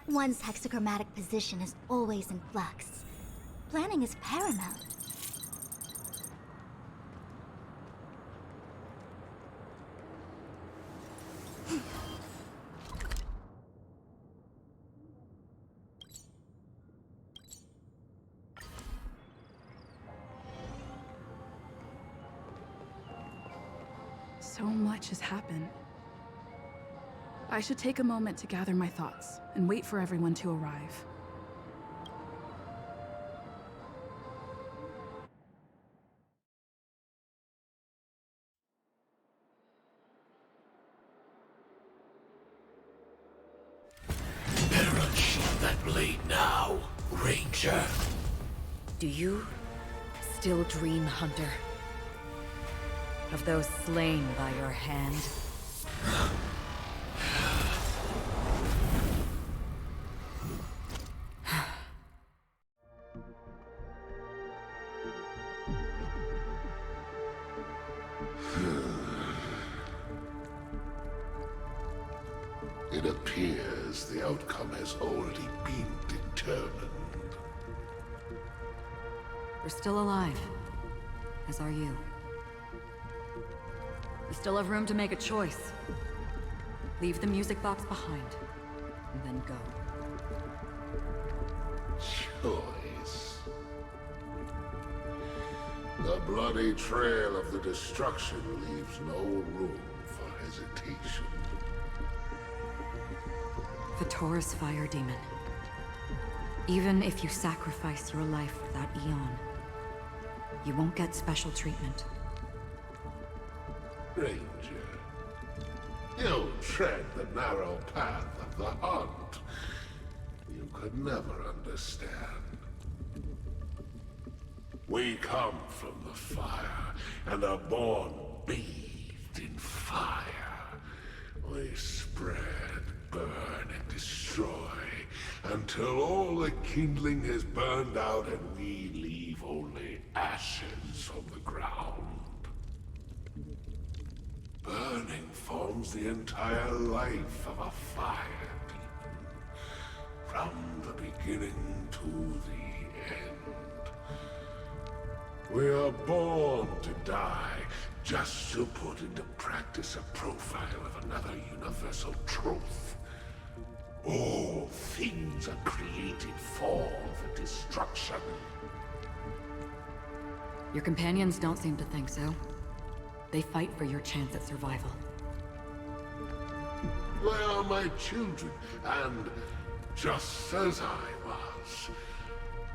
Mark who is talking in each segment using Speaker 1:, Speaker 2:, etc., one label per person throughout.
Speaker 1: One's hexachromatic position is always in flux. Planning is paramount.
Speaker 2: So much has happened. I should take a moment to gather my thoughts and wait for everyone to arrive.
Speaker 3: Better unsheath that blade now, Ranger.
Speaker 4: Do you still dream, Hunter? Of those slain by your hand?
Speaker 3: It appears the outcome has already been determined.
Speaker 4: We're still alive, as are you. We still have room to make a choice. Leave the music box behind, and then go.
Speaker 3: Choice. The bloody trail of the destruction leaves no room for hesitation.
Speaker 4: The Taurus Fire Demon. Even if you sacrifice your life for that Eon, you won't get special treatment.
Speaker 3: Ranger, you tread the narrow path of the hunt. You could never understand. We come from the fire, and are born bathed in fire. We spread, burn, and destroy, until all the kindling is burned out and we leave only ashes on the ground. Burning forms the entire life of a fire demon, from the beginning to the end. We are born to die, just to put into practice a profile of another universal truth. All things are created for the destruction.
Speaker 4: Your companions don't seem to think so. They fight for your chance at survival.
Speaker 3: They are my children, and just as I was,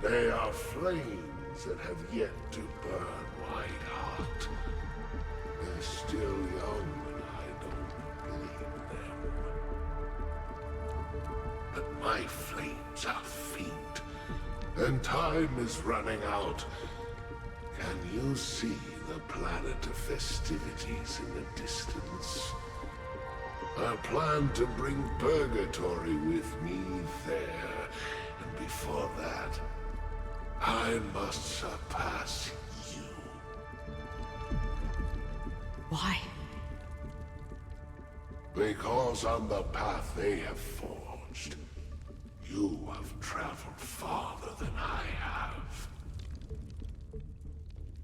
Speaker 3: they are flames that have yet to burn white hot. They're still young, and I don't blame them. But my flames are faint, and time is running out. Can you see the planet of festivities in the distance? I plan to bring Purgatory with me there, and before that, I must surpass you.
Speaker 4: Why?
Speaker 3: Because on the path they have forged, you have traveled farther than I have.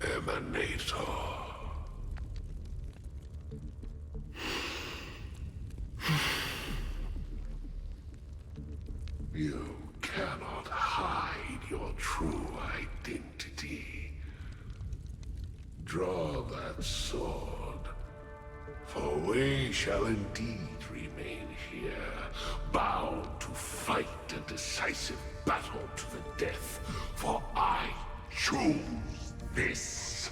Speaker 3: Emanator. You cannot hide your true identity. Draw that sword, for we shall indeed remain here, bound to fight a decisive battle to the death, for I choose this.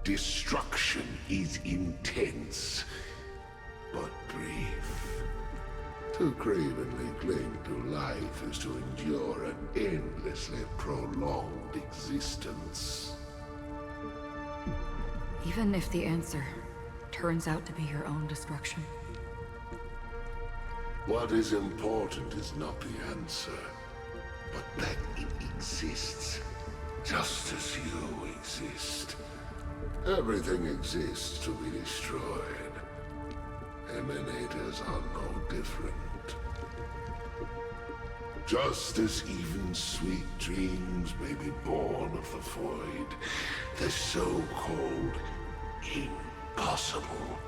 Speaker 3: Destruction is intense, but brief. To cravenly cling to life is to endure an endlessly prolonged existence.
Speaker 4: Even if the answer turns out to be your own destruction.
Speaker 3: What is important is not the answer, but that it exists, just as you exist. Everything exists to be destroyed. Emanators are no different. Just as even sweet dreams may be born of the void, the so-called impossible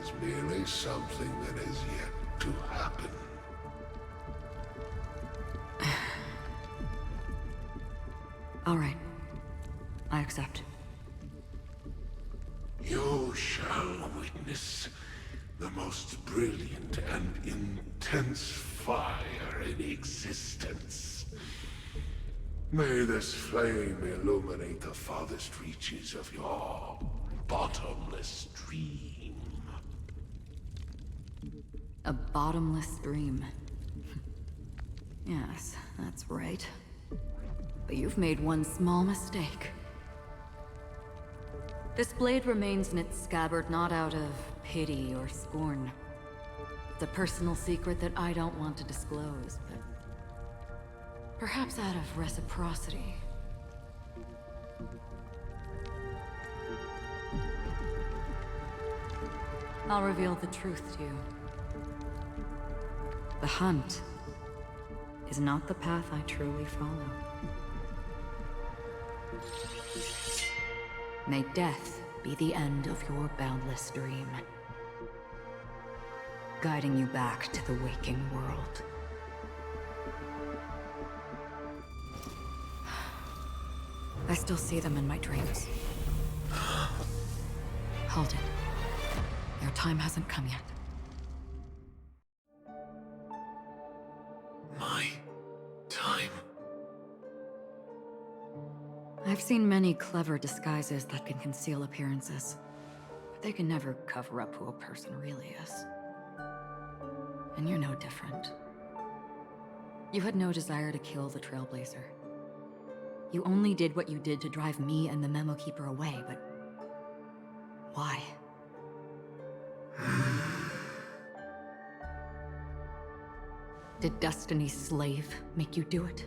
Speaker 3: is merely something that has yet to happen.
Speaker 4: All right. I accept.
Speaker 3: You shall witness the most brilliant and intense fire in existence. May this flame illuminate the farthest reaches of your bottomless dream.
Speaker 4: A bottomless dream. Yes, that's right. But you've made one small mistake. This blade remains in its scabbard not out of pity or scorn. It's a personal secret that I don't want to disclose, but perhaps out of reciprocity. I'll reveal the truth to you. The hunt is not the path I truly follow. May death be the end of your boundless dream, guiding you back to the waking world. I still see them in my dreams. Hold it. Your time hasn't come yet.
Speaker 3: My time?
Speaker 4: I've seen many clever disguises that can conceal appearances, but they can never cover up who a person really is. And you're no different. You had no desire to kill the Trailblazer. You only did what you did to drive me and the Memo Keeper away, but why? Did Destiny's slave make you do it?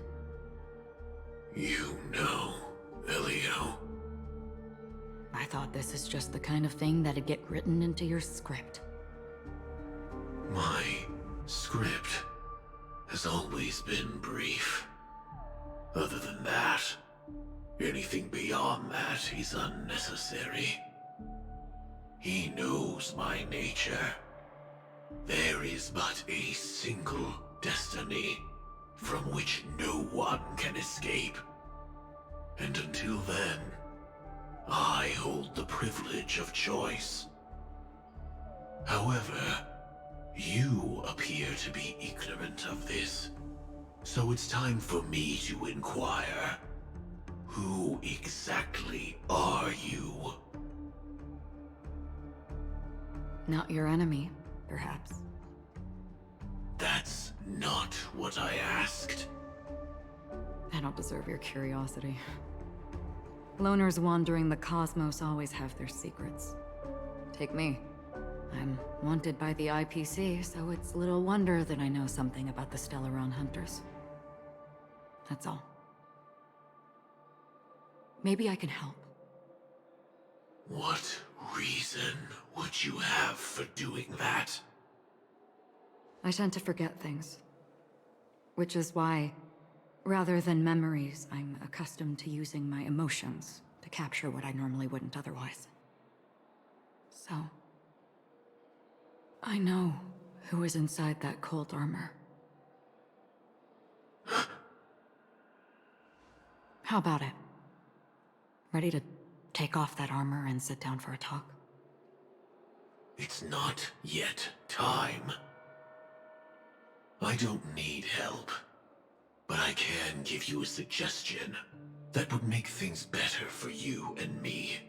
Speaker 3: You know, Elio.
Speaker 4: I thought this is just the kind of thing that'd get written into your script.
Speaker 3: My script has always been brief. Other than that, anything beyond that is unnecessary. He knows my nature. There is but a single destiny from which no one can escape. And until then, I hold the privilege of choice. However, you appear to be ignorant of this, so it's time for me to inquire. Who exactly are you?
Speaker 4: Not your enemy, perhaps.
Speaker 3: That's not what I asked.
Speaker 4: I don't deserve your curiosity. Loners wandering the cosmos always have their secrets. Take me. I'm wanted by the IPC, so it's little wonder that I know something about the Stellaron Hunters. That's all. Maybe I can help.
Speaker 3: What reason would you have for doing that?
Speaker 4: I tend to forget things. Which is why, rather than memories, I'm accustomed to using my emotions to capture what I normally wouldn't otherwise. So, I know who is inside that cold armor. How about it? Ready to take off that armor and sit down for a talk?
Speaker 3: It's not yet time. I don't need help, but I can give you a suggestion that would make things better for you and me.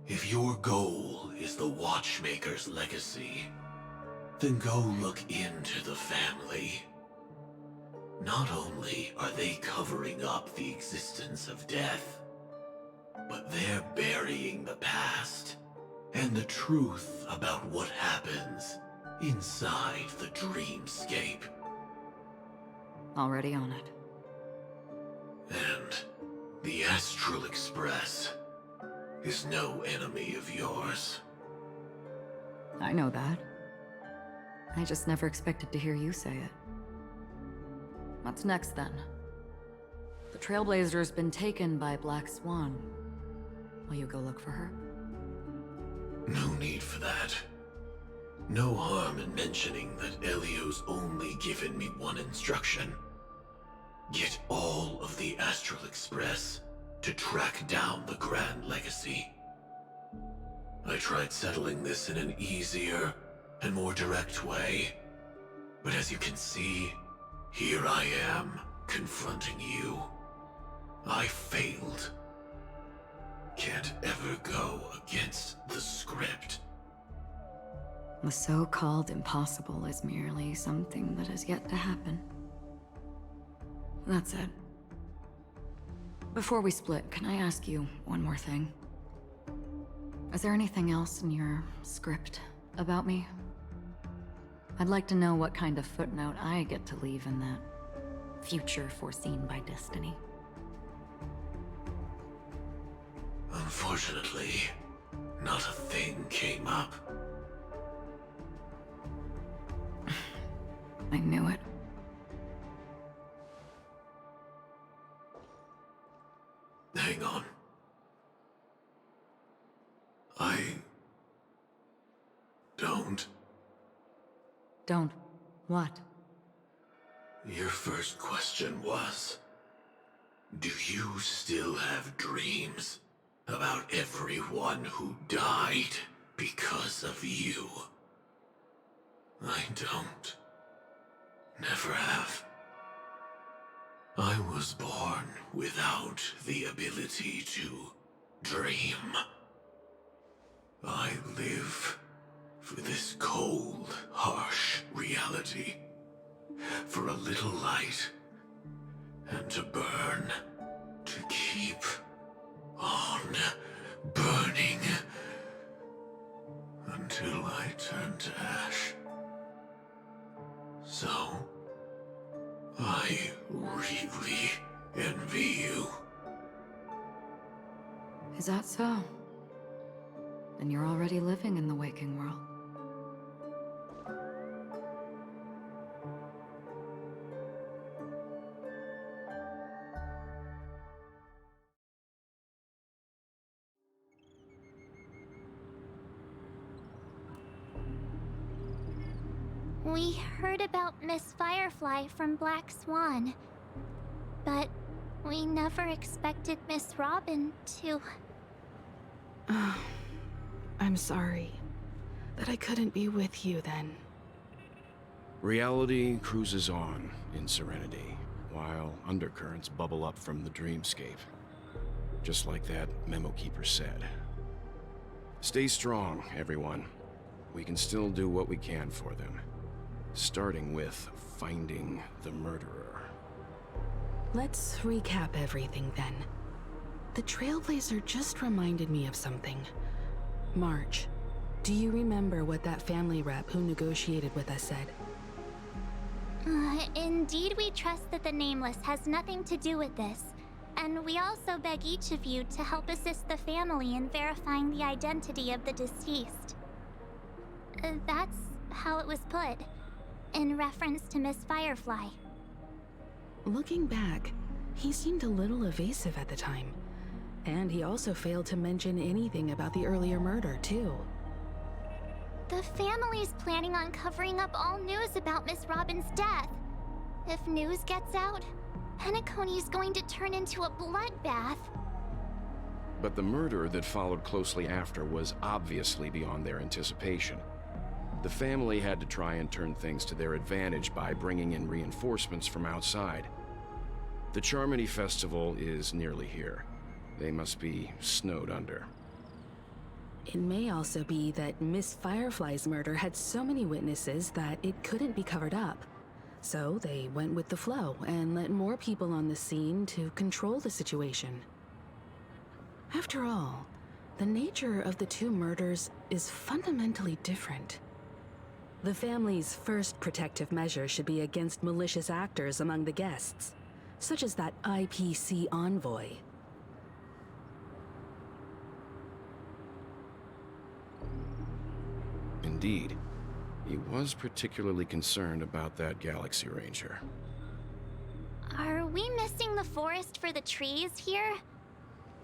Speaker 3: If your goal is the Watchmaker's legacy, then go look into the family. Not only are they covering up the existence of death, but they're burying the past and the truth about what happens inside the dreamscape.
Speaker 4: Already on it.
Speaker 3: And the Astral Express is no enemy of yours.
Speaker 4: I know that. I just never expected to hear you say it. What's next then? The Trailblazer's been taken by Black Swan. Will you go look for her?
Speaker 5: No need for that. No harm in mentioning that Elio's only given me one instruction. Get all of the Astral Express to track down the Grand Legacy. I tried settling this in an easier and more direct way, but as you can see, here I am, confronting you. I failed. Can't ever go against the script.
Speaker 4: The so-called impossible is merely something that has yet to happen. That's it. Before we split, can I ask you one more thing? Is there anything else in your script about me? I'd like to know what kind of footnote I get to leave in that future foreseen by destiny.
Speaker 5: Unfortunately, not a thing came up.
Speaker 4: I knew it.
Speaker 5: Hang on. I don't.
Speaker 4: Don't. What?
Speaker 5: Your first question was, do you still have dreams about everyone who died because of you? I don't. Never have. I was born without the ability to dream. I live for this cold, harsh reality. For a little light, and to burn, to keep on burning, until I turn to ash. So, I really envy you.
Speaker 4: Is that so? Then you're already living in the waking world.
Speaker 1: We heard about Miss Firefly from Black Swan, but we never expected Miss Robin to...
Speaker 2: I'm sorry that I couldn't be with you then.
Speaker 6: Reality cruises on in serenity, while undercurrents bubble up from the dreamscape. Just like that memo keeper said. Stay strong, everyone. We can still do what we can for them. Starting with finding the murderer.
Speaker 2: Let's recap everything then. The Trailblazer just reminded me of something. March, do you remember what that family rep who negotiated with us said?
Speaker 1: Indeed, we trust that the Nameless has nothing to do with this. And we also beg each of you to help assist the family in verifying the identity of the deceased. That's how it was put, in reference to Miss Firefly.
Speaker 2: Looking back, he seemed a little evasive at the time. And he also failed to mention anything about the earlier murder, too.
Speaker 1: The family's planning on covering up all news about Miss Robin's death. If news gets out, Penacony's going to turn into a bloodbath.
Speaker 6: But the murder that followed closely after was obviously beyond their anticipation. The family had to try and turn things to their advantage by bringing in reinforcements from outside. The Charmony Festival is nearly here. They must be snowed under.
Speaker 2: It may also be that Miss Firefly's murder had so many witnesses that it couldn't be covered up. So they went with the flow and let more people on the scene to control the situation. After all, the nature of the two murders is fundamentally different. The family's first protective measure should be against malicious actors among the guests, such as that IPC envoy.
Speaker 6: Indeed, he was particularly concerned about that Galaxy Ranger.
Speaker 1: Are we missing the forest for the trees here?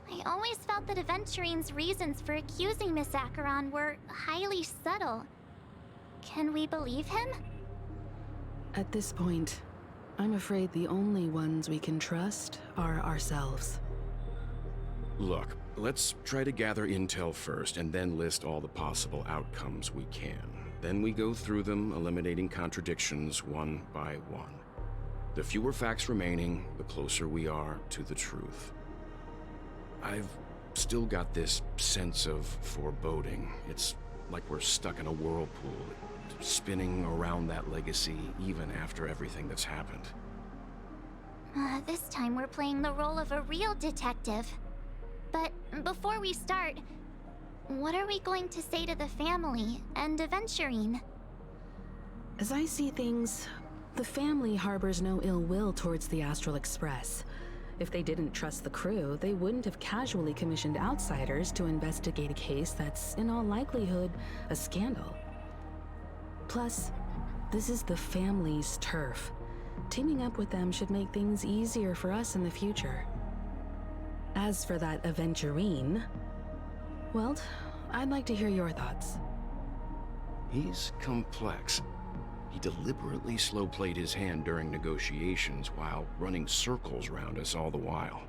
Speaker 1: I always felt that Aventurine's reasons for accusing Miss Acheron were highly subtle. Can we believe him?
Speaker 2: At this point, I'm afraid the only ones we can trust are ourselves.
Speaker 6: Look, let's try to gather intel first and then list all the possible outcomes we can. Then we go through them, eliminating contradictions one by one. The fewer facts remaining, the closer we are to the truth. I've still got this sense of foreboding. It's like we're stuck in a whirlpool, spinning around that legacy even after everything that's happened.
Speaker 1: This time we're playing the role of a real detective. But before we start, what are we going to say to the family and Aventurine?
Speaker 2: As I see things, the family harbors no ill will towards the Astral Express. If they didn't trust the crew, they wouldn't have casually commissioned outsiders to investigate a case that's, in all likelihood, a scandal. Plus, this is the family's turf. Teaming up with them should make things easier for us in the future. As for that Aventurine, well, I'd like to hear your thoughts.
Speaker 6: He's complex. He deliberately slow-played his hand during negotiations while running circles around us all the while.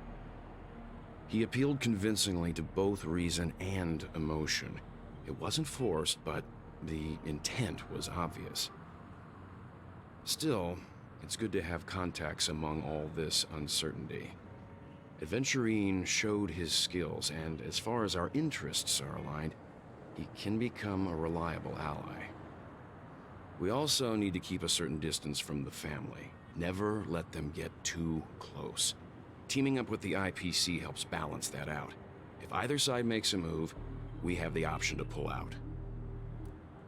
Speaker 6: He appealed convincingly to both reason and emotion. It wasn't forced, but the intent was obvious. Still, it's good to have contacts among all this uncertainty. Aventurine showed his skills, and as far as our interests are aligned, he can become a reliable ally. We also need to keep a certain distance from the family. Never let them get too close. Teaming up with the IPC helps balance that out. If either side makes a move, we have the option to pull out.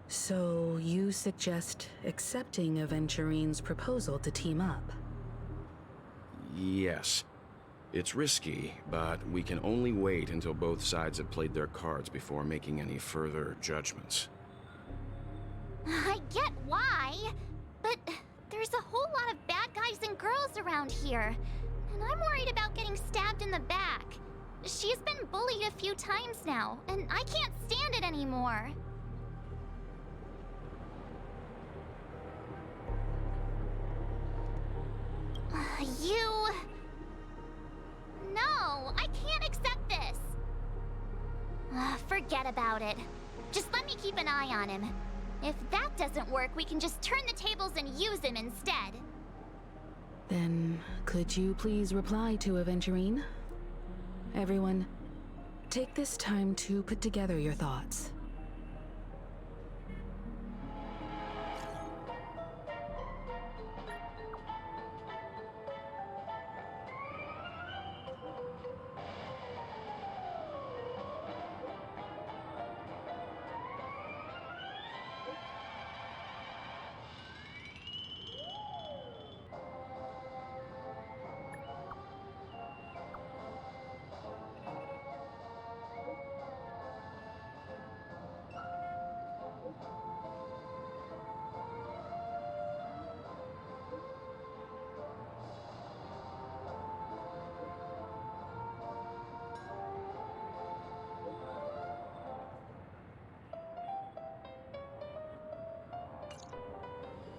Speaker 2: So you suggest accepting Aventurine's proposal to team up?
Speaker 6: Yes. It's risky, but we can only wait until both sides have played their cards before making any further judgments.
Speaker 1: I get why, but there's a whole lot of bad guys and girls around here, and I'm worried about getting stabbed in the back. She's been bullied a few times now, and I can't stand it anymore. You... No, I can't accept this. Forget about it. Just let me keep an eye on him. If that doesn't work, we can just turn the tables and use him instead.
Speaker 2: Then, could you please reply to Aventurine? Everyone, take this time to put together your thoughts.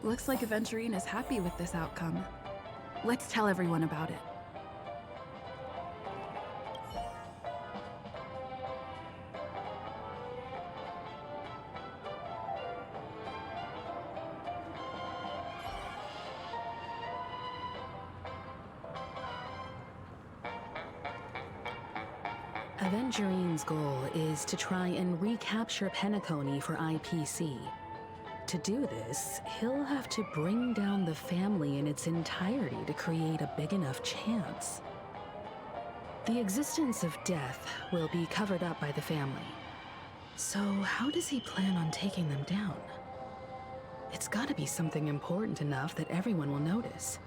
Speaker 7: Looks like Aventurine is happy with this outcome. Let's tell everyone about it.
Speaker 2: Aventurine's goal is to try and recapture Penacony for IPC. To do this, he'll have to bring down the family in its entirety to create a big enough chance. The existence of death will be covered up by the family. So how does he plan on taking them down? It's gotta be something important enough that everyone will notice.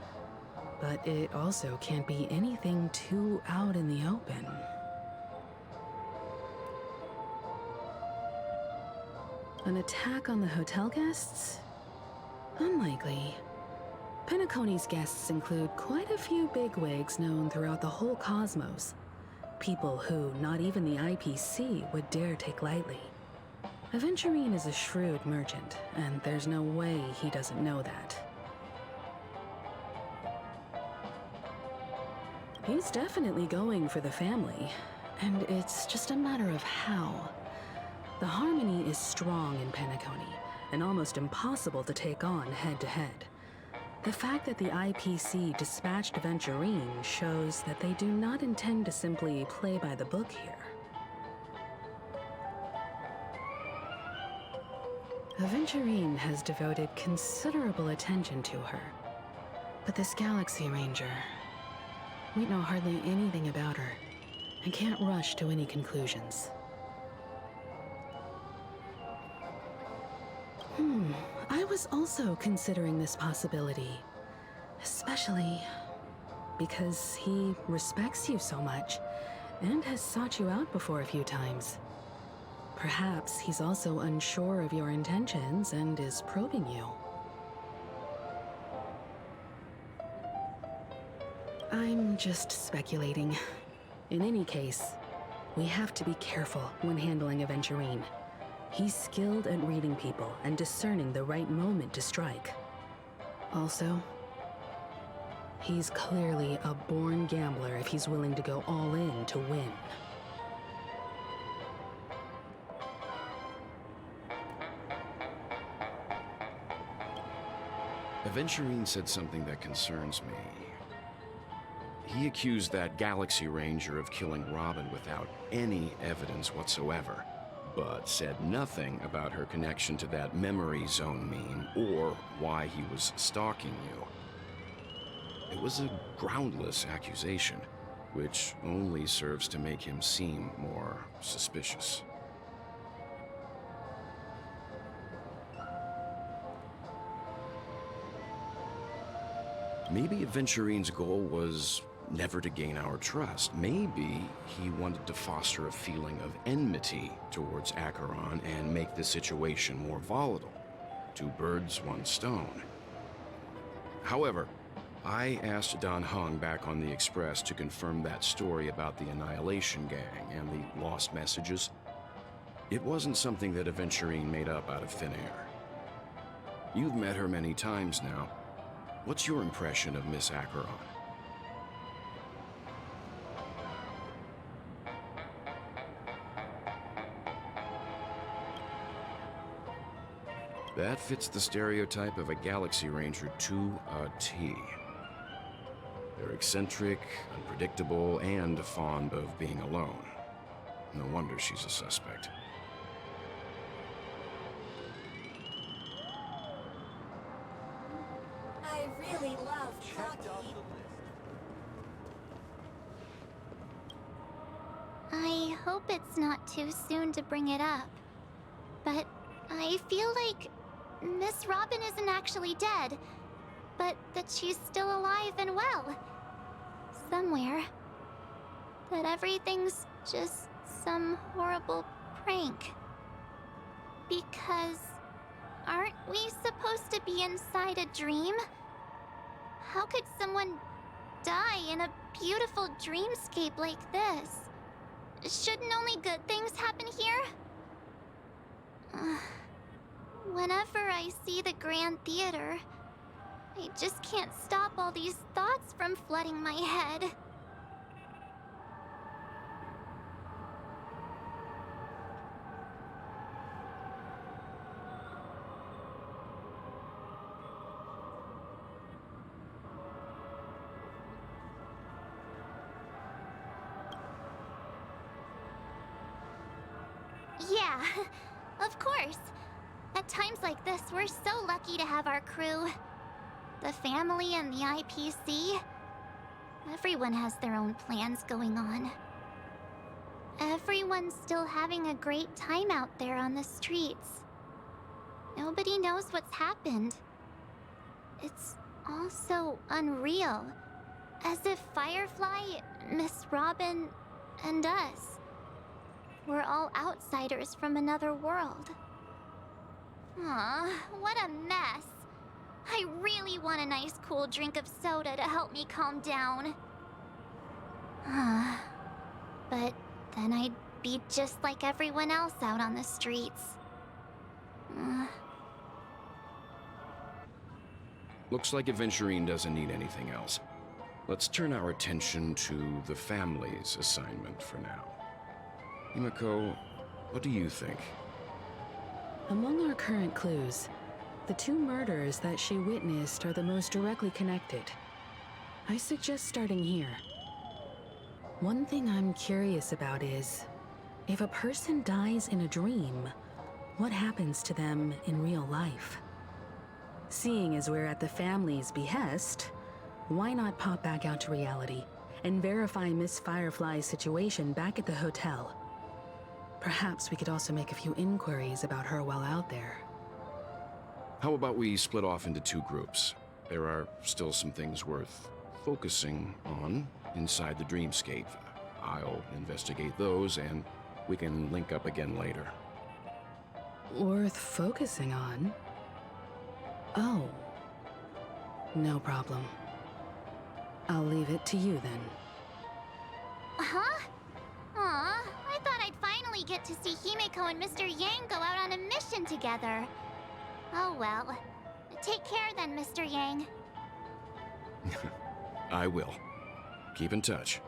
Speaker 2: But it also can't be anything too out in the open. An attack on the hotel guests? Unlikely. Penacony's guests include quite a few bigwigs known throughout the whole cosmos. People who not even the IPC would dare take lightly. Aventurine is a shrewd merchant, and there's no way he doesn't know that. He's definitely going for the family, and it's just a matter of how. The harmony is strong in Penacony, and almost impossible to take on head-to-head. The fact that the IPC dispatched Aventurine shows that they do not intend to simply play by the book here. Aventurine has devoted considerable attention to her. But this Galaxy Ranger, we know hardly anything about her, and can't rush to any conclusions. I was also considering this possibility, especially because he respects you so much and has sought you out before a few times. Perhaps he's also unsure of your intentions and is probing you. I'm just speculating. In any case, we have to be careful when handling Aventurine. He's skilled at reading people and discerning the right moment to strike. Also, he's clearly a born gambler if he's willing to go all in to win.
Speaker 6: Aventurine said something that concerns me. He accused that Galaxy Ranger of killing Robin without any evidence whatsoever, but said nothing about her connection to that memory zone meme or why he was stalking you. It was a groundless accusation, which only serves to make him seem more suspicious. Maybe Aventurine's goal was never to gain our trust. Maybe he wanted to foster a feeling of enmity towards Acheron and make the situation more volatile. Two birds, one stone. However, I asked Dan Heng back on the Express to confirm that story about the Annihilation Gang and the lost messages. It wasn't something that Aventurine made up out of thin air. You've met her many times now. What's your impression of Miss Acheron? That fits the stereotype of a Galaxy Ranger to a T. They're eccentric, unpredictable, and fond of being alone. No wonder she's a suspect.
Speaker 8: I really love hockey.
Speaker 1: I hope it's not too soon to bring it up, but I feel like Miss Robin isn't actually dead, but that she's still alive and well. Somewhere. That everything's just some horrible prank. Because aren't we supposed to be inside a dream? How could someone die in a beautiful dreamscape like this? Shouldn't only good things happen here? Whenever I see the Grand Theater, I just can't stop all these thoughts from flooding my head. Yeah, of course. At times like this, we're so lucky to have our crew. The family and the IPC. Everyone has their own plans going on. Everyone's still having a great time out there on the streets. Nobody knows what's happened. It's all so unreal. As if Firefly, Miss Robin, and us we're all outsiders from another world. Aw, what a mess. I really want a nice cool drink of soda to help me calm down. But then I'd be just like everyone else out on the streets.
Speaker 6: Looks like Aventurine doesn't need anything else. Let's turn our attention to the family's assignment for now. Himiko, what do you think?
Speaker 2: Among our current clues, the two murders that she witnessed are the most directly connected. I suggest starting here. One thing I'm curious about is, if a person dies in a dream, what happens to them in real life? Seeing as we're at the family's behest, why not pop back out to reality and verify Miss Firefly's situation back at the hotel? Perhaps we could also make a few inquiries about her while out there.
Speaker 6: How about we split off into two groups? There are still some things worth focusing on inside the dreamscape. I'll investigate those, and we can link up again later.
Speaker 2: Worth focusing on? Oh. No problem. I'll leave it to you then.
Speaker 1: Huh? Aw, I thought I'd finally get to see Himiko and Mr. Yang go out on a mission together. Oh well. Take care then, Mr. Yang.
Speaker 6: I will. Keep in touch.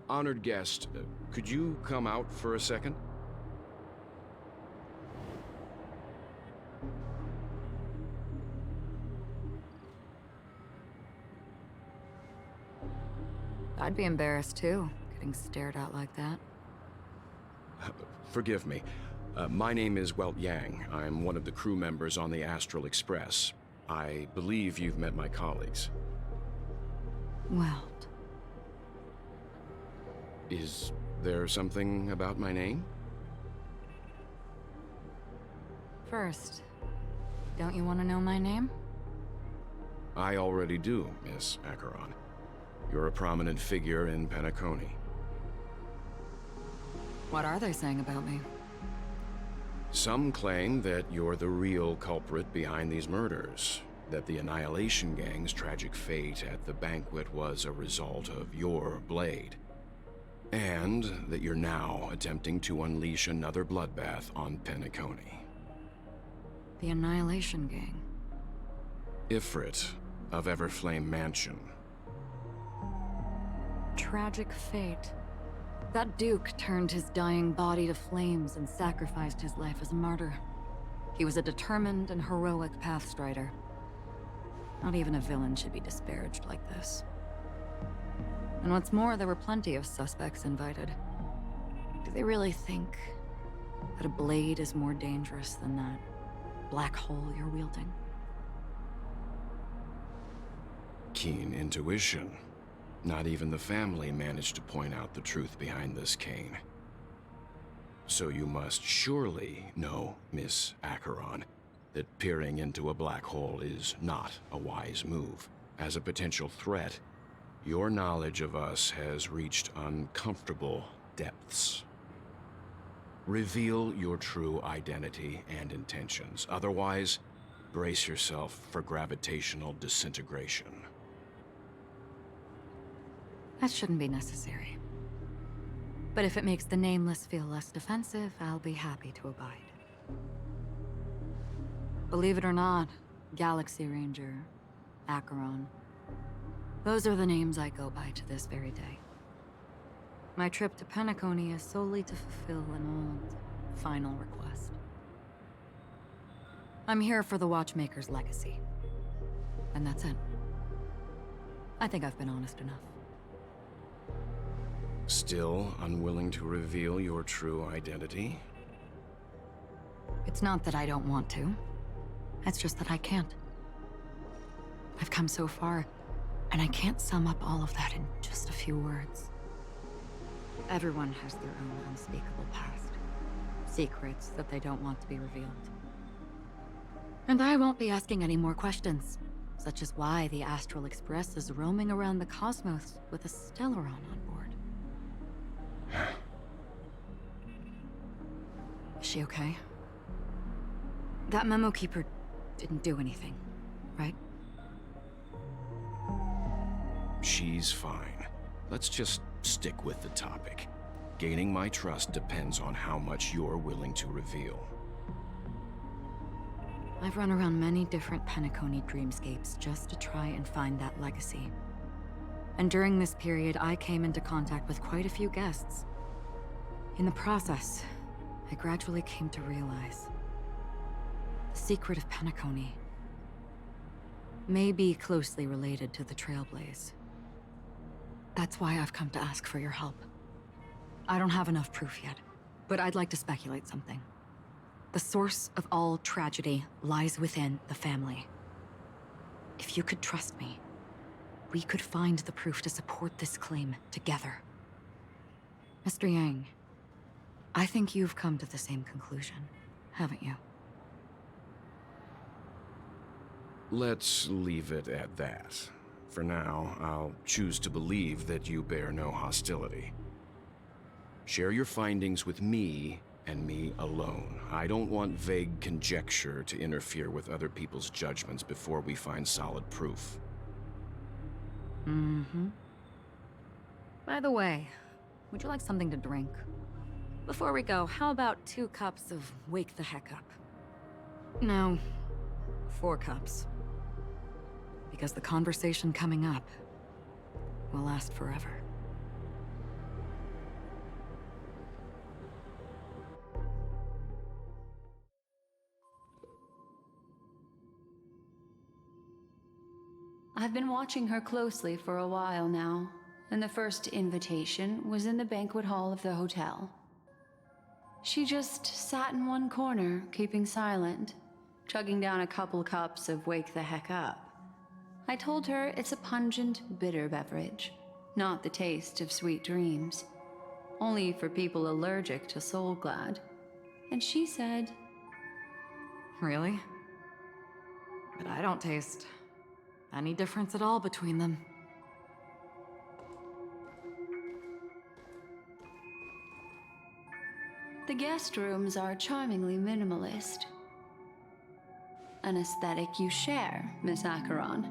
Speaker 6: Honored guest, could you come out for a second?
Speaker 4: I'd be embarrassed too, getting stared at like that.
Speaker 6: Forgive me. My name is Welt Yang. I'm one of the crew members on the Astral Express. I believe you've met my colleagues.
Speaker 4: Well,
Speaker 6: Is there something about my name?
Speaker 4: first, don't you want to know my name?
Speaker 6: I already do, Miss Acheron. You're a prominent figure in Penacony.
Speaker 4: What are they saying about me?
Speaker 6: Some claim that you're the real culprit behind these murders, that the Annihilation Gang's tragic fate at the banquet was a result of your blade, and that you're now attempting to unleash another bloodbath on Penacony.
Speaker 4: The Annihilation Gang.
Speaker 6: Ifrit of Everflame Mansion.
Speaker 4: Tragic fate. That Duke turned his dying body to flames and sacrificed his life as a martyr. He was a determined and heroic pathstrider. Not even a villain should be disparaged like this. And what's more, there were plenty of suspects invited. Do they really think that a blade is more dangerous than that black hole you're wielding?
Speaker 6: Keen intuition. Not even the family managed to point out the truth behind this cane. So you must surely know, Miss Acheron, that peering into a black hole is not a wise move. As a potential threat, your knowledge of us has reached uncomfortable depths. Reveal your true identity and intentions. Otherwise, brace yourself for gravitational disintegration.
Speaker 4: That shouldn't be necessary. But if it makes the Nameless feel less defensive, I'll be happy to abide. Believe it or not, Galaxy Ranger, Acheron, those are the names I go by to this very day. My trip to Penacony is solely to fulfill an old, final request. I'm here for the Watchmaker's legacy. And that's it. I think I've been honest enough.
Speaker 6: Still unwilling to reveal your true identity?
Speaker 4: It's not that I don't want to. It's just that I can't. I've come so far, and I can't sum up all of that in just a few words. Everyone has their own unspeakable past. Secrets that they don't want to be revealed. And I won't be asking any more questions, such as why the Astral Express is roaming around the cosmos with a Stellaron on board. she okay? That memo keeper didn't do anything, right?
Speaker 6: She's fine. Let's just stick with the topic. Gaining my trust depends on how much you're willing to reveal.
Speaker 4: I've run around many different Penacony dreamscapes just to try and find that legacy. And during this period, I came into contact with quite a few guests. In the process, I gradually came to realize the secret of Penacony may be closely related to the Trailblaze. That's why I've come to ask for your help. I don't have enough proof yet, but I'd like to speculate something. The source of all tragedy lies within the family. If you could trust me, we could find the proof to support this claim together. Mr. Yang, I think you've come to the same conclusion, haven't you?
Speaker 6: Let's leave it at that. For now, I'll choose to believe that you bear no hostility. Share your findings with me, and me alone. I don't want vague conjecture to interfere with other people's judgments before we find solid proof.
Speaker 4: Mm-hmm. By the way, would you like something to drink? Before we go, how about 2 cups of Wake the Heck Up? No, 4 cups. Because the conversation coming up will last forever.
Speaker 9: I've been watching her closely for a while now, and the first invitation was in the banquet hall of the hotel. She just sat in one corner, keeping silent, chugging down a couple cups of Wake the Heck Up. I told her it's a pungent, bitter beverage, not the taste of sweet dreams, only for people allergic to Soul Glad. And she said,
Speaker 4: Really? But I don't taste any difference at all between them.
Speaker 9: the guest rooms are charmingly minimalist. An aesthetic you share, Miss Acheron.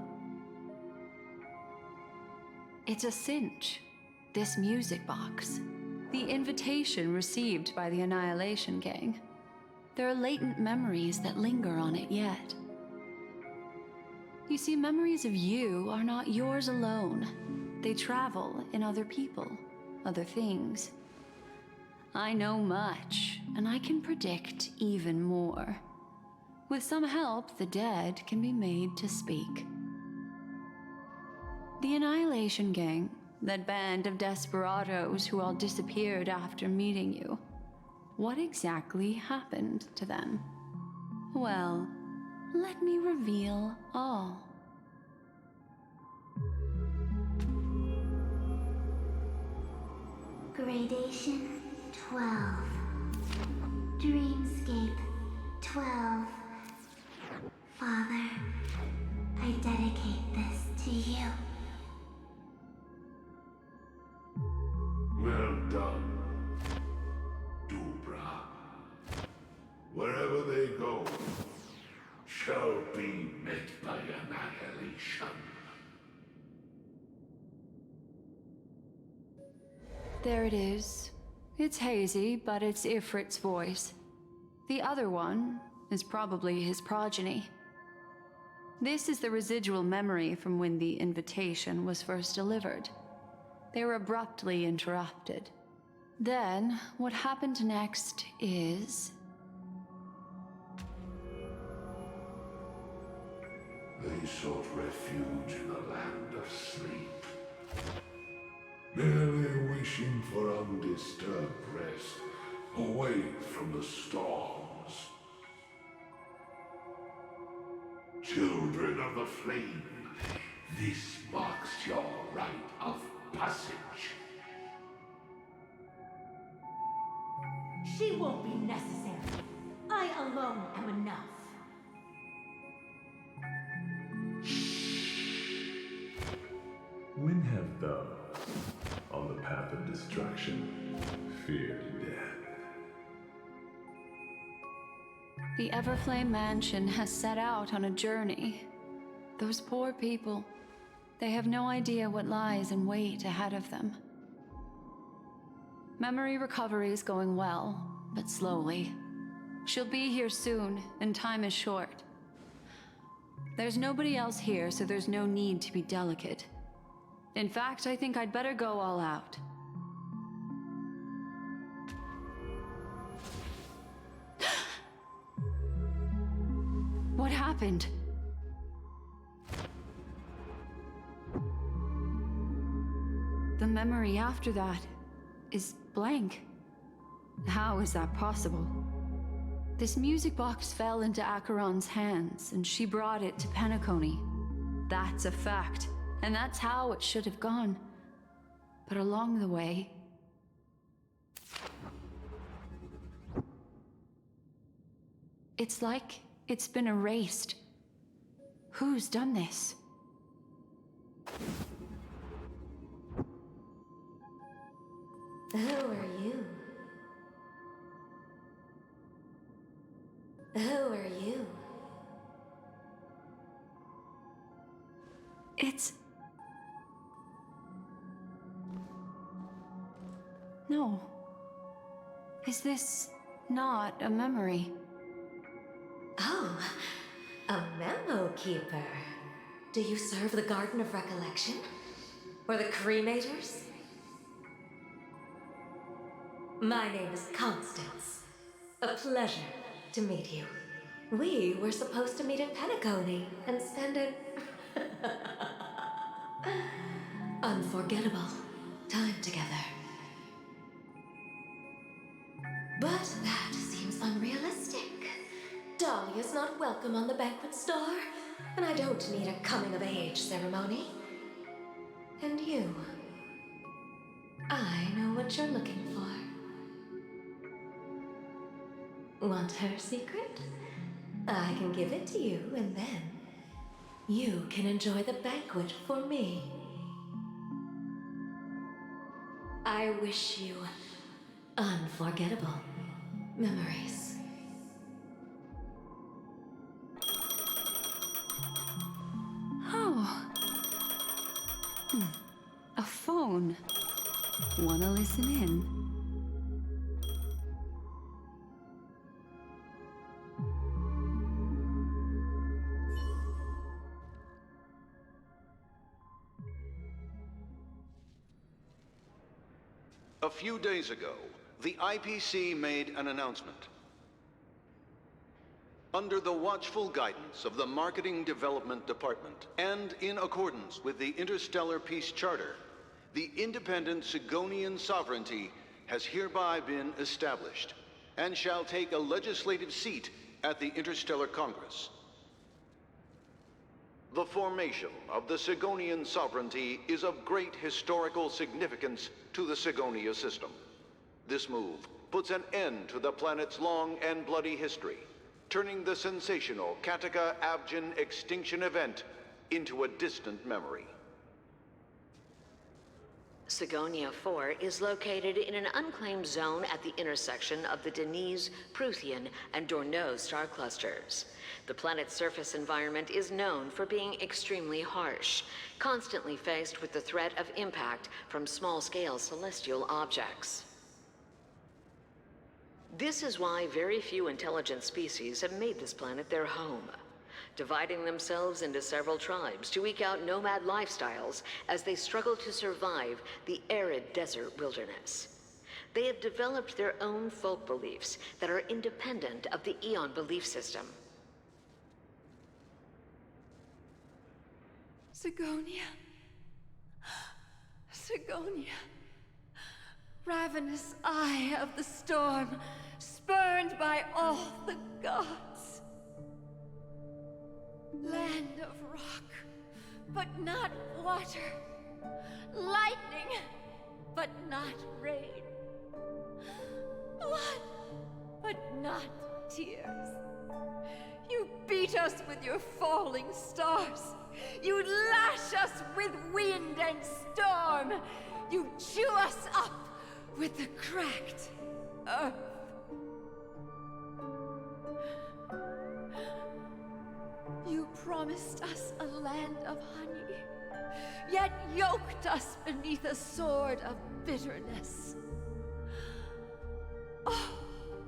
Speaker 9: It's a cinch, this music box. The invitation received by the Annihilation Gang. There are latent memories that linger on it yet. You see, memories of you are not yours alone. They travel in other people, other things. I know much, and I can predict even more. With some help, the dead can be made to speak. The Annihilation Gang, that band of desperados who all disappeared after meeting you. What exactly happened to them? Well, let me reveal all.
Speaker 1: Gradation 12. Dreamscape 12. Father, I dedicate this to you.
Speaker 3: Well done, Dubra. Wherever they go, shall be met by annihilation.
Speaker 9: There it is. It's hazy, but it's Ifrit's voice. The other one is probably his progeny. This is the residual memory from when the invitation was first delivered. They were abruptly interrupted. Then, what happened next is...
Speaker 3: They sought refuge in the land of sleep, merely wishing for undisturbed rest, away from the storms. Children of the flame, this marks your rite of passage.
Speaker 8: She won't be necessary. I alone am enough.
Speaker 10: When have those on the path of destruction feared death?
Speaker 9: The Everflame Mansion has set out on a journey. Those poor people, they have no idea what lies in wait ahead of them. Memory recovery is going well, but slowly. She'll be here soon, and time is short. There's nobody else here, so there's no need to be delicate. In fact, I think I'd better go all out. What happened? The memory after that is blank. How is that possible? This music box fell into Acheron's hands, and she brought it to Penacony. That's a fact, and that's how it should have gone. But along the way... it's like it's been erased. Who's done this?
Speaker 8: Who are you? Who are you?
Speaker 9: It's... no. Is this not a memory?
Speaker 8: Oh, a memo keeper. Do you serve the Garden of Recollection? Or the Cremators? My name is Constance. A pleasure to meet you. We were supposed to meet in Penacony and spend an unforgettable time together. But that seems unrealistic. Dahlia's not welcome on the banquet star, and I don't need a coming-of-age ceremony. And you, I know what you're looking for. Want her secret? I can give it to you, and then you can enjoy the banquet for me. I wish you unforgettable memories.
Speaker 9: Oh. A phone. Wanna listen in?
Speaker 10: A few days ago, the IPC made an announcement. Under the watchful guidance of the Marketing Development Department, and in accordance with the Interstellar Peace Charter, the independent Sigonian sovereignty has hereby been established, and shall take a legislative seat at the Interstellar Congress. The formation of the Sigonian sovereignty is of great historical significance to the Sigonia system. This move puts an end to the planet's long and bloody history, turning the sensational Kataka-Abjin extinction event into a distant memory.
Speaker 11: Sigonia 4 is located in an unclaimed zone at the intersection of the Denise, Prothean, and Dorneau star clusters. The planet's surface environment is known for being extremely harsh, constantly faced with the threat of impact from small-scale celestial objects. This is why very few intelligent species have made this planet their home, dividing themselves into several tribes to eke out nomad lifestyles as they struggle to survive the arid desert wilderness. They have developed their own folk beliefs that are independent of the Eon belief system.
Speaker 12: Sigonia. Sigonia. Ravenous eye of the storm, spurned by all the gods. Land of rock, but not water. Lightning, but not rain. Blood, but not tears. You beat us with your falling stars. You lash us with wind and storm. You chew us up with the cracked earth. promised us a land of honey, yet yoked us beneath a sword of bitterness. Oh,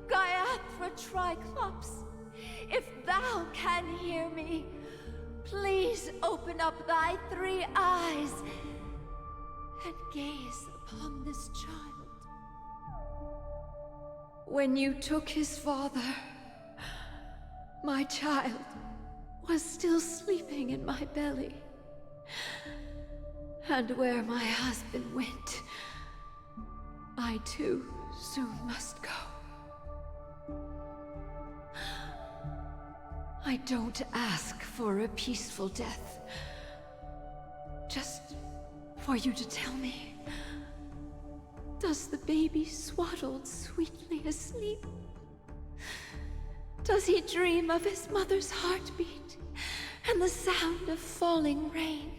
Speaker 12: Gaiathra Triclops, if thou can hear me, please open up thy 3 eyes and gaze upon this child. When you took his father, my child was still sleeping in my belly. And where my husband went, I too soon must go. I don't ask for a peaceful death. Just for you to tell me, does the baby swaddled sweetly asleep? Does he dream of his mother's heartbeat and the sound of falling rain?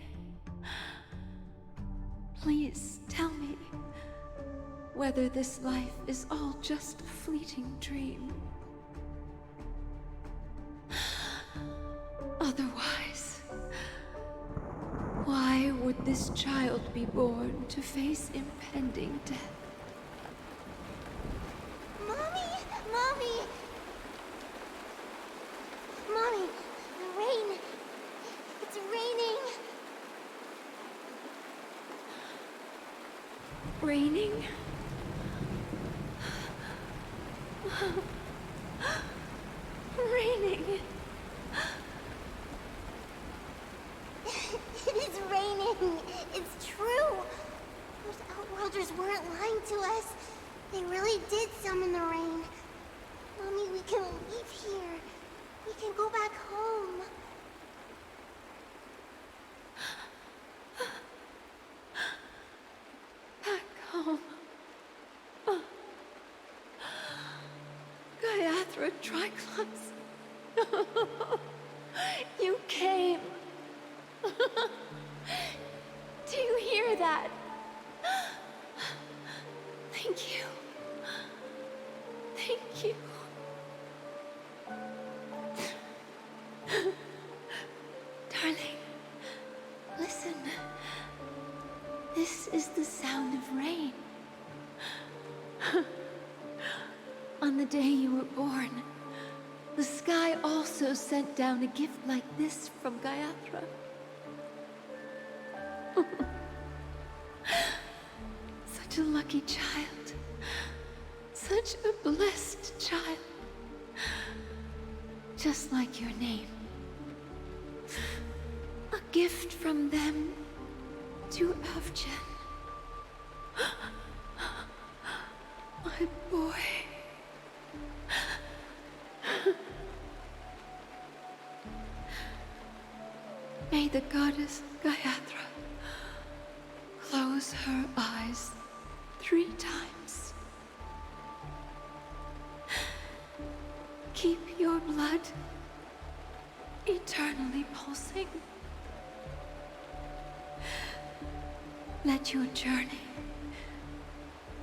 Speaker 12: Please tell me whether this life is all just a fleeting dream. Otherwise, why would this child be born to face impending death?
Speaker 1: Mommy! Mommy! Mommy, the rain. It's raining.
Speaker 12: Raining? Raining.
Speaker 1: It is raining. It's true. Those Outworlders weren't lying to us. They really did summon the rain. Mommy, we can leave here. We can go back home.
Speaker 12: Back home. Gaiathra Triclops. You came. Do you hear that? Thank you. Thank you. Darling, listen. This is the sound of rain. On the day you were born, the sky also sent down a gift like this from Gaiathra. Such a lucky child. Such a blessed child. Just like your name. A gift from them to Avjen. My boy. May the goddess Gaiathra close her eyes 3 times. Keep your blood eternally pulsing. Let your journey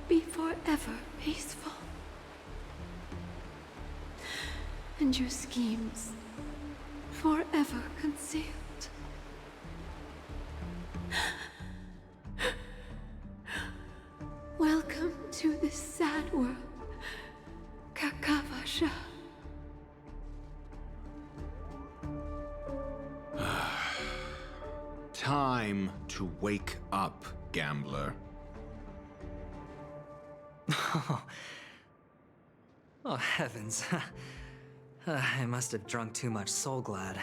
Speaker 12: be forever peaceful. And your schemes forever concealed. Welcome to this sad world, Kakavasha.
Speaker 13: Time to wake up, gambler.
Speaker 14: Oh, heavens. I must have drunk too much Soul Glad.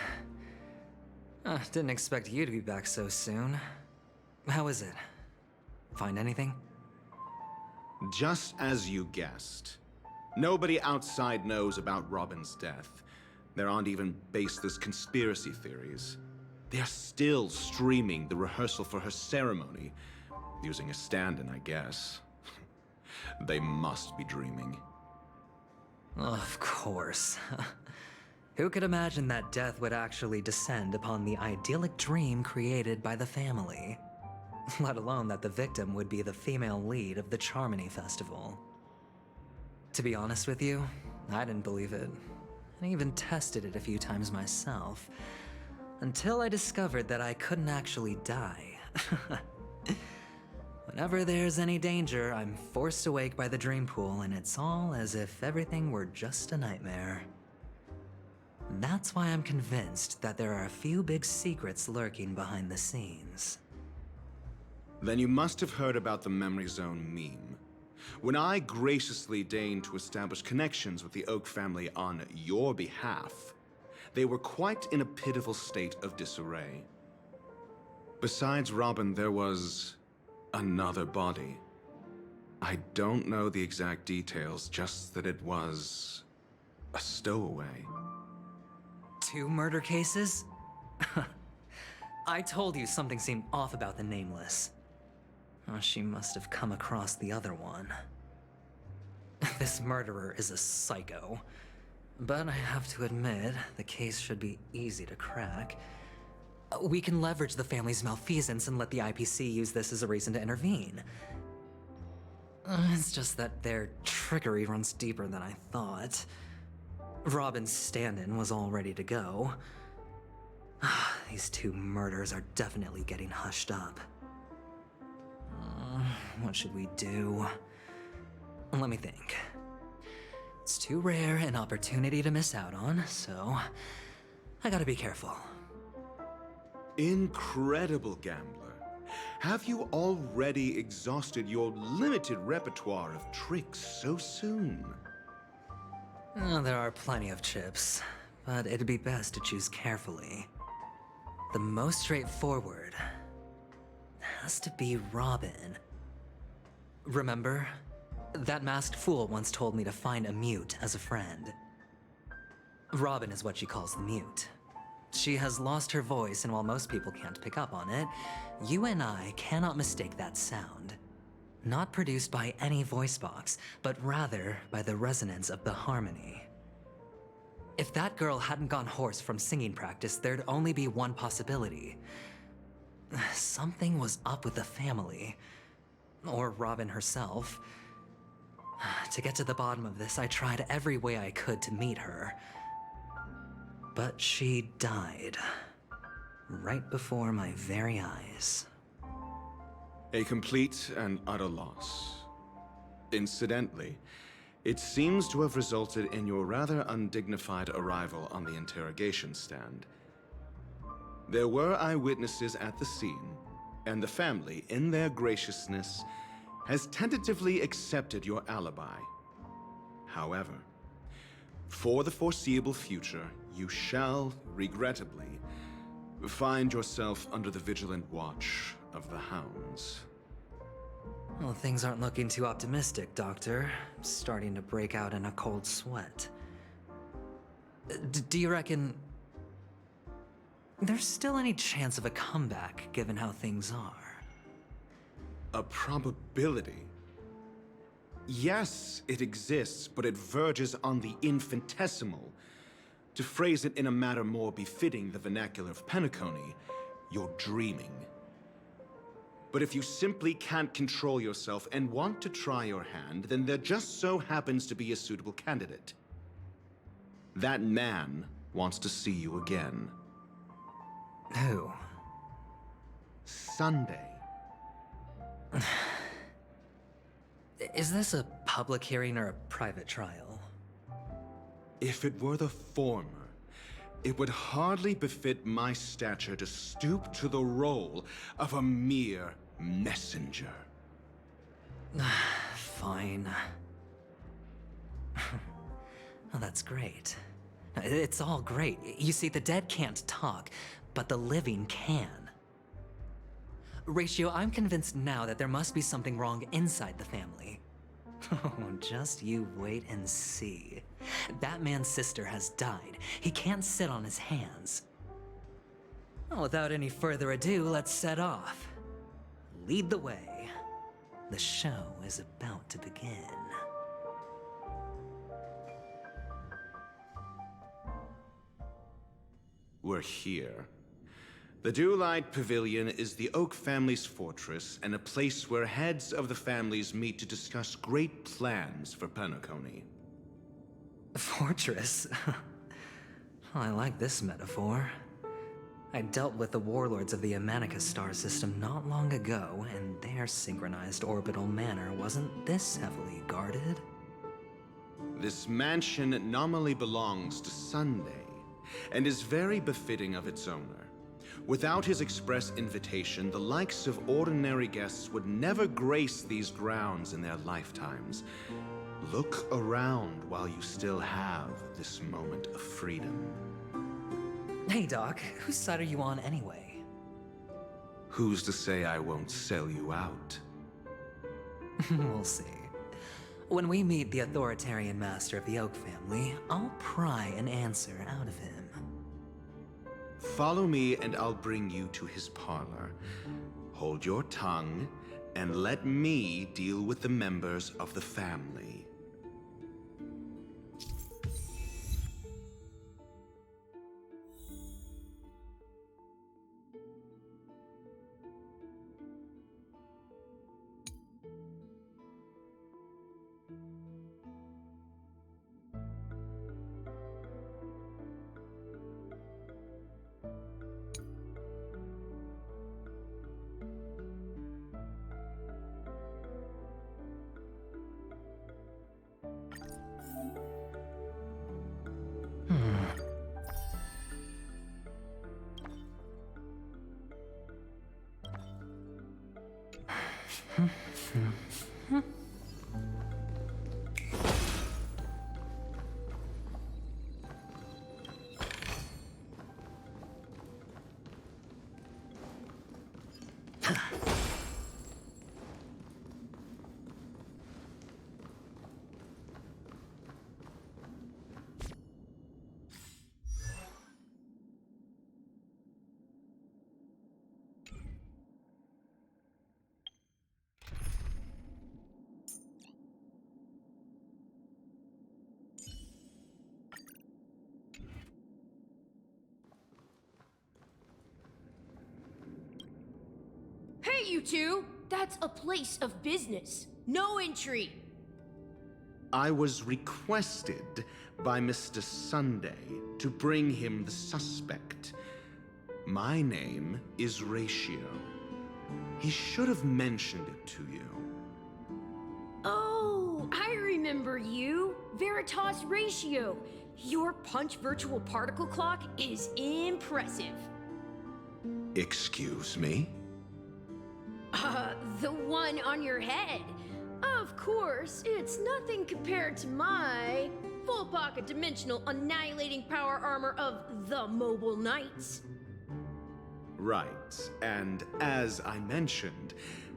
Speaker 14: Didn't expect you to be back so soon. How is it? Find anything?
Speaker 13: Just as you guessed. Nobody outside knows about Robin's death. There aren't even baseless conspiracy theories. They're still streaming the rehearsal for her ceremony, using a stand-in, I guess. They must be dreaming.
Speaker 14: Of course. Who could imagine that death would actually descend upon the idyllic dream created by the family? Let alone that the victim would be the female lead of the Charmony Festival. To be honest with you, I didn't believe it. I even tested it a few times myself. Until I discovered that I couldn't actually die. Whenever there's any danger, I'm forced awake by the dream pool, and it's all as if everything were just a nightmare. That's why I'm convinced that there are a few big secrets lurking behind the scenes.
Speaker 13: Then you must have heard about the Memory Zone meme. When I graciously deigned to establish connections with the Oak family on your behalf, they were quite in a pitiful state of disarray. Besides Robin, there was another body. I don't know the exact details, just that it was a stowaway.
Speaker 14: 2 murder cases? I told you something seemed off about the Nameless. Oh, she must have come across the other one. This murderer is a psycho. But I have to admit, the case should be easy to crack. We can leverage the family's malfeasance and let the IPC use this as a reason to intervene. It's just that their trickery runs deeper than I thought. Robin's stand-in was all ready to go. These 2 murders are definitely getting hushed up. What should we do? Let me think. It's too rare an opportunity to miss out on, so I gotta be careful.
Speaker 13: Incredible gambler. Have you already exhausted your limited repertoire of tricks so soon?
Speaker 14: There are plenty of chips, but it'd be best to choose carefully. The most straightforward has to be Robin. Remember? That masked fool once told me to find a mute as a friend. Robin is what she calls the mute. She has lost her voice, and while most people can't pick up on it, you and I cannot mistake that sound. Not produced by any voice box, but rather by the resonance of the harmony. If that girl hadn't gone hoarse from singing practice, there'd only be one possibility. Something was up with the family. Or Robin herself. To get to the bottom of this, I tried every way I could to meet her. But she died. Right before my very eyes.
Speaker 13: A complete and utter loss. Incidentally, it seems to have resulted in your rather undignified arrival on the interrogation stand. There were eyewitnesses at the scene, and the family, in their graciousness, has tentatively accepted your alibi. However, for the foreseeable future, you shall, regrettably, find yourself under the vigilant watch of the hounds.
Speaker 14: Well, things aren't looking too optimistic, Doctor. I'm starting to break out in a cold sweat. Do you reckon there's still any chance of a comeback, given how things are?
Speaker 13: A probability? Yes, it exists, but it verges on the infinitesimal. To phrase it in a manner more befitting the vernacular of Penacony, you're dreaming. But if you simply can't control yourself and want to try your hand, then there just so happens to be a suitable candidate. That man wants to see you again.
Speaker 14: Who?
Speaker 13: Sunday.
Speaker 14: Is this a public hearing or a private trial?
Speaker 13: If it were the former, it would hardly befit my stature to stoop to the role of a mere messenger.
Speaker 14: Fine. Oh, that's great. It's all great. You see, the dead can't talk, but the living can. Ratio, I'm convinced now that there must be something wrong inside the family. Oh, just you wait and see. That man's sister has died. He can't sit on his hands. Well, without any further ado, let's set off. Lead the way. The show is about to begin.
Speaker 13: We're here. The Dewlight Pavilion is the Oak family's fortress and a place where heads of the families meet to discuss great plans for Penacony.
Speaker 14: Fortress? I like this metaphor. I dealt with the warlords of the Amanicus star system not long ago, and their synchronized orbital manor wasn't this heavily guarded.
Speaker 13: This mansion nominally belongs to Sunday, and is very befitting of its owner. Without his express invitation, the likes of ordinary guests would never grace these grounds in their lifetimes. Look around while you still have this moment of freedom.
Speaker 14: Hey, Doc, whose side are you on anyway?
Speaker 13: Who's to say I won't sell you out?
Speaker 14: We'll see. When we meet the authoritarian master of the Oak family, I'll pry an answer out of him.
Speaker 13: Follow me and I'll bring you to his parlor. Hold your tongue and let me deal with the members of the family.
Speaker 15: Hey, you two! That's a place of business. No entry.
Speaker 13: I was requested by Mr. Sunday to bring him the suspect. My name is Ratio. He should have mentioned it to you.
Speaker 15: Oh, I remember you. Veritas Ratio. Your punch virtual particle clock is impressive.
Speaker 13: Excuse me?
Speaker 15: The one on your head. Of course, it's nothing compared to my full pocket dimensional annihilating power armor of the Mobile Knights.
Speaker 13: Right, and as I mentioned,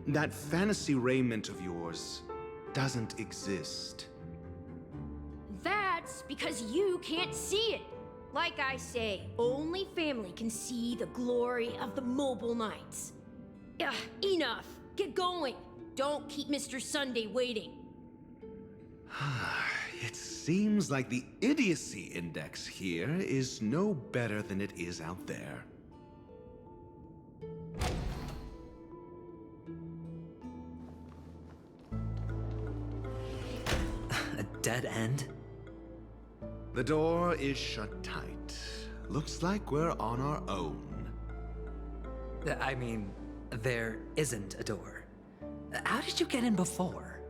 Speaker 13: that fantasy raiment of yours doesn't exist.
Speaker 15: That's because you can't see it. Like I say, only family can see the glory of the Mobile Knights. Enough. Get going. Don't keep Mr. Sunday waiting.
Speaker 13: It seems like the idiocy index here is no better than it is out there.
Speaker 14: A dead end?
Speaker 13: The door is shut tight. Looks like we're on our own.
Speaker 14: I mean, there isn't a door. How did you get in before?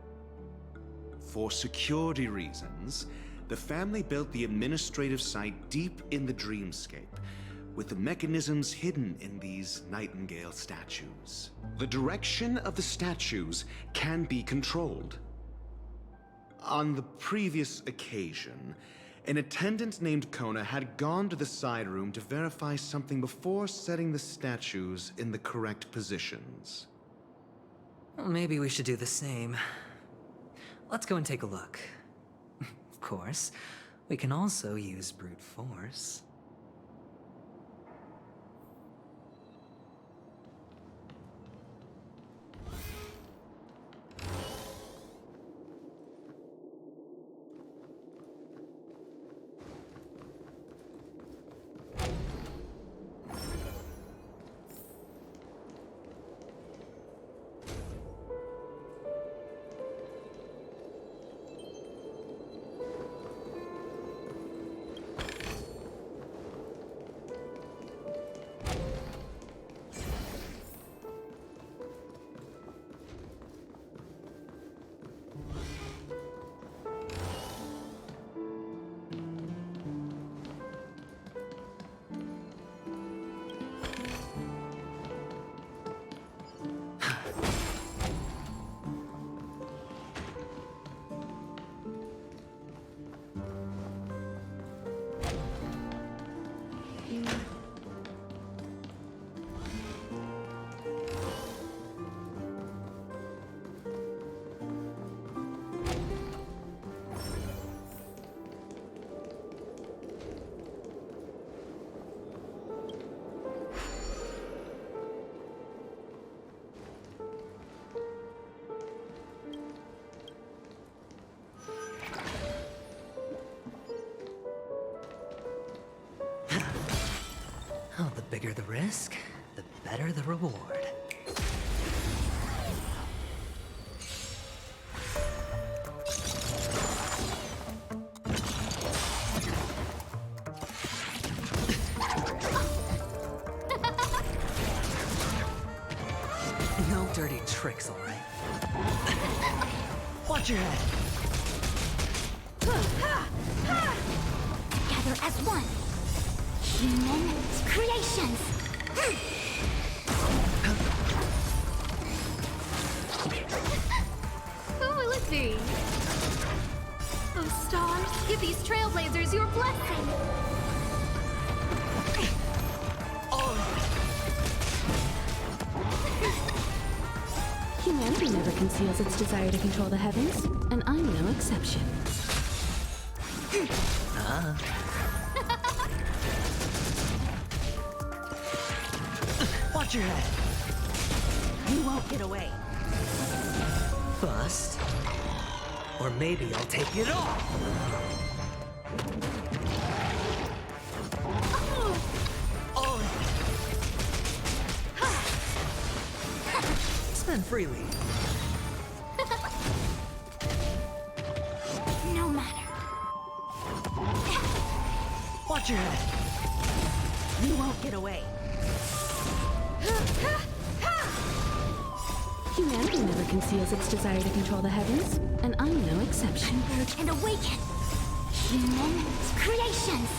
Speaker 13: For security reasons, the family built the administrative site deep in the dreamscape, with the mechanisms hidden in these Nightingale statues. The direction of the statues can be controlled. On the previous occasion, an attendant named Kona had gone to the side room to verify something before setting the statues in the correct positions.
Speaker 14: Well, maybe we should do the same. Let's go and take a look. Of course, we can also use brute force. Well, the bigger the risk, the better the reward. No dirty tricks, all right? Watch your head.
Speaker 1: Together as one. Human creations.
Speaker 16: Who will it be? Oh, stars, give these trailblazers your blessing.
Speaker 2: Humanity never conceals its desire to control the heavens, and I'm no exception.
Speaker 14: Watch your head.
Speaker 16: You won't get away.
Speaker 14: Bust. Or maybe I'll take it all. Spend freely.
Speaker 1: No matter.
Speaker 14: Watch your head.
Speaker 16: You won't get away.
Speaker 2: Humanity never conceals its desire to control the heavens, and I'm no exception.
Speaker 1: Converge and awaken. Human creations.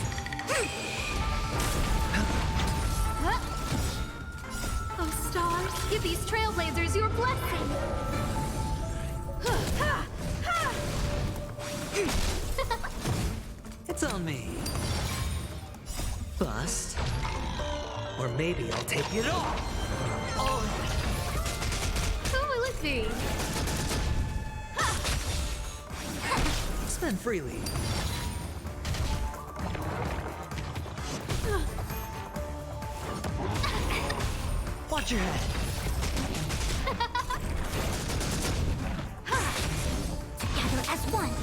Speaker 16: Oh, stars, give these trailblazers your blessing.
Speaker 14: It's on me. Bust. Or maybe I'll take it all.
Speaker 16: Who will it be?
Speaker 14: Spend freely. Watch your head.
Speaker 1: Together as one.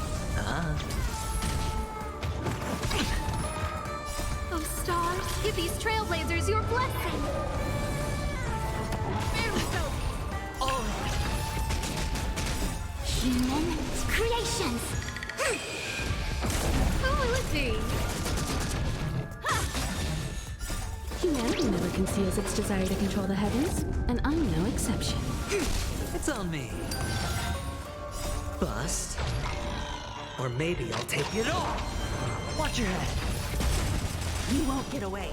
Speaker 16: Oh, stars, give these trailblazers your blessing.
Speaker 1: Human creations.
Speaker 16: Who will it be?
Speaker 2: Humanity never conceals its desire to control the heavens, and I'm no exception.
Speaker 14: It's on me. Bust. Or maybe I'll take it all. Watch your head.
Speaker 16: You won't get away.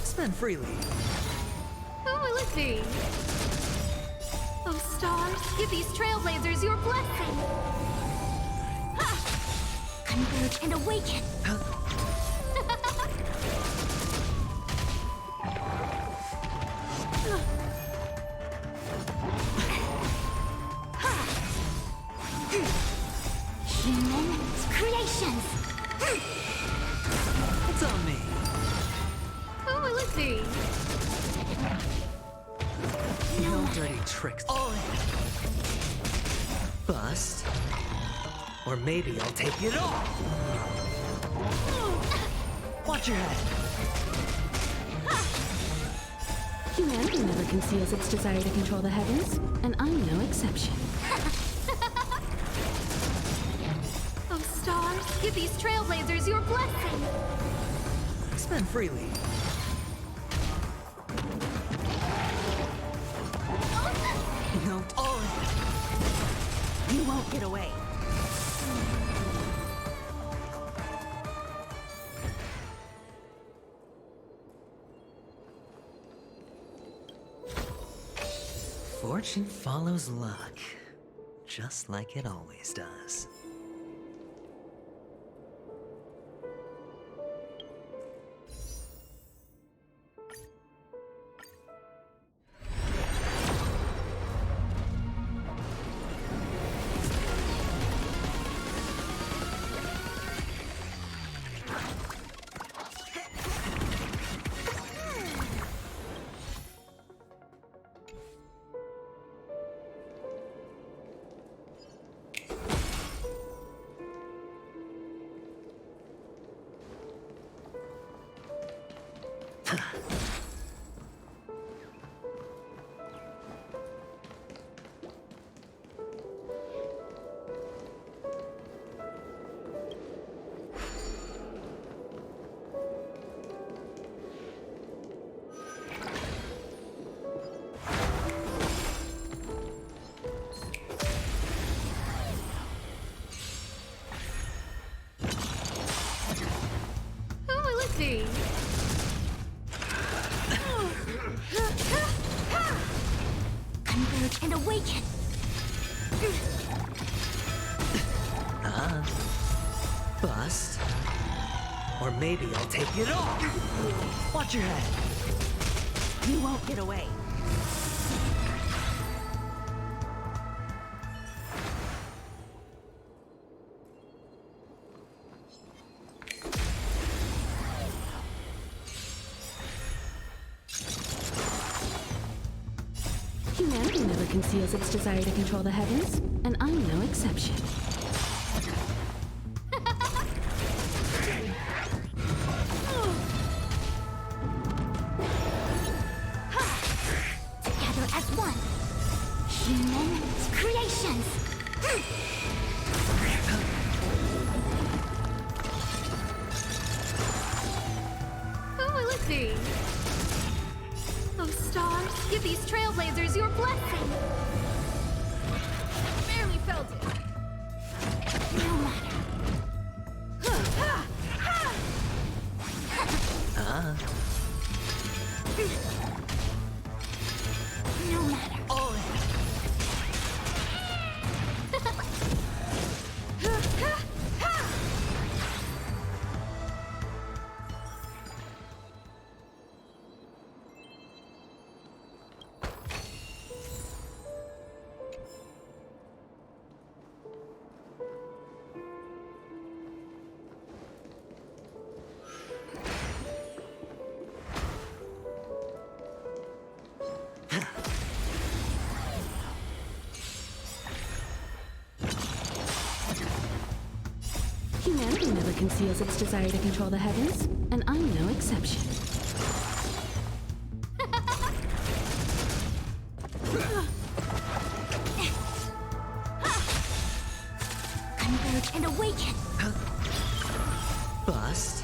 Speaker 14: Spend freely.
Speaker 16: Who will it be? Oh, stars, give these trailblazers your blessing.
Speaker 1: Converge and awaken. Human creations.
Speaker 14: It's on me.
Speaker 16: Who will it be?
Speaker 14: No dirty tricks. Bust. Or maybe I'll take it all. Watch your head.
Speaker 2: Humanity never conceals its desire to control the heavens, and I'm no exception.
Speaker 16: Oh, stars, give these trailblazers your blessing.
Speaker 14: Spend freely. No.
Speaker 16: You won't get away.
Speaker 14: Fortune follows luck, just like it always does.
Speaker 16: Oh, let's see.
Speaker 1: Converge and awaken.
Speaker 14: Bust. Or maybe I'll take it off. Watch your head.
Speaker 17: You won't get away.
Speaker 2: Humanity never conceals its desire to control the heavens, and I'm no exception.
Speaker 1: Together as one. Human creations.
Speaker 16: Oh, let's see. Oh, stars, give these trailblazers your blessing.
Speaker 15: Barely felt it.
Speaker 1: No matter. No matter.
Speaker 15: All in.
Speaker 2: Humanity never conceals its desire to control the heavens, and I'm no exception.
Speaker 1: Converge and awaken.
Speaker 14: Bust.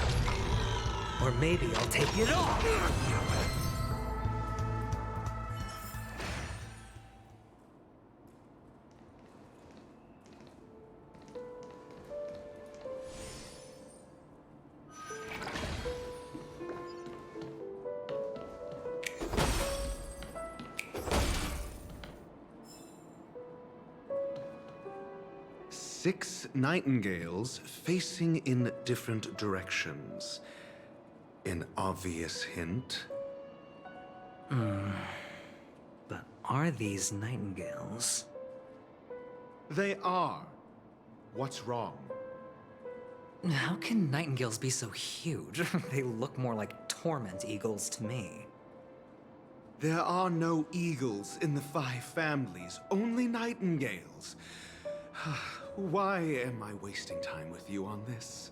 Speaker 14: Or maybe I'll take it off.
Speaker 13: Six nightingales facing in different directions. An obvious hint.
Speaker 14: But are these nightingales?
Speaker 13: They are. What's wrong?
Speaker 14: How can nightingales be so huge? They look more like torment eagles to me.
Speaker 13: There are no eagles in the 5 families, only nightingales. Why am I wasting time with you on this?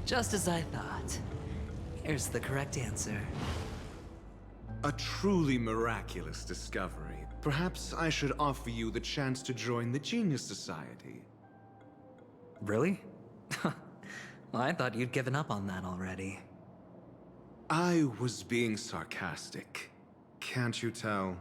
Speaker 14: Just as I thought. Here's the correct answer.
Speaker 13: A truly miraculous discovery. Perhaps I should offer you the chance to join the Genius Society.
Speaker 14: Really? Well, I thought you'd given up on that already.
Speaker 13: I was being sarcastic. Can't you tell?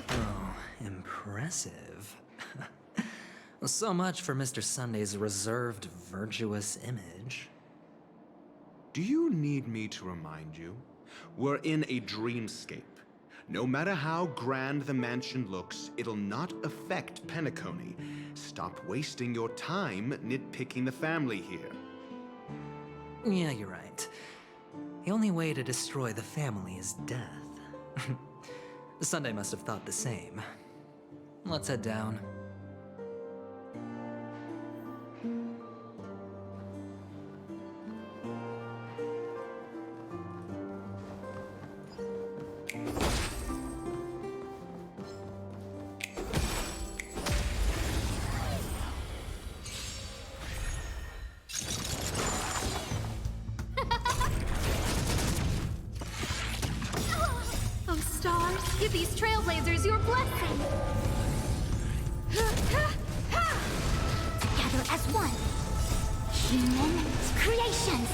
Speaker 14: Oh, impressive. So much for Mr. Sunday's reserved, virtuous image.
Speaker 13: Do you need me to remind you? We're in a dreamscape. No matter how grand the mansion looks, it'll not affect Penacony. Stop wasting your time nitpicking the family here.
Speaker 14: Yeah, you're right. The only way to destroy the family is death. Sunday must have thought the same. Let's head down.
Speaker 16: Oh, stars, give these trailblazers your blessing!
Speaker 1: Together as one. Human creations.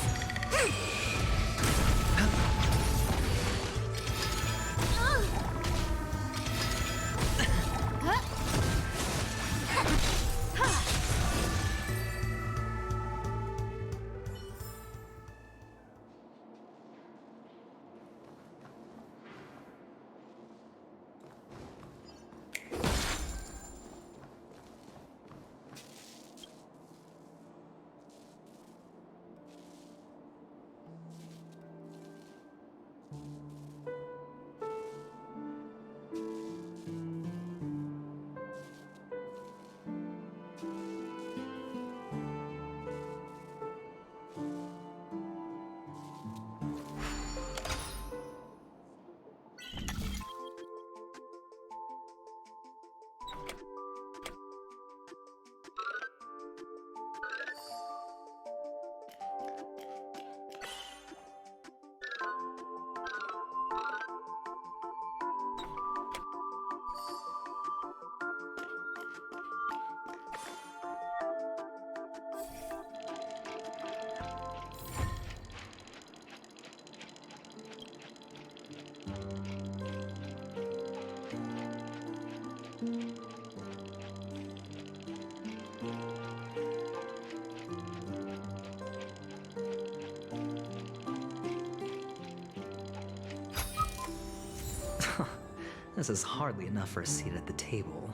Speaker 14: This is hardly enough for a seat at the table.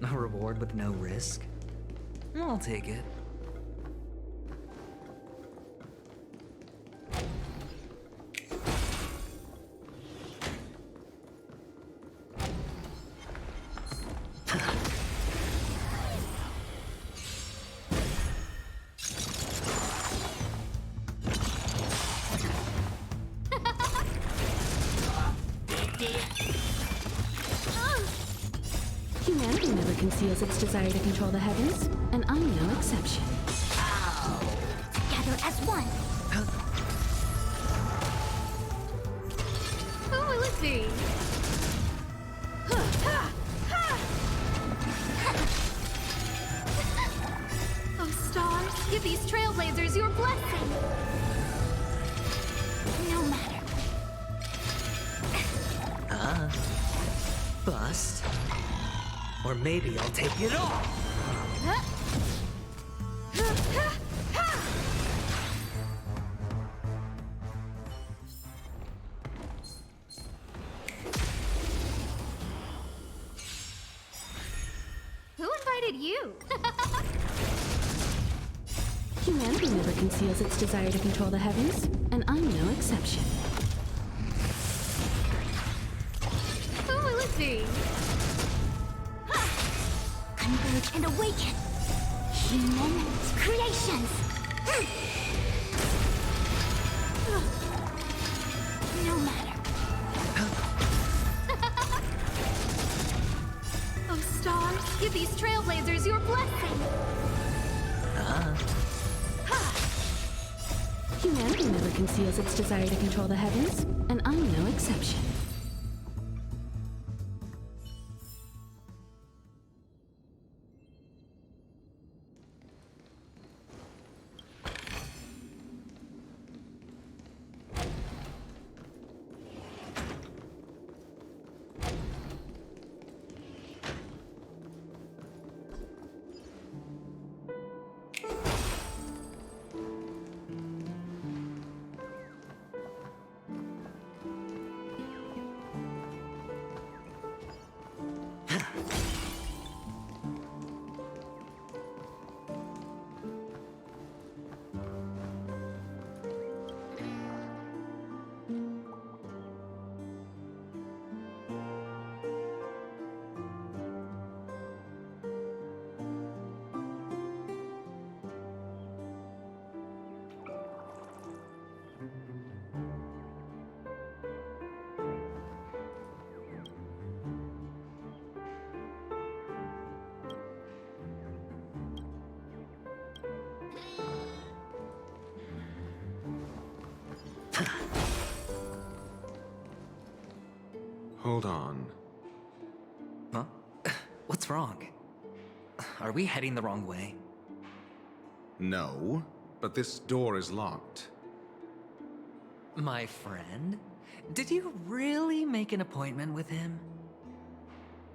Speaker 14: A reward with no risk? I'll take it.
Speaker 2: Humanity never conceals its desire to control the heavens, and I'm no exception.
Speaker 1: Together as one.
Speaker 16: see. Oh, stars, give these trailblazers your blessing. No matter.
Speaker 14: Bust. Or maybe I'll take it all.
Speaker 16: Who invited you?
Speaker 2: Humanity never conceals its desire to control the heavens, and I'm no exception.
Speaker 16: Who will it be? Converge and awaken! Human creations! No matter. Oh, stars, give these trailblazers your blessing!
Speaker 2: Humanity never conceals its desire to control the heavens, and I'm no exception.
Speaker 13: Hold on.
Speaker 14: Huh? What's wrong? Are we heading the wrong way?
Speaker 13: No, but this door is locked.
Speaker 14: My friend? Did you really make an appointment with him?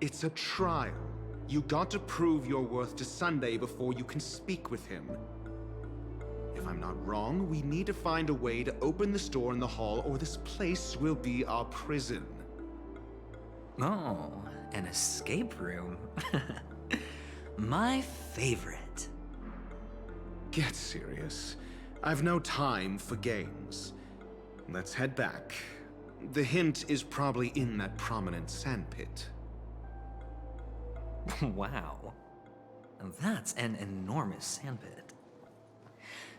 Speaker 13: It's a trial. You got to prove your worth to Sunday before you can speak with him. If I'm not wrong, we need to find a way to open this door in the hall, or this place will be our prison.
Speaker 14: Oh, an escape room. My favorite.
Speaker 13: Get serious. I've no time for games. Let's head back. The hint is probably in that prominent sandpit.
Speaker 14: Wow. That's an enormous sandpit.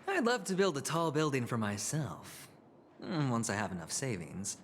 Speaker 14: I'd love to build a tall building for myself. Once I have enough savings.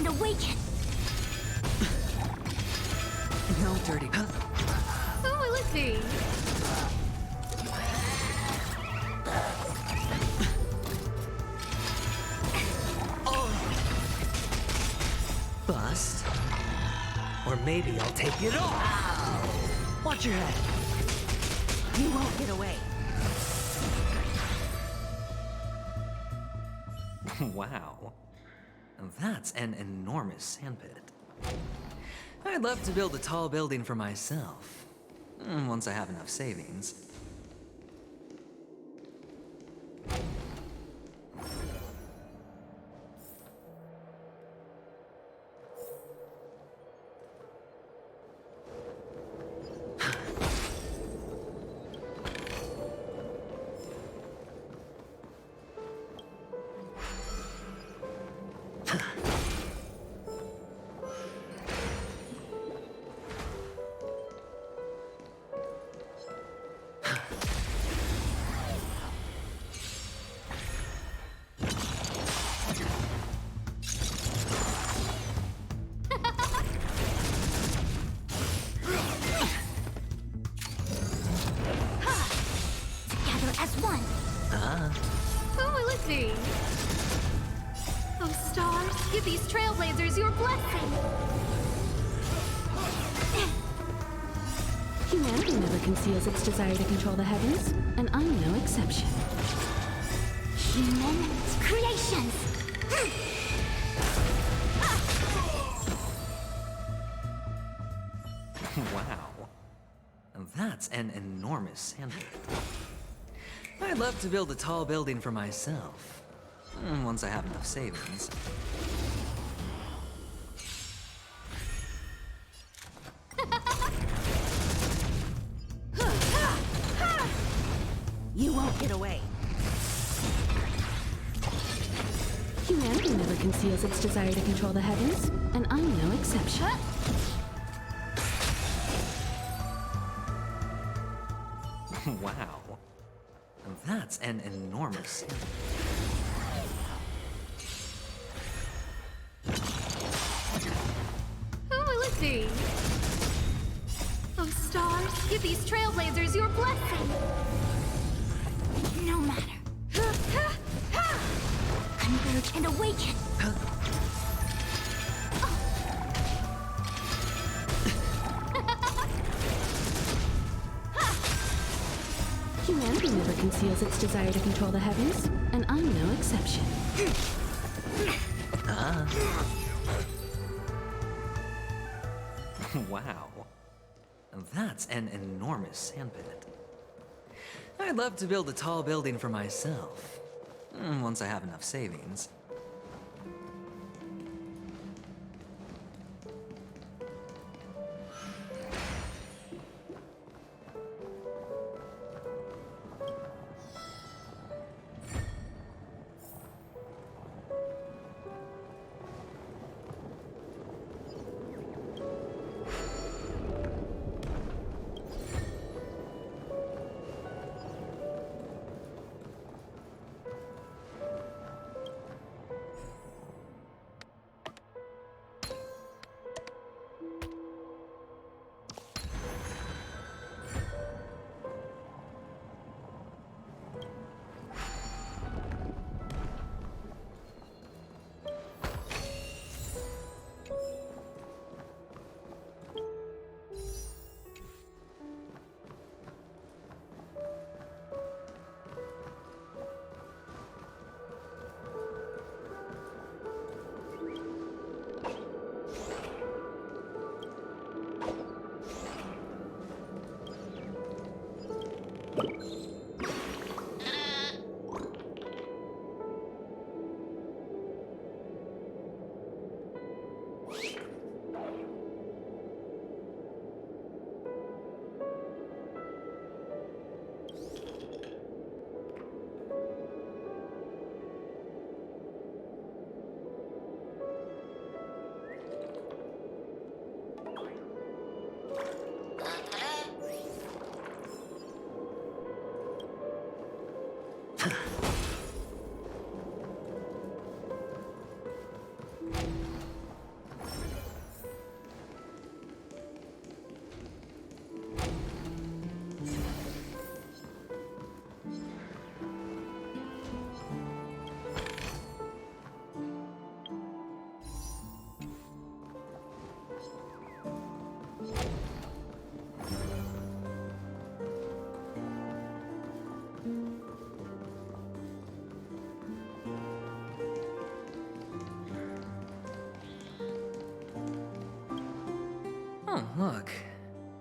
Speaker 1: and awaken!
Speaker 14: No dirty.
Speaker 16: Who will it be?
Speaker 14: Bust. Or maybe I'll take it off. Watch your head.
Speaker 17: You won't get away.
Speaker 14: Wow. That's an enormous sandpit. I'd love to build a tall building for myself. Once I have enough savings.
Speaker 16: Who will it be? Oh, stars, give these trailblazers your blessing!
Speaker 2: Humanity never conceals its desire to control the heavens, and I'm no exception.
Speaker 1: Human creations!
Speaker 14: Wow. That's an enormous sandpit. I'd love to build a tall building for myself. Once I have enough savings.
Speaker 17: You won't get away.
Speaker 2: Humanity never conceals its desire to control the heavens, and I'm no exception.
Speaker 14: Wow. That's an enormous sandpit.
Speaker 16: Who will it be? Oh, stars, give these trailblazers your blessing!
Speaker 1: No matter. Converge and awaken!
Speaker 2: Humanity never conceals its desire to control the heavens, and I'm no exception.
Speaker 14: Wow. That's an enormous sandpit. I'd love to build a tall building for myself. Once I have enough savings. Oh, look.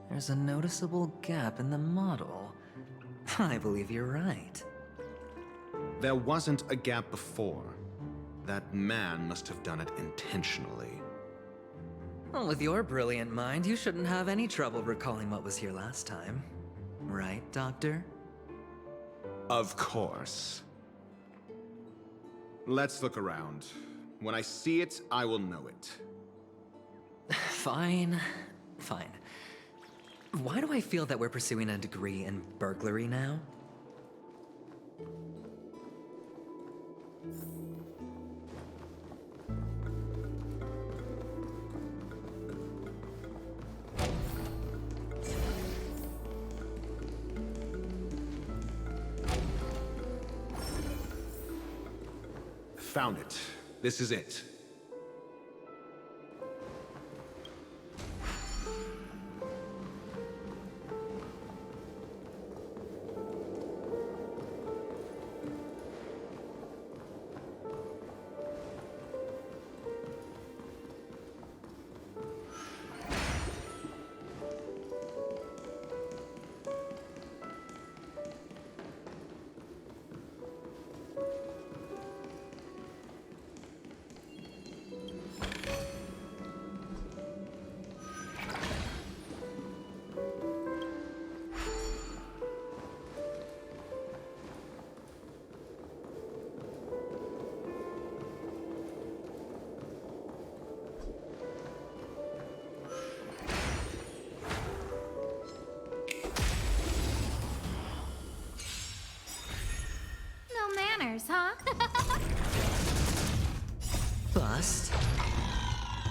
Speaker 14: There's a noticeable gap in the model. I believe you're right.
Speaker 13: There wasn't a gap before. That man must have done it intentionally.
Speaker 14: Well, with your brilliant mind, you shouldn't have any trouble recalling what was here last time. Right, Doctor?
Speaker 13: Of course. Let's look around. When I see it, I will know it.
Speaker 14: Fine. Fine. Why do I feel that we're pursuing a degree in burglary now?
Speaker 13: Found it. This is it.
Speaker 1: Huh?
Speaker 14: Bust.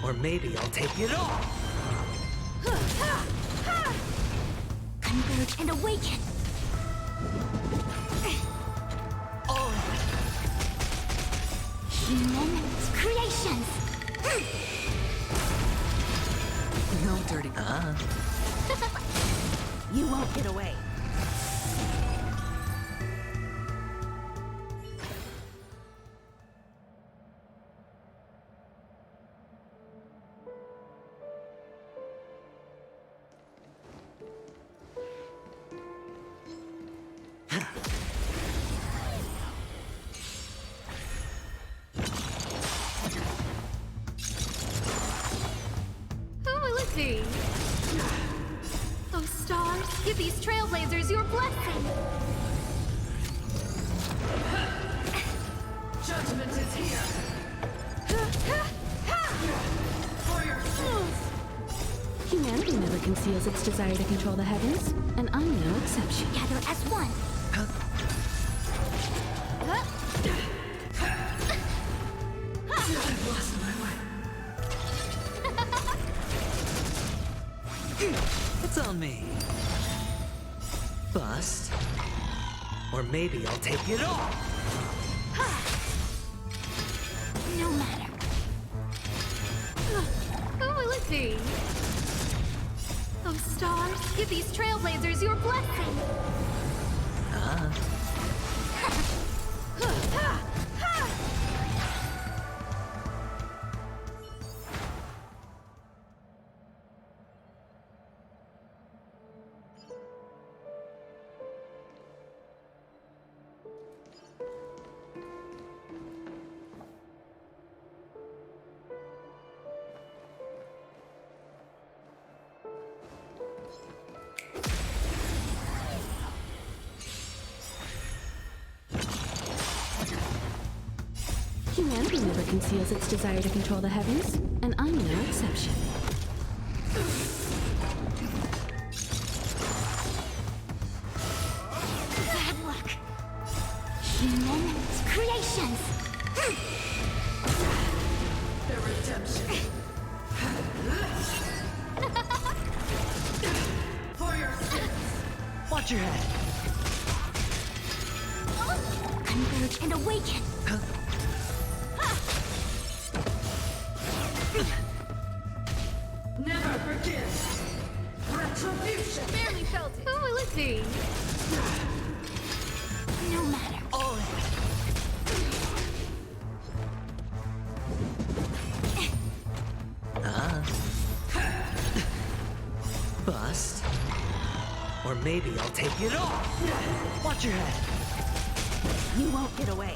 Speaker 14: Or maybe I'll take it all!
Speaker 1: Converge and awaken! Human creations!
Speaker 14: No dirty...
Speaker 17: You won't get away.
Speaker 16: Those stars, give these trailblazers your blessing!
Speaker 12: Judgment is here! For your souls!
Speaker 2: Humanity never conceals its desire to control the heavens, and I'm no exception.
Speaker 1: Gather as one!
Speaker 12: I've lost my way.
Speaker 14: It's on me. Bust. Or maybe I'll take it all!
Speaker 1: No matter.
Speaker 16: Who will it be? Those stars, give these trailblazers your blessing!
Speaker 2: Humanity never conceals its desire to control the heavens, and I'm no exception.
Speaker 1: Bad luck. Human creations!
Speaker 12: The redemption. For your sins.
Speaker 14: Watch your head.
Speaker 1: Converge and awaken!
Speaker 12: Never forgive. Retribution.
Speaker 16: Barely felt it. Who will it be?
Speaker 1: No matter.
Speaker 14: All in. bust. Or maybe I'll take it off. Watch your head.
Speaker 17: You won't get away.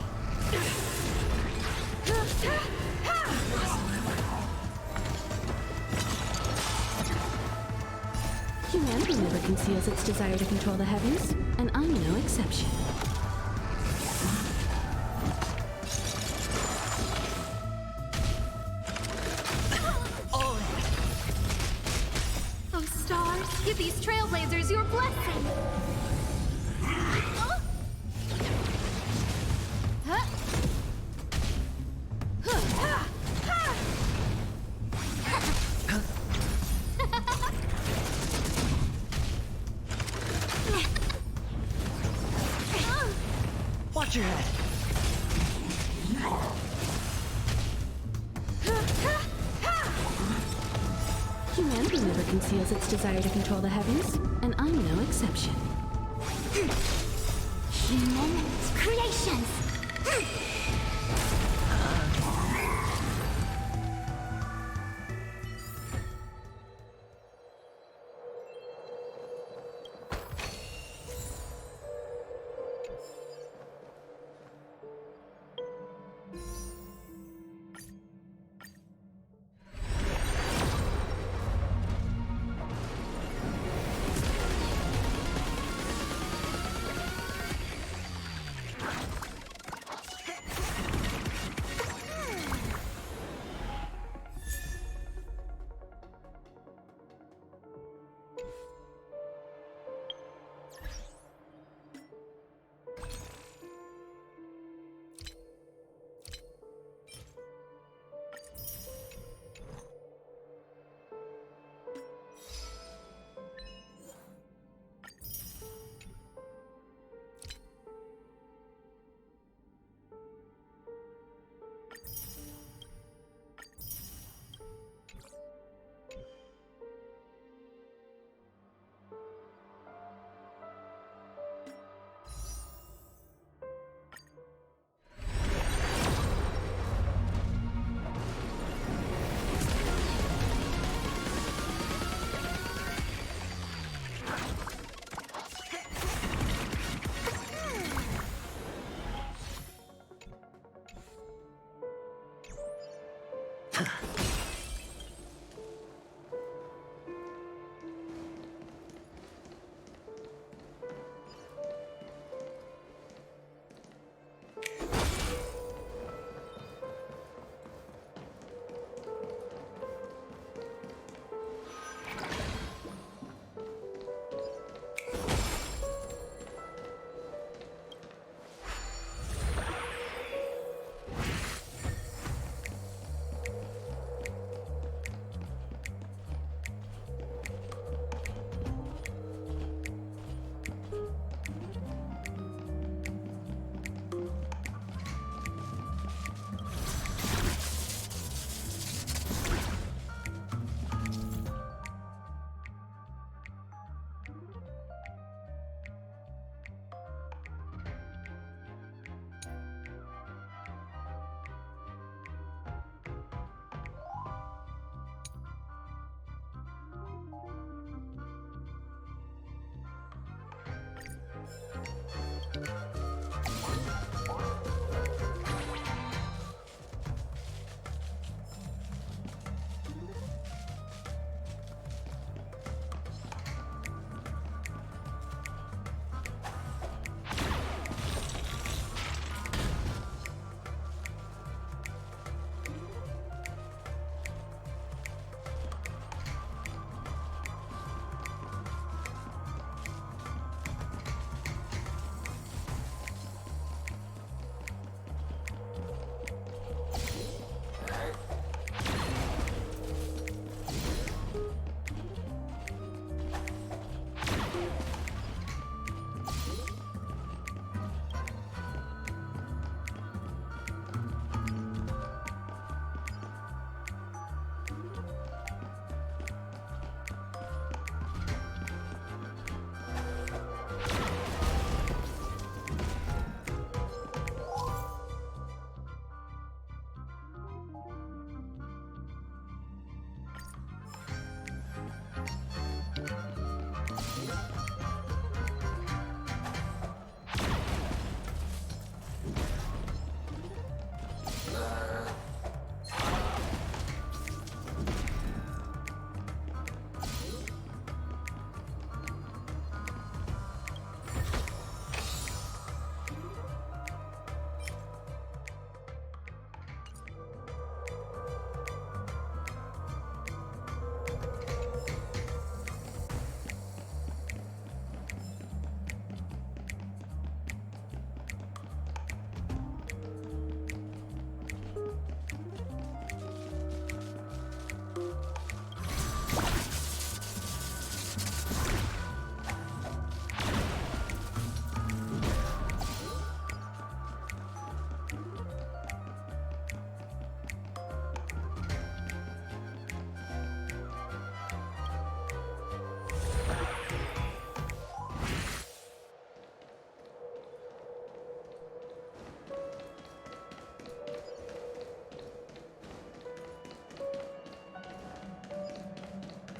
Speaker 2: Humanity never conceals its desire to control the heavens, and I'm no exception.
Speaker 16: Oh, stars, give these trailblazers your blessing!
Speaker 14: Watch your head.
Speaker 2: Humanity never conceals its desire to control the heavens, and I'm no exception.
Speaker 1: Humans, creations!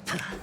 Speaker 14: Huh.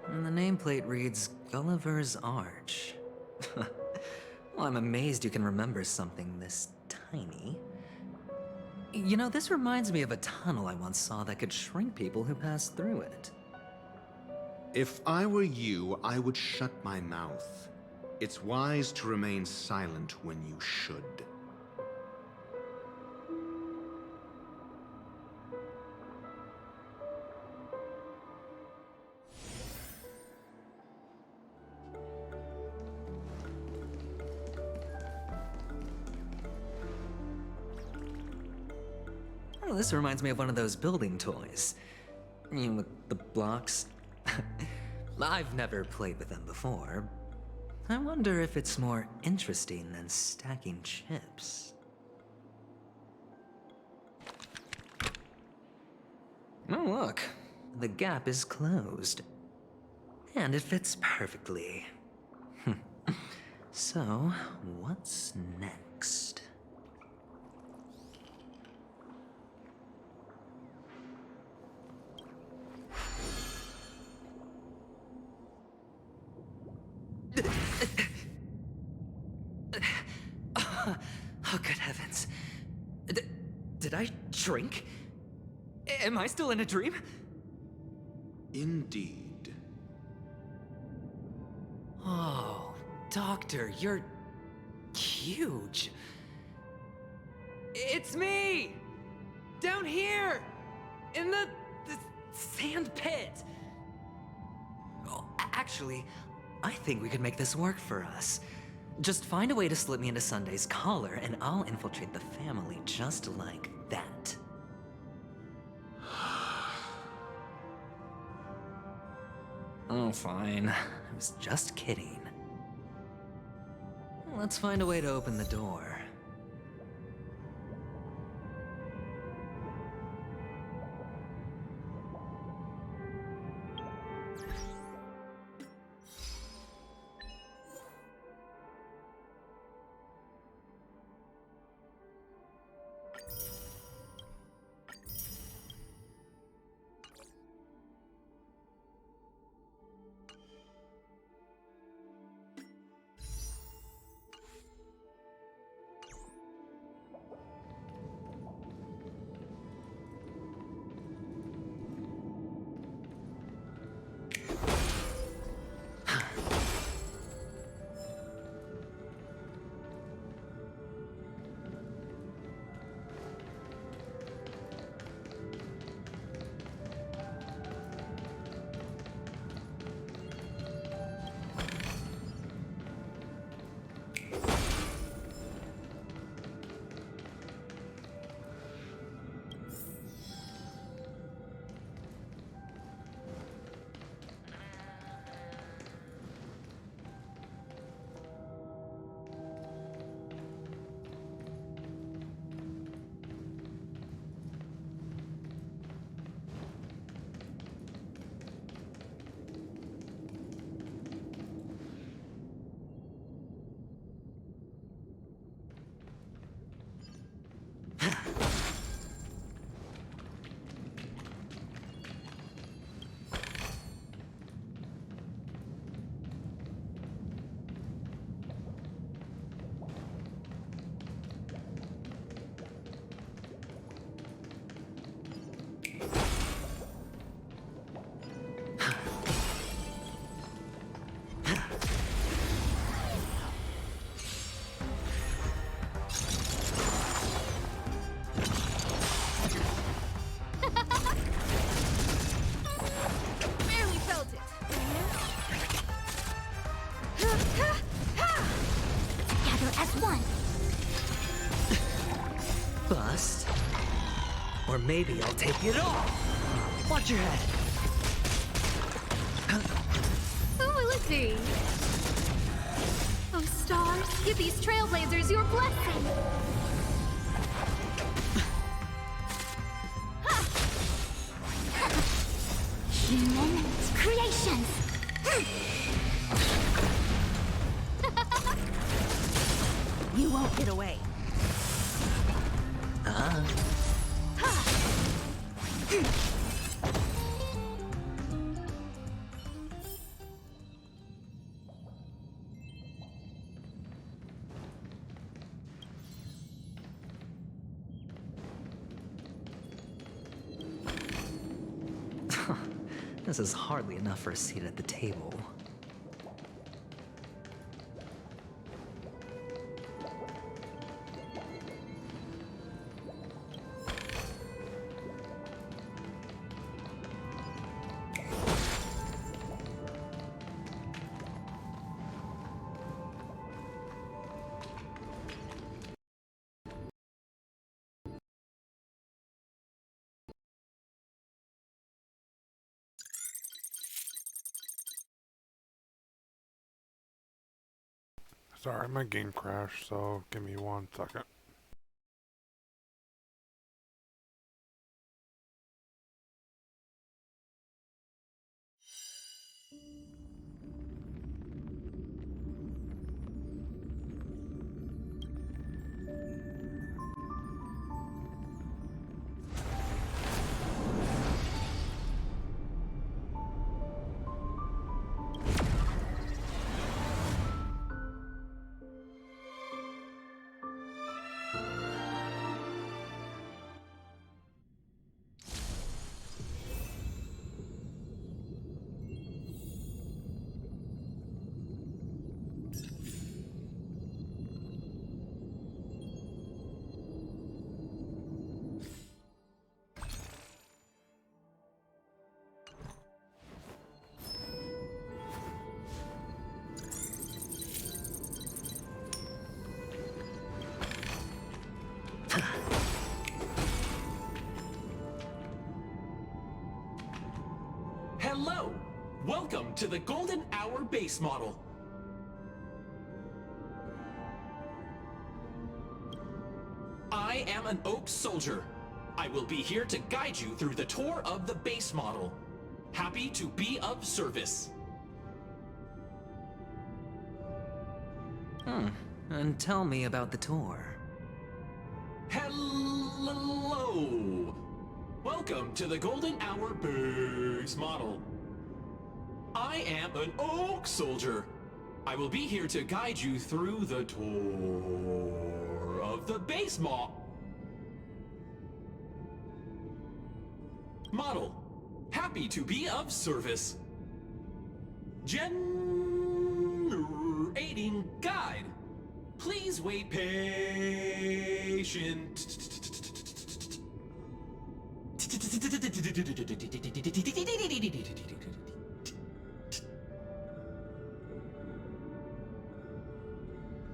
Speaker 14: And the nameplate reads Gulliver's Arch. Well, I'm amazed you can remember something this tiny. You know, this reminds me of a tunnel I once saw that could shrink people who passed through it.
Speaker 13: If I were you, I would shut my mouth. It's wise to remain silent when you should.
Speaker 14: Oh, this reminds me of one of those building toys. You know, with the blocks. I've never played with them before. I wonder if it's more interesting than stacking chips. Oh, look. The gap is closed. And it fits perfectly. So, what's next? Oh, good heavens. Did I drink? Am I still in a dream?
Speaker 13: Indeed.
Speaker 14: Oh, Doctor, you're huge. It's me! Down here! In the sand pit! Oh, actually, I think we could make this work for us. Just find a way to slip me into Sunday's collar, and I'll infiltrate the family just like that. Oh, fine. I was just kidding. Let's find a way to open the door.
Speaker 1: one.
Speaker 14: Bust. Or maybe I'll take it all. Watch your head.
Speaker 16: Who will it be? Oh, stars, give these trailblazers your blessing.
Speaker 1: Human creations.
Speaker 17: You won't get away.
Speaker 14: This is hardly enough for a seat at the table.
Speaker 18: Sorry, my game crashed, so give me 1 second.
Speaker 19: Hello! Welcome to the Golden Hour base model. I am an Oak Soldier. I will be here to guide you through the tour of the base model. Happy to be of service.
Speaker 14: And tell me about the tour.
Speaker 19: Hello! Welcome to the Golden Hour base model. I am an Oak Soldier. I will be here to guide you through the tour of the base model. Happy to be of service. Generating guide. Please wait patient.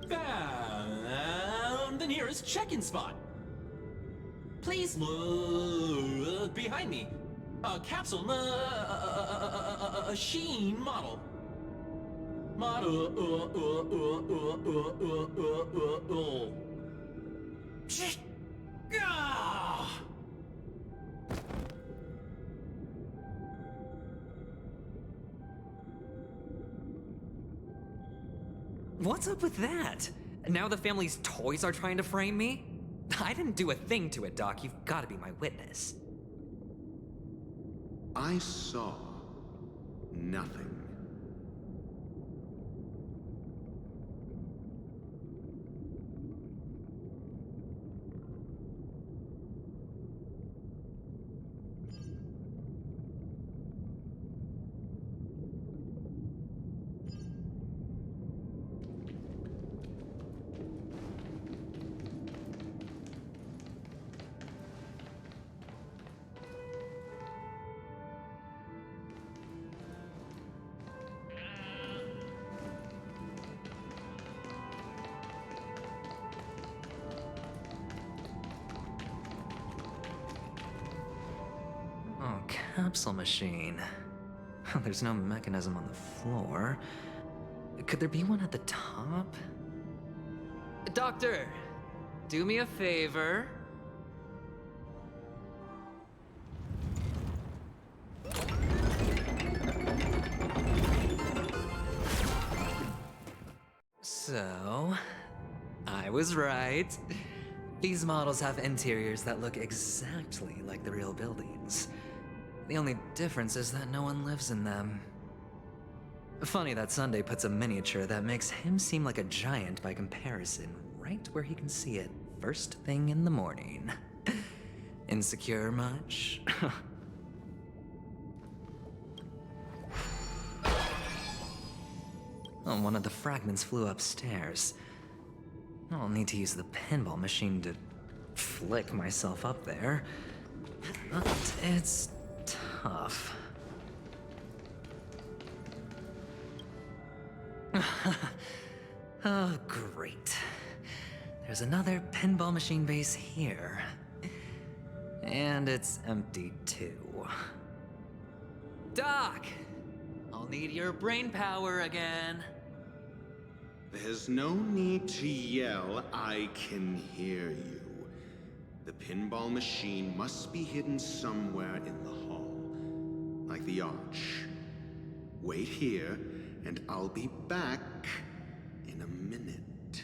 Speaker 19: Found the nearest check-in spot. Please look behind me. A capsule machine model.
Speaker 14: What's up with that? Now the family's toys are trying to frame me? I didn't do a thing to it, Doc. You've got to be my witness.
Speaker 13: I saw nothing.
Speaker 14: capsule machine. There's no mechanism on the floor. Could there be one at the top? Doctor, do me a favor. So, I was right. These models have interiors that look exactly like the real buildings. The only difference is that no one lives in them. Funny that Sunday puts a miniature that makes him seem like a giant by comparison right where he can see it first thing in the morning. Insecure much? Oh, one of the fragments flew upstairs. I'll need to use the pinball machine to flick myself up there. But it's tough. Oh, great. There's another pinball machine base here. And it's empty too. Doc! I'll need your brain power again.
Speaker 13: There's no need to yell, I can hear you. The pinball machine must be hidden somewhere in the hall, like the arch. Wait here, and I'll be back in a minute.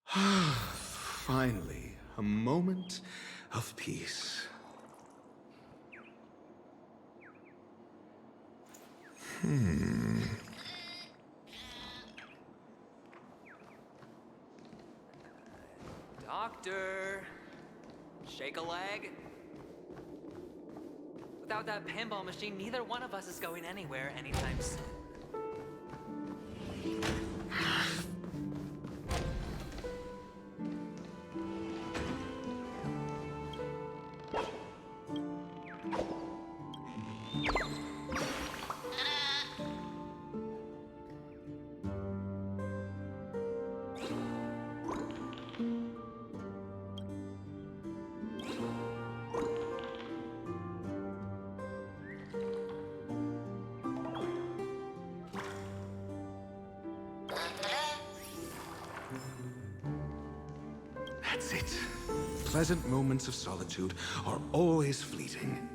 Speaker 13: Finally, a moment of peace.
Speaker 14: Doctor! Shake a leg? Without that pinball machine, neither one of us is going anywhere anytime soon.
Speaker 13: That's it. Pleasant moments of solitude are always fleeting.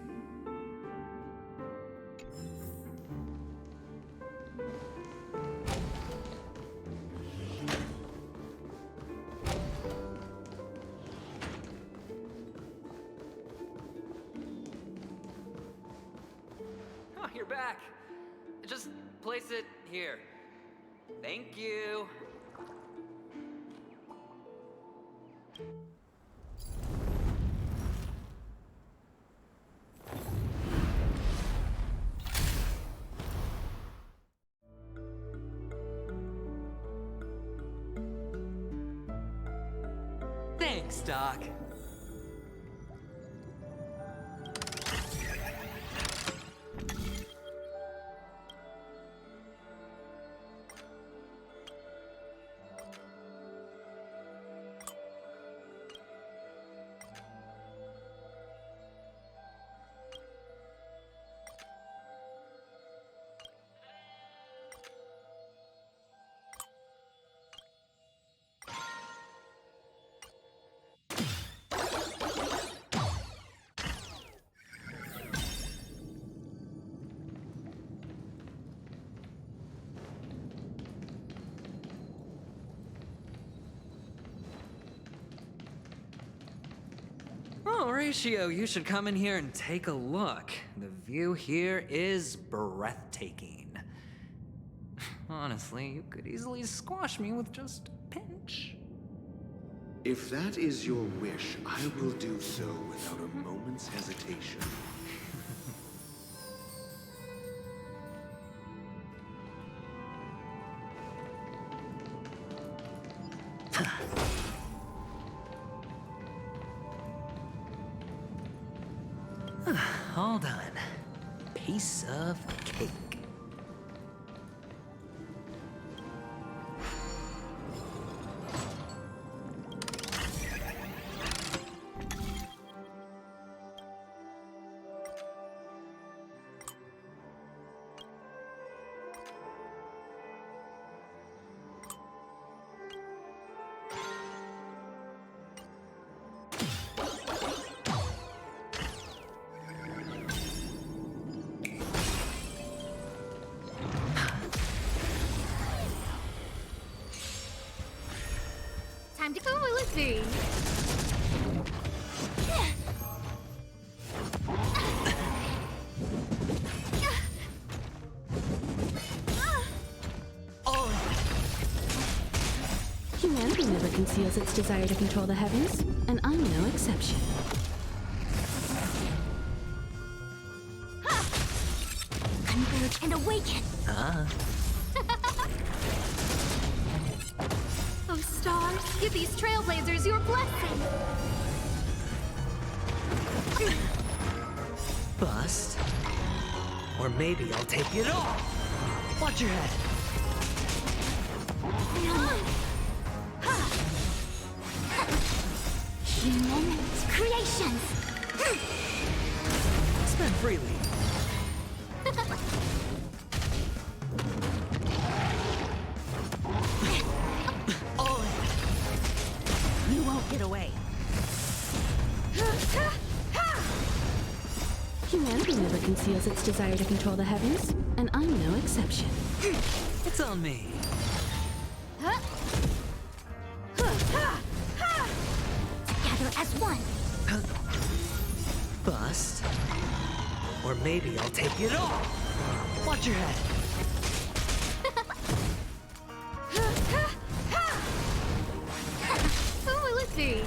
Speaker 14: Oh, you're back. Just place it here. Thank you. Thanks, Doc. Oh, Horatio, you should come in here and take a look. The view here is breathtaking. Honestly, you could easily squash me with just a pinch.
Speaker 13: If that is your wish, I will do so without a moment's hesitation.
Speaker 14: All done. Piece of cake.
Speaker 16: see.
Speaker 2: Humanity never conceals its desire to control the heavens, and I'm no exception.
Speaker 1: Converge and awaken.
Speaker 16: Oh, stars, give these trailblazers your blessing.
Speaker 14: Bust. Or maybe I'll take it all. Watch your head.
Speaker 1: Human creations.
Speaker 14: Spend freely.
Speaker 17: All in. You won't get away.
Speaker 2: Humanity never conceals its desire to control the heavens, and I'm no exception.
Speaker 14: It's on me.
Speaker 1: Together as one.
Speaker 14: Bust. Or maybe I'll take it all. Watch your head.
Speaker 16: Who will it be?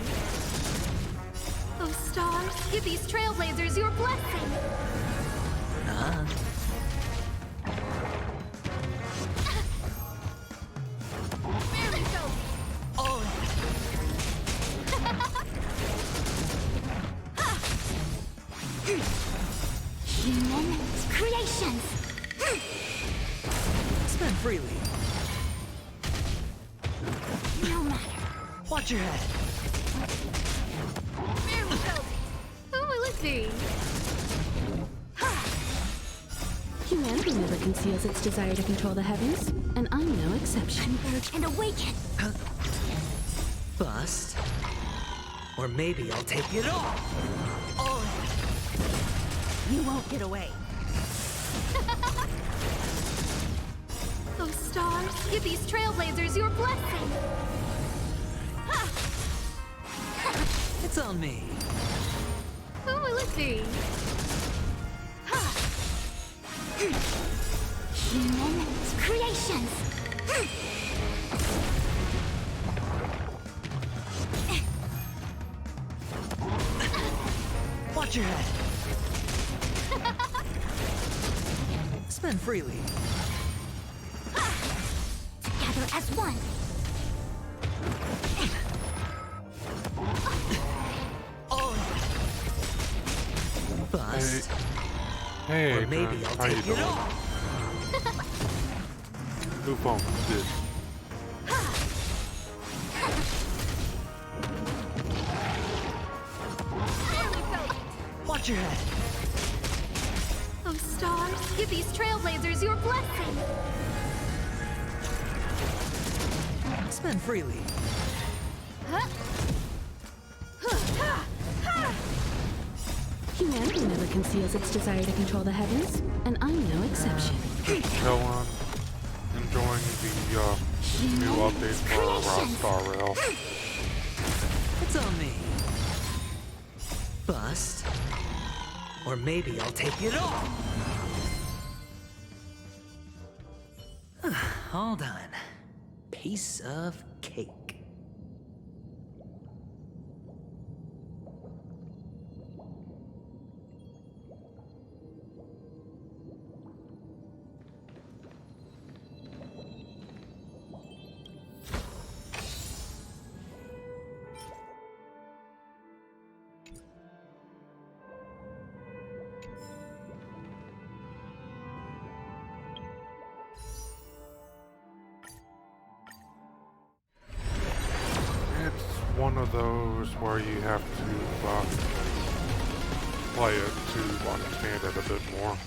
Speaker 16: Oh, stars, give these trailblazers your blessing.
Speaker 17: All in.
Speaker 1: Human creations.
Speaker 14: Spend freely.
Speaker 1: No matter.
Speaker 14: Watch your head.
Speaker 16: Who will it be?
Speaker 2: Humanity never conceals its desire to control the heavens, and I'm no exception.
Speaker 1: Converge and awaken.
Speaker 14: Bust. Or maybe I'll take it all.
Speaker 17: All in. You won't get away.
Speaker 16: Oh, stars, give these trailblazers your blessing.
Speaker 14: It's on me.
Speaker 16: Who will it be?
Speaker 1: Human creations.
Speaker 14: Watch your head. Spend freely.
Speaker 1: Together as one.
Speaker 17: All in.
Speaker 14: Bust.
Speaker 18: Hey,
Speaker 14: Or maybe
Speaker 18: man.
Speaker 14: I'll
Speaker 18: How you
Speaker 14: take it
Speaker 18: doing?
Speaker 14: all.
Speaker 18: Who phone this?
Speaker 14: Watch your head.
Speaker 16: Oh, stars, give these trailblazers your blessing.
Speaker 14: Spend freely.
Speaker 2: Humanity never conceals its desire to control the heavens, and I'm no exception.
Speaker 18: Just chilling, enjoying the new update for Star Rail.
Speaker 14: It's on me. Bust. Or maybe I'll take it all. All done. Piece of cake.
Speaker 18: One of those where you have to play it to understand it a bit more.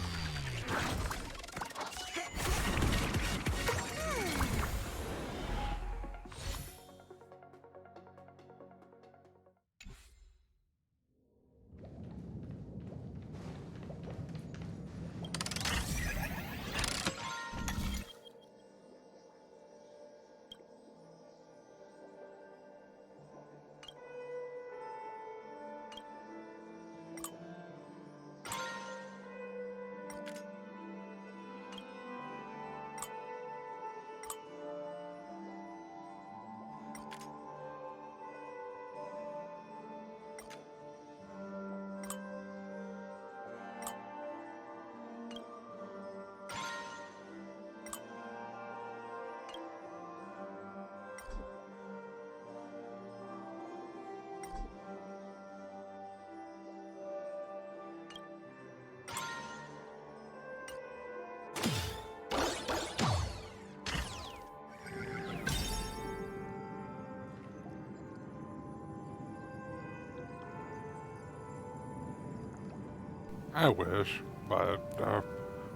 Speaker 18: I wish, but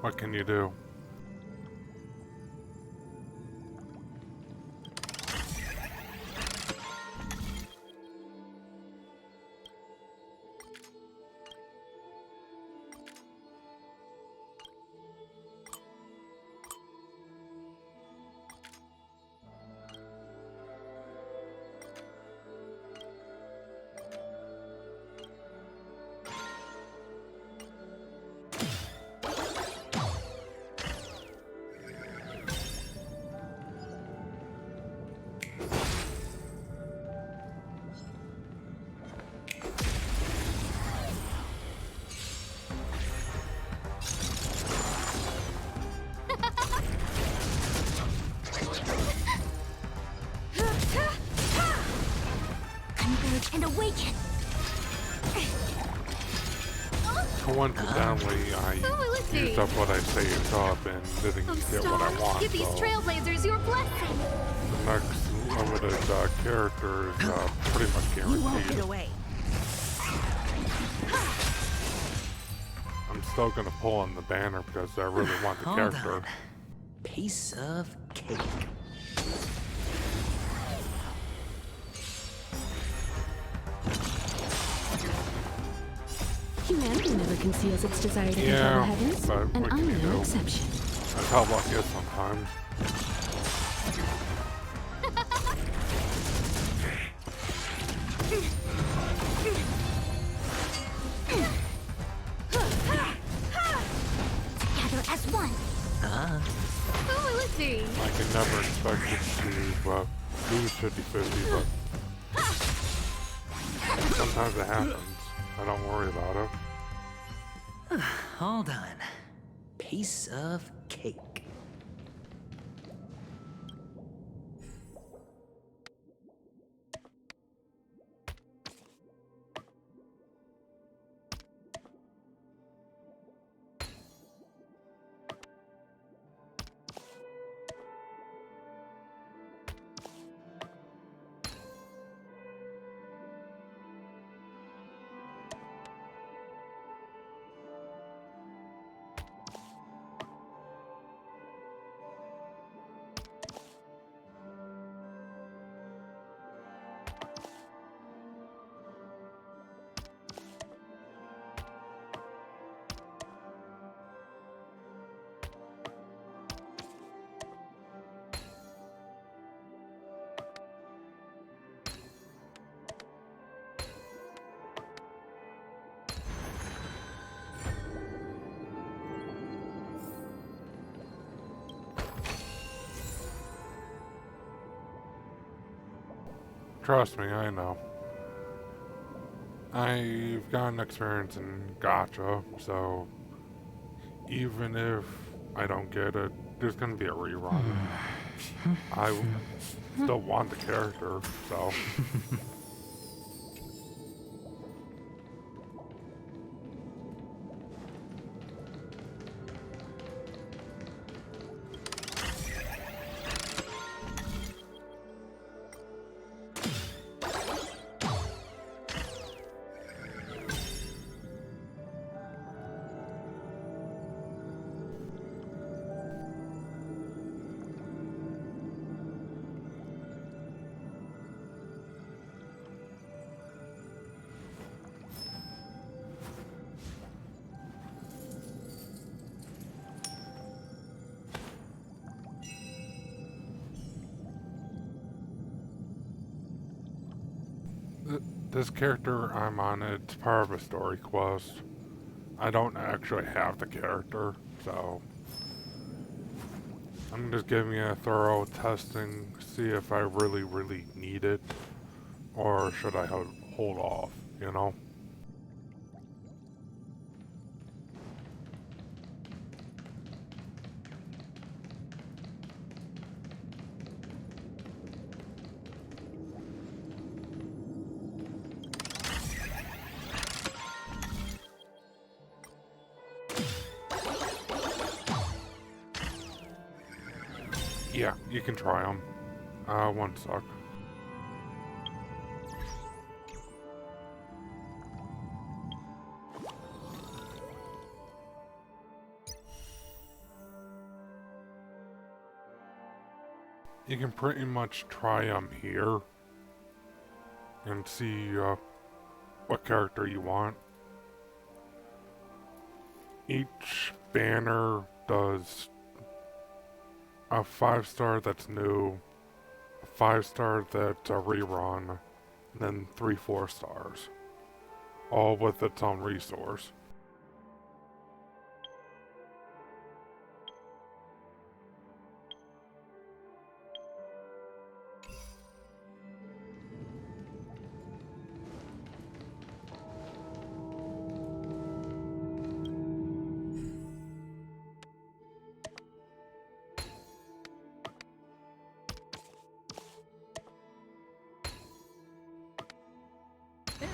Speaker 18: what can you do?
Speaker 1: And awaken.
Speaker 18: Coincidentally, I used up what I saved up and didn't get what I want,
Speaker 16: Give these
Speaker 18: so
Speaker 16: trailblazers your blessing.
Speaker 18: the next limited character is pretty much
Speaker 17: You won't get
Speaker 18: guaranteed.
Speaker 17: away.
Speaker 18: I'm still gonna pull on the banner because I really want the character.
Speaker 14: On. Piece of cake.
Speaker 2: Humanity never conceals its desire to control the
Speaker 18: Yeah,
Speaker 2: heavens,
Speaker 18: but
Speaker 2: and
Speaker 18: what
Speaker 2: I'm
Speaker 18: can you
Speaker 2: no
Speaker 18: do?
Speaker 2: exception.
Speaker 18: That's how luck is sometimes.
Speaker 1: Together as one.
Speaker 16: Who will it be?
Speaker 18: I can never expect it to lose 50-50, but sometimes it happens. I don't worry about it.
Speaker 14: Hold on. Piece of cake.
Speaker 18: Trust me, I know. I've gotten experience in gacha, so even if I don't get it, there's gonna be a rerun. I still want the character, so. This character I'm on, it's part of a story quest. I don't actually have the character, so I'm just giving it a thorough testing, see if I really need it, or should I hold off, you know? Yeah, you can try them. One sec. you can pretty much try them here and see what character you want. Each banner does a 5-star that's new, a 5-star that's a rerun, and then 3 4-stars, all with its own resource.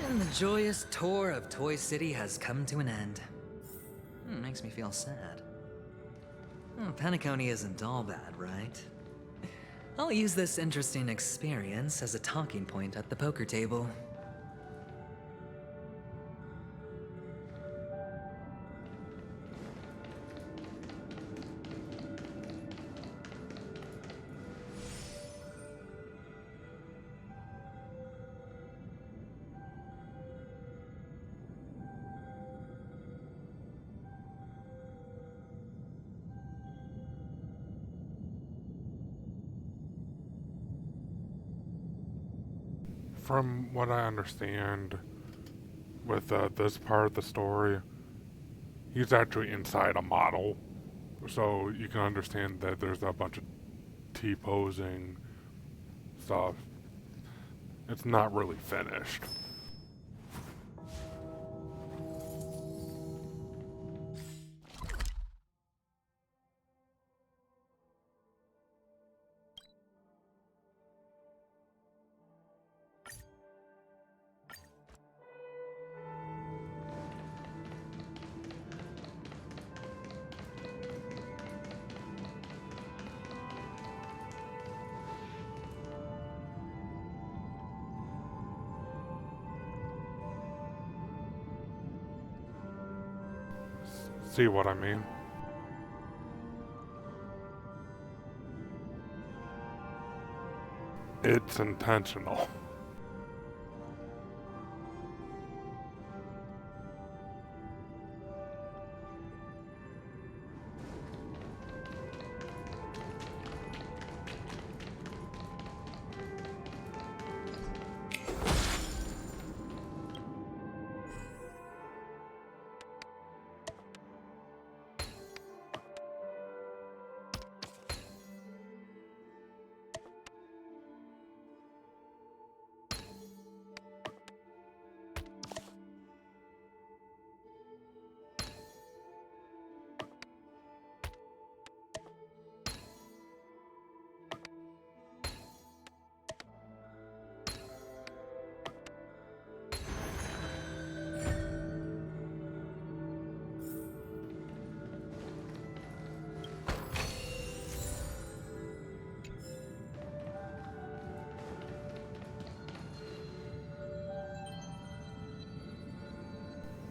Speaker 14: And the joyous tour of Toy City has come to an end. Makes me feel sad. Penacony isn't all bad, right? I'll use this interesting experience as a talking point at the poker table.
Speaker 18: From what I understand with this part of the story, he's actually inside a model, so you can understand that there's a bunch of T-posing stuff. It's not really finished. See what I mean? It's intentional.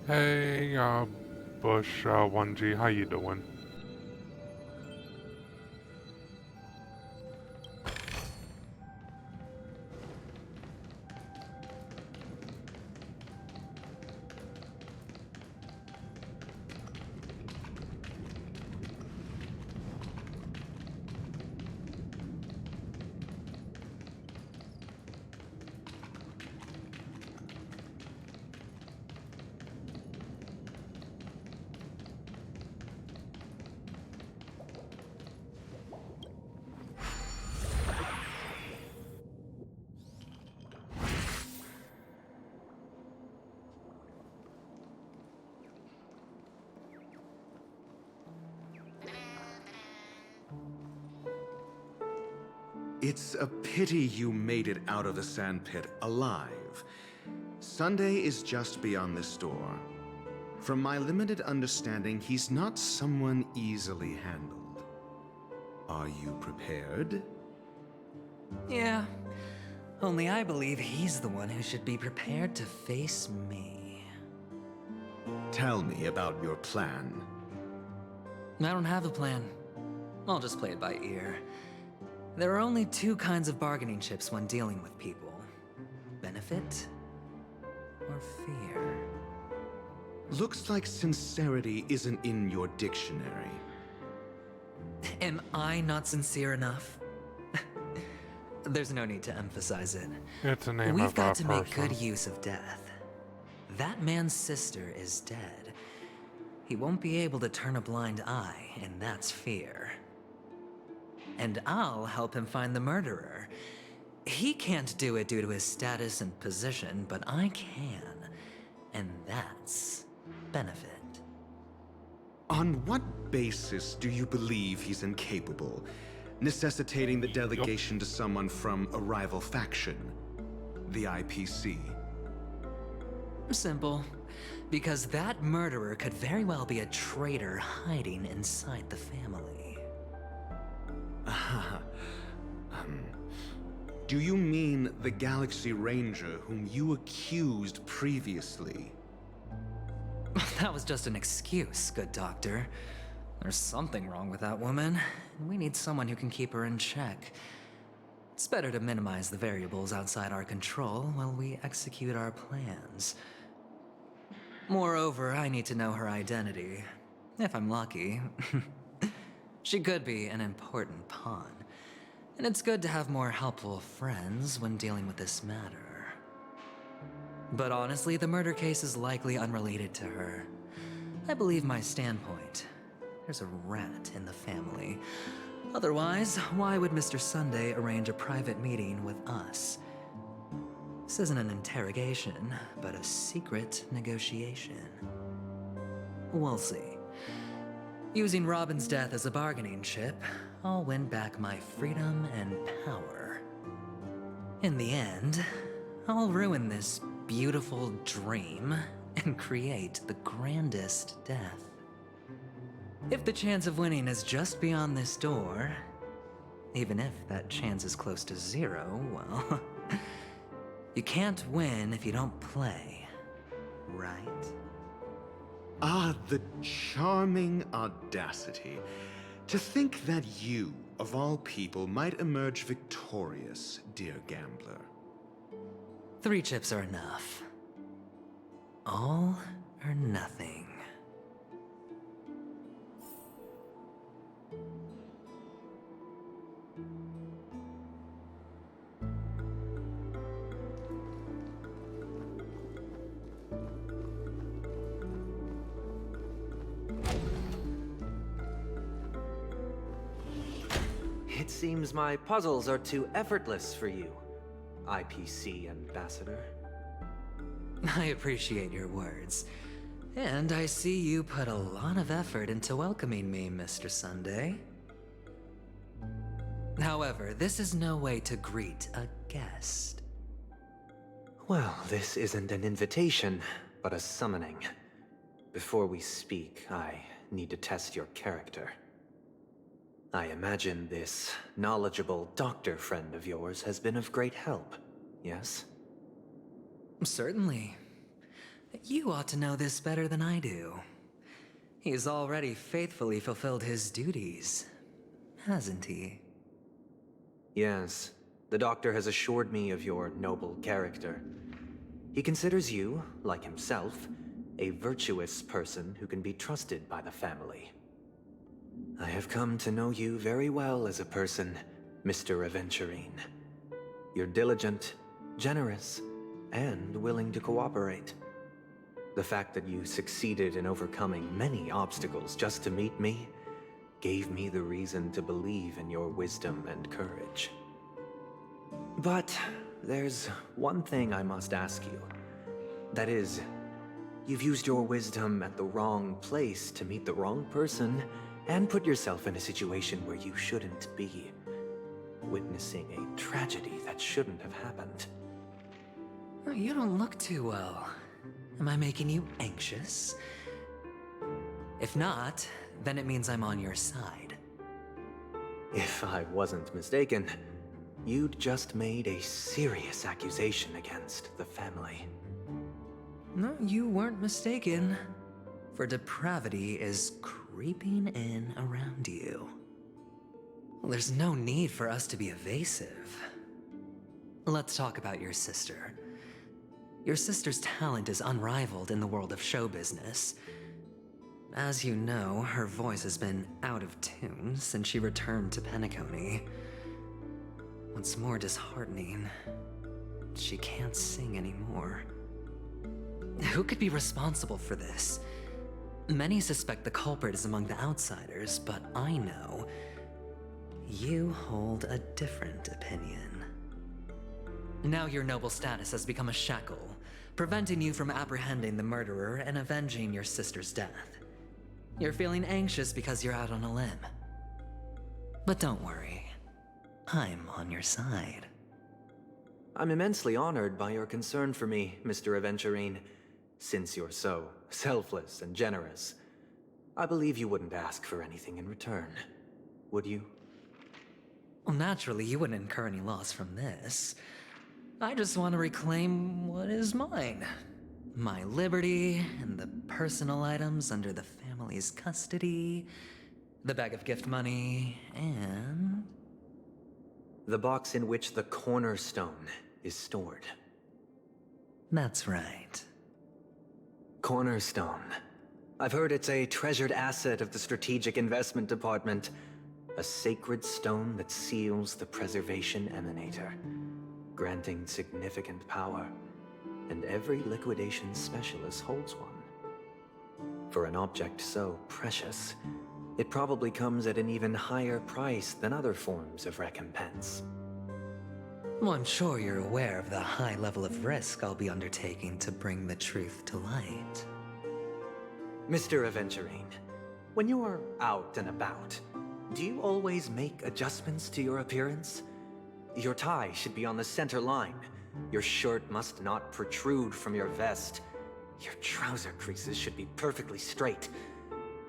Speaker 18: Hey, Bush 1G, how you doing?
Speaker 13: It's a pity you made it out of the sandpit alive. Sunday is just beyond this door. From my limited understanding, he's not someone easily handled. Are you prepared?
Speaker 14: Yeah. Only I believe he's the one who should be prepared to face me.
Speaker 13: Tell me about your plan.
Speaker 14: I don't have a plan. I'll just play it by ear. There are only two kinds of bargaining chips when dealing with people. Benefit or fear.
Speaker 13: Looks like sincerity isn't in your dictionary.
Speaker 14: Am I not sincere enough? There's no need to emphasize it.
Speaker 18: It's a name
Speaker 14: We've
Speaker 18: of
Speaker 14: got
Speaker 18: a
Speaker 14: to make
Speaker 18: person.
Speaker 14: good use of death. That man's sister is dead. He won't be able to turn a blind eye, and that's fear. And I'll help him find the murderer. He can't do it due to his status and position, but I can. And that's benefit.
Speaker 13: On what basis do you believe he's incapable, necessitating the delegation to someone from a rival faction, the IPC?
Speaker 14: Simple. Because that murderer could very well be a traitor hiding inside the family.
Speaker 13: Do you mean the Galaxy Ranger whom you accused previously?
Speaker 14: That was just an excuse, good doctor. There's something wrong with that woman, and we need someone who can keep her in check. It's better to minimize the variables outside our control while we execute our plans. Moreover, I need to know her identity. If I'm lucky. She could be an important pawn. And it's good to have more helpful friends when dealing with this matter. But honestly, the murder case is likely unrelated to her. I believe my standpoint. There's a rat in the family. Otherwise, why would Mr. Sunday arrange a private meeting with us? This isn't an interrogation, but a secret negotiation. We'll see. Using Robin's death as a bargaining chip, I'll win back my freedom and power. In the end, I'll ruin this beautiful dream and create the grandest death. If the chance of winning is just beyond this door, even if that chance is close to zero, well, you can't win if you don't play, right?
Speaker 13: Ah, the charming audacity. To think that you, of all people, might emerge victorious, dear gambler.
Speaker 14: 3 chips are enough. All or nothing.
Speaker 20: It seems my puzzles are too effortless for you, IPC Ambassador.
Speaker 14: I appreciate your words. And I see you put a lot of effort into welcoming me, Mr. Sunday. However, this is no way to greet a guest.
Speaker 20: Well, this isn't an invitation, but a summoning. Before we speak, I need to test your character. I imagine this knowledgeable doctor friend of yours has been of great help, yes?
Speaker 14: Certainly. You ought to know this better than I do. He's already faithfully fulfilled his duties, hasn't he?
Speaker 20: Yes, the doctor has assured me of your noble character. He considers you, like himself, a virtuous person who can be trusted by the family. I have come to know you very well as a person, Mr. Aventurine. You're diligent, generous, and willing to cooperate. The fact that you succeeded in overcoming many obstacles just to meet me gave me the reason to believe in your wisdom and courage. But there's one thing I must ask you. That is, you've used your wisdom at the wrong place to meet the wrong person and put yourself in a situation where you shouldn't be, witnessing a tragedy that shouldn't have happened.
Speaker 14: You don't look too well. Am I making you anxious? If not, then it means I'm on your side.
Speaker 20: If I wasn't mistaken, you'd just made a serious accusation against the family.
Speaker 14: No, you weren't mistaken. For depravity is creeping in around you. There's no need for us to be evasive. Let's talk about your sister. Your sister's talent is unrivaled in the world of show business. As you know, her voice has been out of tune since she returned to Penacony. What's more disheartening, she can't sing anymore. Who could be responsible for this? Many suspect the culprit is among the outsiders, but I know you hold a different opinion. Now your noble status has become a shackle, preventing you from apprehending the murderer and avenging your sister's death. You're feeling anxious because you're out on a limb. But don't worry, I'm on your side.
Speaker 20: I'm immensely honored by your concern for me, Mr. Aventurine. Since you're so selfless and generous, I believe you wouldn't ask for anything in return, would you?
Speaker 14: Well, naturally, you wouldn't incur any loss from this. I just want to reclaim what is mine. My liberty and the personal items under the family's custody, the bag of gift money, and...
Speaker 20: the box in which the cornerstone is stored.
Speaker 14: That's right.
Speaker 20: Cornerstone. I've heard it's a treasured asset of the Strategic Investment Department. A sacred stone that seals the Preservation Emanator, granting significant power. And every liquidation specialist holds one. For an object so precious, it probably comes at an even higher price than other forms of recompense.
Speaker 14: Well, I'm sure you're aware of the high level of risk I'll be undertaking to bring the truth to light.
Speaker 20: Mr. Aventurine, when you're out and about, do you always make adjustments to your appearance? Your tie should be on the center line. Your shirt must not protrude from your vest. Your trouser creases should be perfectly straight,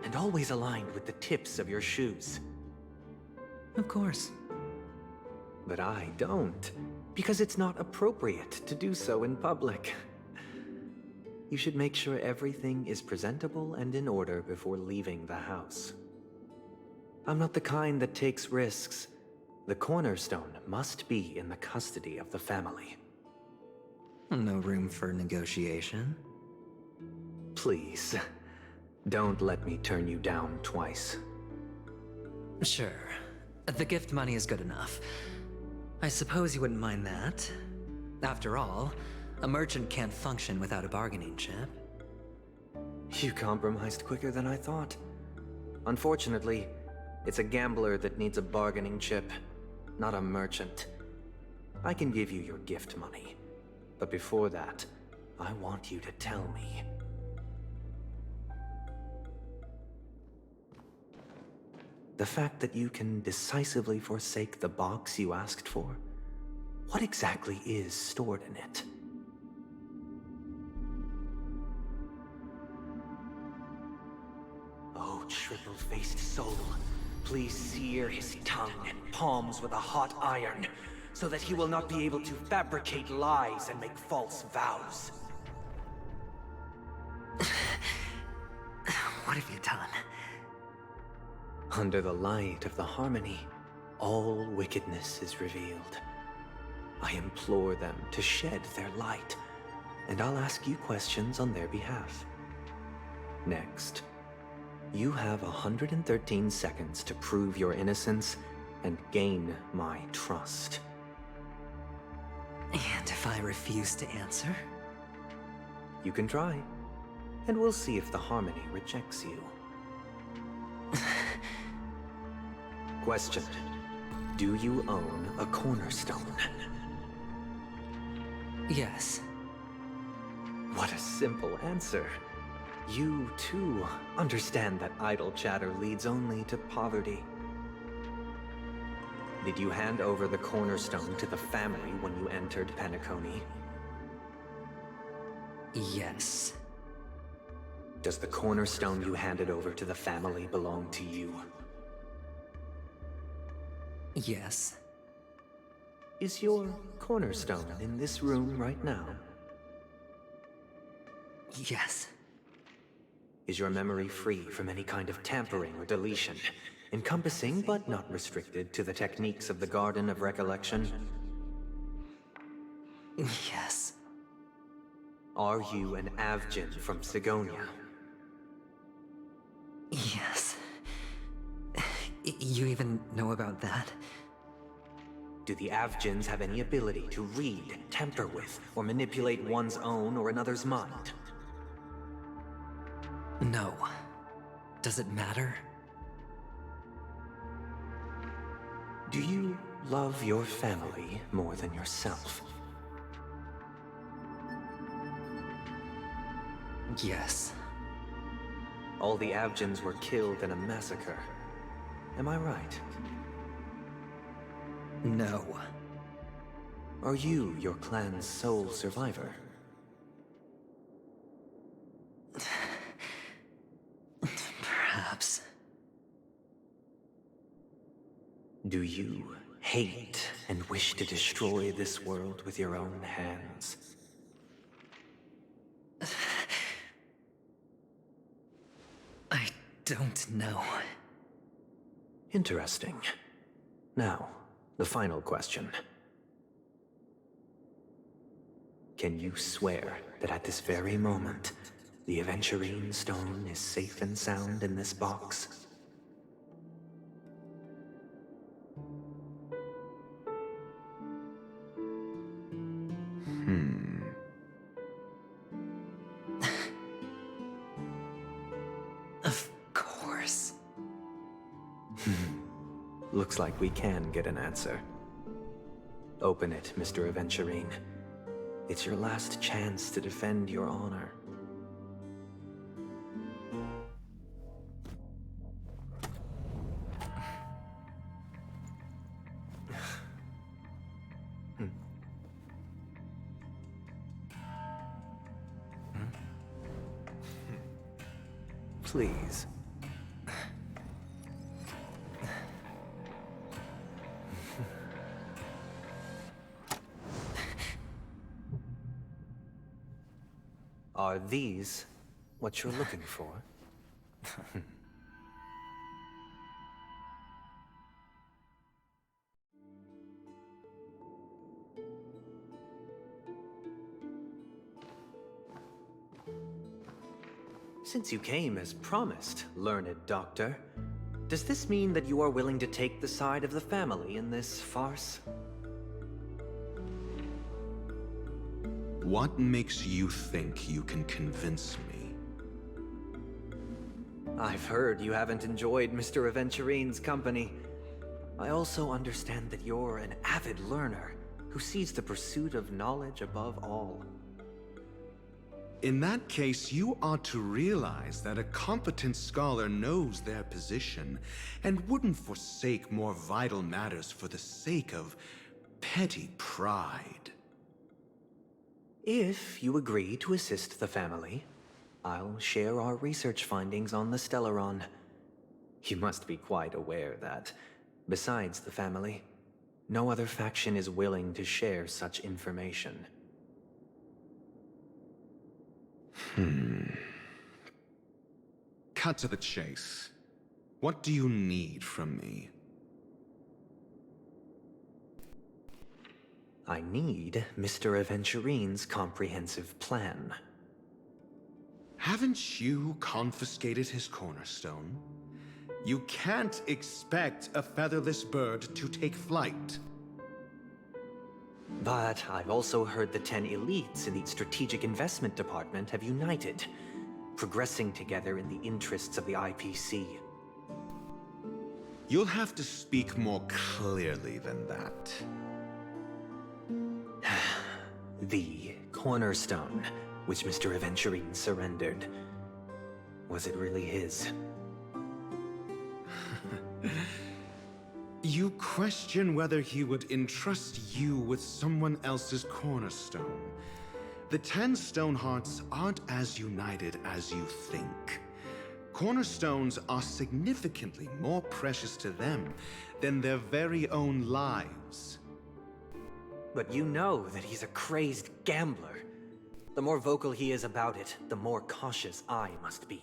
Speaker 20: and always aligned with the tips of your shoes.
Speaker 14: Of course.
Speaker 20: But I don't, because it's not appropriate to do so in public. You should make sure everything is presentable and in order before leaving the house. I'm not the kind that takes risks. The cornerstone must be in the custody of the family.
Speaker 14: No room for negotiation?
Speaker 20: Please, don't let me turn you down twice.
Speaker 14: Sure. The gift money is good enough. I suppose you wouldn't mind that. After all, a merchant can't function without a bargaining chip.
Speaker 20: You compromised quicker than I thought. Unfortunately, it's a gambler that needs a bargaining chip, not a merchant. I can give you your gift money, but before that, I want you to tell me. The fact that you can decisively forsake the box you asked for, what exactly is stored in it? Oh, triple-faced soul, please sear his tongue and palms with a hot iron, so that he will not be able to fabricate lies and make false vows.
Speaker 14: What have you done?
Speaker 20: Under the light of the harmony, all wickedness is revealed. I implore them to shed their light, and I'll ask you questions on their behalf. Next, you have 113 seconds to prove your innocence and gain my trust.
Speaker 14: And if I refuse to answer?
Speaker 20: You can try, and we'll see if the harmony rejects you. Question. Do you own a cornerstone?
Speaker 14: Yes.
Speaker 20: What a simple answer. You, too, understand that idle chatter leads only to poverty. Did you hand over the cornerstone to the family when you entered Penacony?
Speaker 14: Yes.
Speaker 20: Does the cornerstone you handed over to the family belong to you?
Speaker 14: Yes.
Speaker 20: Is your cornerstone in this room right now?
Speaker 14: Yes.
Speaker 20: Is your memory free from any kind of tampering or deletion? encompassing but not restricted to the techniques of the Garden of Recollection?
Speaker 14: Yes.
Speaker 20: Are you an Avgin from Sigonia?
Speaker 14: Yes. You even know about that?
Speaker 20: Do the Avgins have any ability to read, tamper with, or manipulate one's own or another's mind?
Speaker 14: No. Does it matter?
Speaker 20: Do you love your family more than yourself?
Speaker 14: Yes.
Speaker 20: All the Avgins were killed in a massacre. Am I right?
Speaker 14: No.
Speaker 20: Are you your clan's sole survivor?
Speaker 14: Perhaps.
Speaker 20: Do you hate and wish to destroy this world with your own hands?
Speaker 14: I don't know.
Speaker 20: Interesting. Now, the final question. Can you swear that at this very moment, the Aventurine Stone is safe and sound in this box?
Speaker 14: Of course.
Speaker 20: Looks like we can get an answer. Open it, Mr. Aventurine. It's your last chance to defend your honor. Please. Are these what you're looking for? Since you came as promised, learned doctor, does this mean that you are willing to take the side of the family in this farce?
Speaker 13: What makes you think you can convince me?
Speaker 20: I've heard you haven't enjoyed Mr. Aventurine's company. I also understand that you're an avid learner who sees the pursuit of knowledge above all.
Speaker 13: In that case, you ought to realize that a competent scholar knows their position and wouldn't forsake more vital matters for the sake of petty pride.
Speaker 20: If you agree to assist the family, I'll share our research findings on the Stellaron. You must be quite aware that, besides the family, no other faction is willing to share such information.
Speaker 13: Cut to the chase. What do you need from me?
Speaker 20: I need Mr. Aventurine's comprehensive plan.
Speaker 13: Haven't you confiscated his cornerstone? You can't expect a featherless bird to take flight.
Speaker 20: But I've also heard the 10 elites in the Strategic Investment Department have united, progressing together in the interests of the IPC.
Speaker 13: You'll have to speak more clearly than that.
Speaker 20: The cornerstone, which Mr. Aventurine surrendered. Was it really his?
Speaker 13: You question whether he would entrust you with someone else's cornerstone. The 10 Stonehearts aren't as united as you think. Cornerstones are significantly more precious to them than their very own lives.
Speaker 20: But you know that he's a crazed gambler. The more vocal he is about it, the more cautious I must be.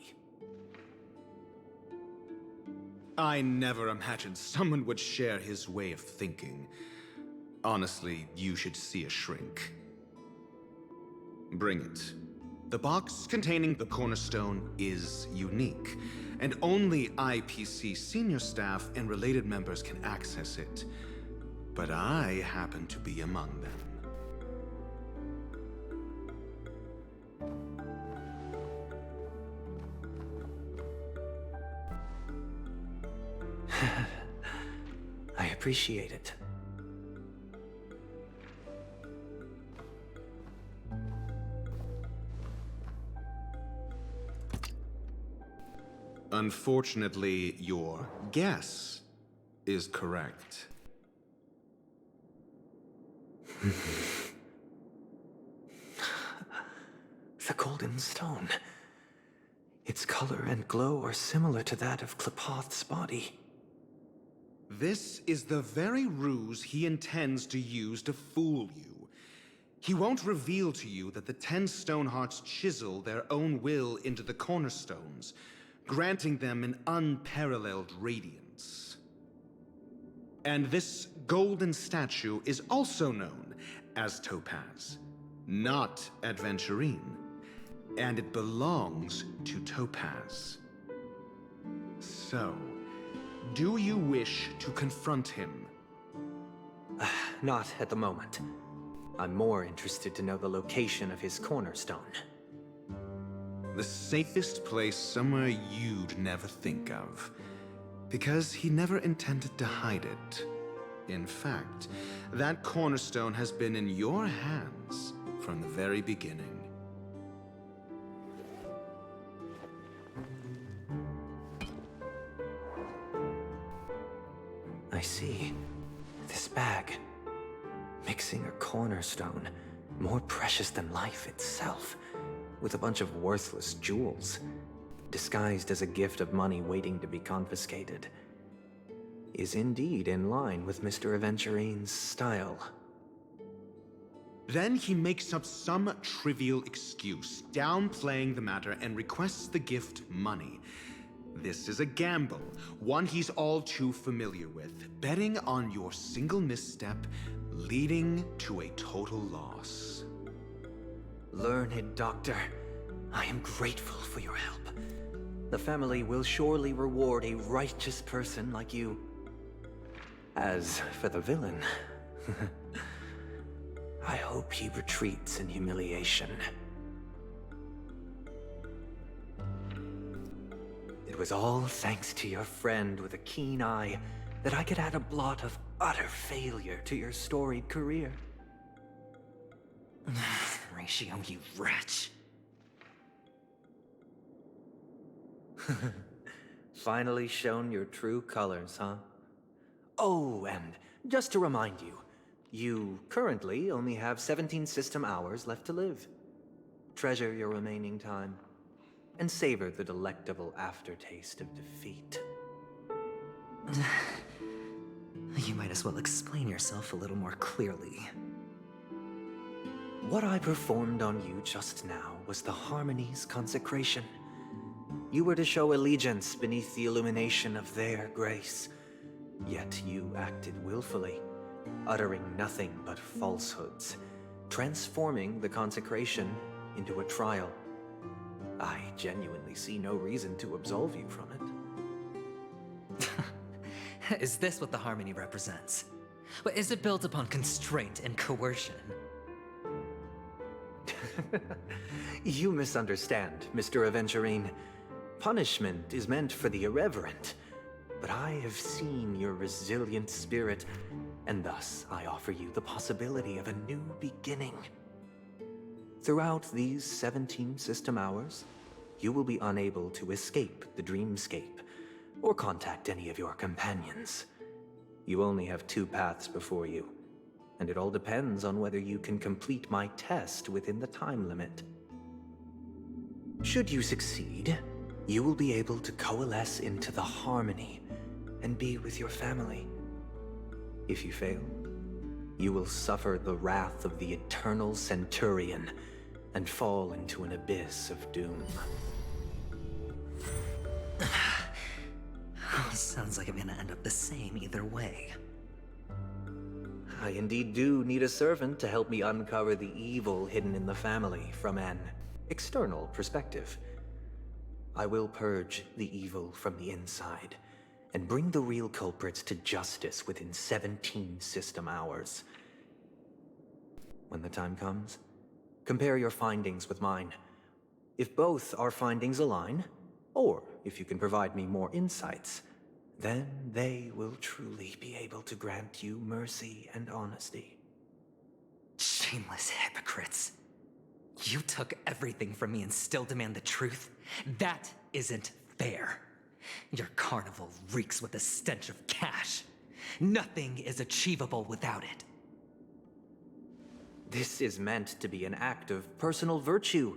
Speaker 13: I never imagined someone would share his way of thinking. Honestly, you should see a shrink. Bring it. The box containing the cornerstone is unique, and only IPC senior staff and related members can access it. But I happen to be among them.
Speaker 20: I appreciate it.
Speaker 13: Unfortunately, your guess is correct.
Speaker 20: The golden stone. Its color and glow are similar to that of Klepoth's body.
Speaker 13: This is the very ruse he intends to use to fool you. He won't reveal to you that the 10 Stonehearts chisel their own will into the cornerstones, granting them an unparalleled radiance. And this golden statue is also known as Topaz, not Adventurine, and it belongs to Topaz. So, do you wish to confront him?
Speaker 20: Not at the moment. I'm more interested to know the location of his cornerstone.
Speaker 13: The safest place somewhere you'd never think of. Because he never intended to hide it. In fact, that cornerstone has been in your hands from the very beginning.
Speaker 20: I see. This bag. Mixing a cornerstone, more precious than life itself, with a bunch of worthless jewels, disguised as a gift of money waiting to be confiscated, is indeed in line with Mr. Aventurine's style.
Speaker 13: Then he makes up some trivial excuse, downplaying the matter, and requests the gift money. This is a gamble, one he's all too familiar with, betting on your single misstep, leading to a total loss.
Speaker 20: Learned Doctor, I am grateful for your help. The family will surely reward a righteous person like you. As for the villain, I hope he retreats in humiliation. It was all thanks to your friend with a keen eye that I could add a blot of utter failure to your storied career.
Speaker 14: Ratio, you wretch.
Speaker 20: Finally shown your true colors, huh? Oh, and just to remind you, you currently only have 17 system hours left to live. Treasure your remaining time, and savor the delectable aftertaste of defeat.
Speaker 14: You might as well explain yourself a little more clearly.
Speaker 20: What I performed on you just now was the Harmony's consecration. You were to show allegiance beneath the illumination of their grace. Yet you acted willfully, uttering nothing but falsehoods, transforming the consecration into a trial. I genuinely see no reason to absolve you from it.
Speaker 14: Is this what the Harmony represents? But is it built upon constraint and coercion?
Speaker 20: You misunderstand, Mr. Aventurine. Punishment is meant for the irreverent. But I have seen your resilient spirit, and thus I offer you the possibility of a new beginning. Throughout these 17 system hours, you will be unable to escape the dreamscape, or contact any of your companions. You only have 2 paths before you, and it all depends on whether you can complete my test within the time limit. Should you succeed, you will be able to coalesce into the Harmony and be with your family. If you fail, you will suffer the wrath of the eternal Centurion and fall into an abyss of doom.
Speaker 14: Sounds like I'm gonna end up the same either way.
Speaker 20: I indeed do need a servant to help me uncover the evil hidden in the family from an external perspective. I will purge the evil from the inside and bring the real culprits to justice within 17 system hours. When the time comes, compare your findings with mine. If both our findings align, or if you can provide me more insights, then they will truly be able to grant you mercy and honesty.
Speaker 14: Shameless hypocrites. You took everything from me and still demand the truth? That isn't fair. Your carnival reeks with the stench of cash. Nothing is achievable without it.
Speaker 20: This is meant to be an act of personal virtue,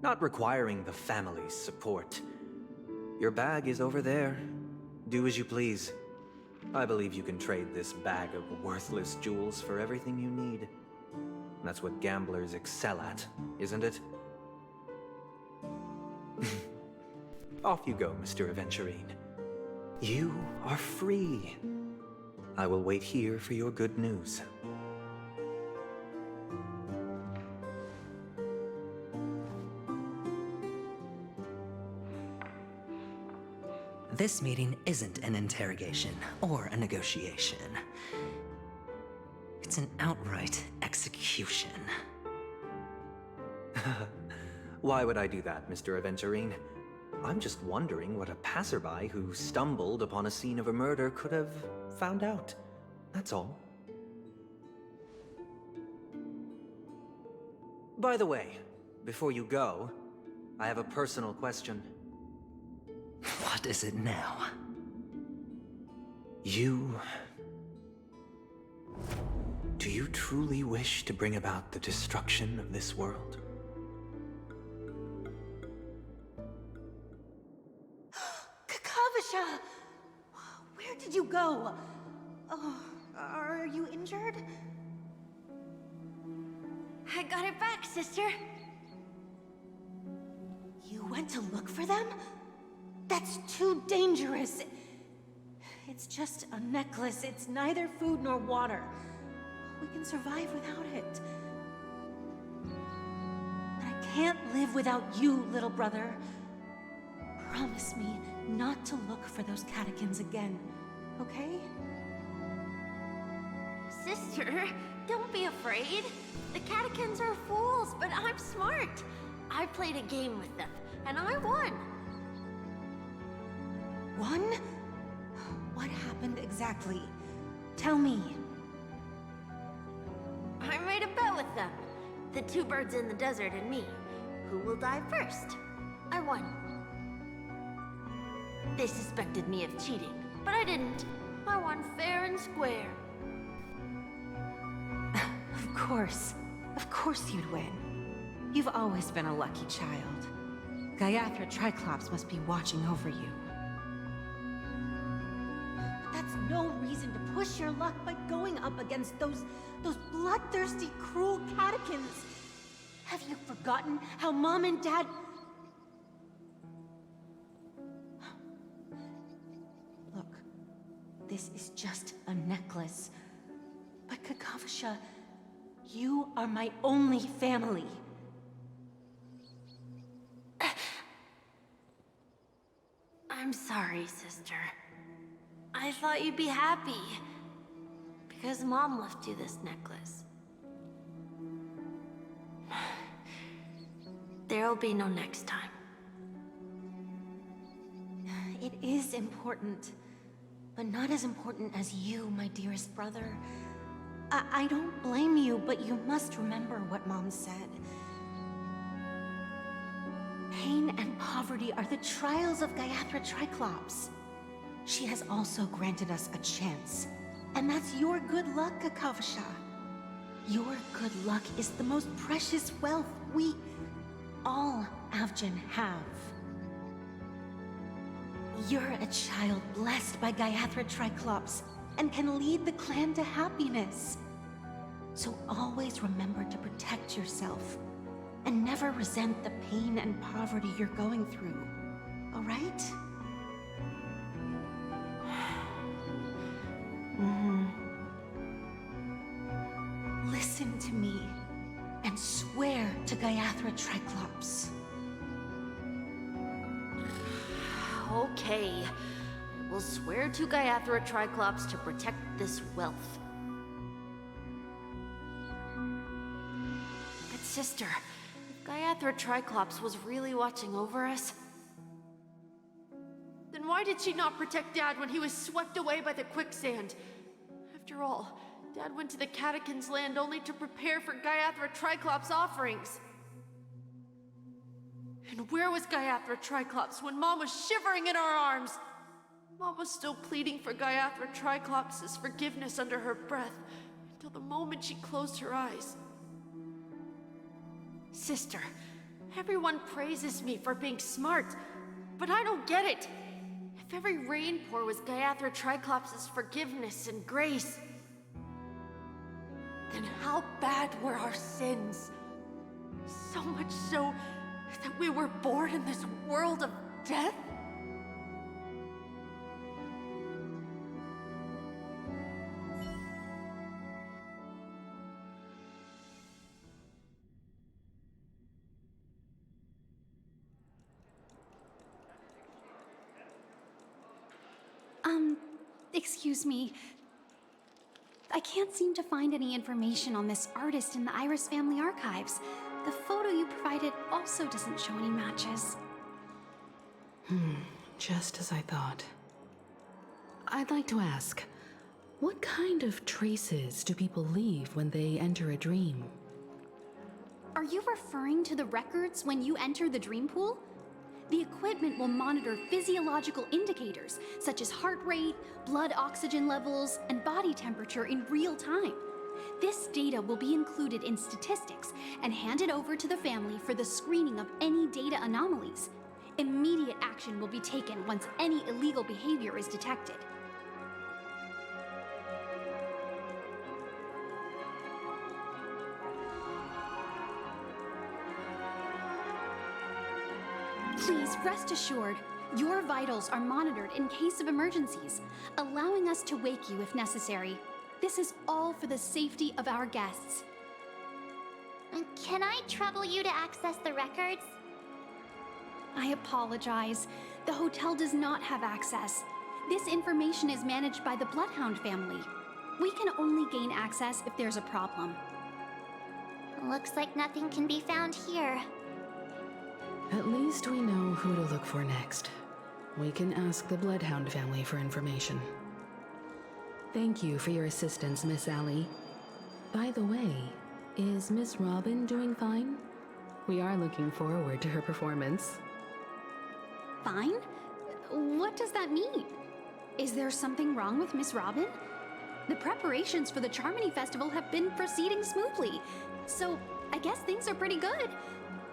Speaker 20: not requiring the family's support. Your bag is over there. Do as you please. I believe you can trade this bag of worthless jewels for everything you need. That's what gamblers excel at, isn't it? Off you go, Mr. Aventurine. You are free. I will wait here for your good news.
Speaker 14: This meeting isn't an interrogation or a negotiation. It's an outright execution.
Speaker 20: Why would I do that, Mr. Aventurine? I'm just wondering what a passerby who stumbled upon a scene of a murder could have found out. That's all. By the way, before you go, I have a personal question.
Speaker 14: What is it now?
Speaker 20: Do you truly wish to bring about the destruction of this world?
Speaker 21: Kakavasha! Where did you go? Oh, are you injured?
Speaker 15: I got it back, sister.
Speaker 21: You went to look for them? That's too dangerous. It's just a necklace. It's neither food nor water. We can survive without it. But I can't live without you, little brother. Promise me not to look for those catechins again, okay?
Speaker 15: Sister, don't be afraid. The catechins are fools, but I'm smart. I played a game with them, and I won.
Speaker 21: Won? What happened exactly? Tell me.
Speaker 15: I made a bet with them. The two birds in the desert and me. Who will die first? I won. They suspected me of cheating, but I didn't. I won fair and square.
Speaker 21: Of course you'd win. You've always been a lucky child. Gaiathra Triclops must be watching over you. But that's no reason to push your luck by going up against those bloodthirsty, cruel catechins. Have you forgotten how Mom and Dad... Look, this is just a necklace. But Kakavasha, you are my only family.
Speaker 15: I'm sorry, sister. I thought you'd be happy. Because Mom left you this necklace. There'll be no next time.
Speaker 21: It is important. But not as important as you, my dearest brother. I don't blame you, but you must remember what Mom said. Pain and poverty are the trials of Gaiathra Triclops. She has also granted us a chance. And that's your good luck, Kakavasha. Your good luck is the most precious wealth we, all Avgin, have. You're a child blessed by Gaiathra Triclops and can lead the clan to happiness. So always remember to protect yourself and never resent the pain and poverty you're going through, all right? Triclops.
Speaker 15: Okay. We'll swear to Gaiathra Triclops to protect this wealth. But sister, if Gaiathra Triclops was really watching over us, then why did she not protect Dad when he was swept away by the quicksand? After all, Dad went to the Catechins' land only to prepare for Gaiathra Triclops' offerings. And where was Gaiathra Triclops when Mom was shivering in our arms? Mom was still pleading for Gaiathra Triclops' forgiveness under her breath until the moment she closed her eyes. Sister, everyone praises me for being smart, but I don't get it. If every rain pour was Gaiathra Triclops' forgiveness and grace, then how bad were our sins? So much so that we were born in this world of death?
Speaker 5: Excuse me. I can't seem to find any information on this artist in the Iris family archives. The photo you provided also doesn't show any matches.
Speaker 2: Just as I thought. I'd like to ask, what kind of traces do people leave when they enter a dream?
Speaker 5: Are you referring to the records when you enter the dream pool? The equipment will monitor physiological indicators such as heart rate, blood oxygen levels, and body temperature in real time. This data will be included in statistics and handed over to the family for the screening of any data anomalies. Immediate action will be taken once any illegal behavior is detected. Please rest assured, your vitals are monitored in case of emergencies, allowing us to wake you if necessary. This is all for the safety of our guests.
Speaker 1: Can I trouble you to access the records?
Speaker 5: I apologize. The hotel does not have access. This information is managed by the Bloodhound family. We can only gain access if there's a problem.
Speaker 1: Looks like nothing can be found here.
Speaker 2: At least we know who to look for next. We can ask the Bloodhound family for information. Thank you for your assistance, Miss Allie. By the way, is Miss Robin doing fine? We are looking forward to her performance.
Speaker 5: Fine? What does that mean? Is there something wrong with Miss Robin? The preparations for the Charmony Festival have been proceeding smoothly, so I guess things are pretty good.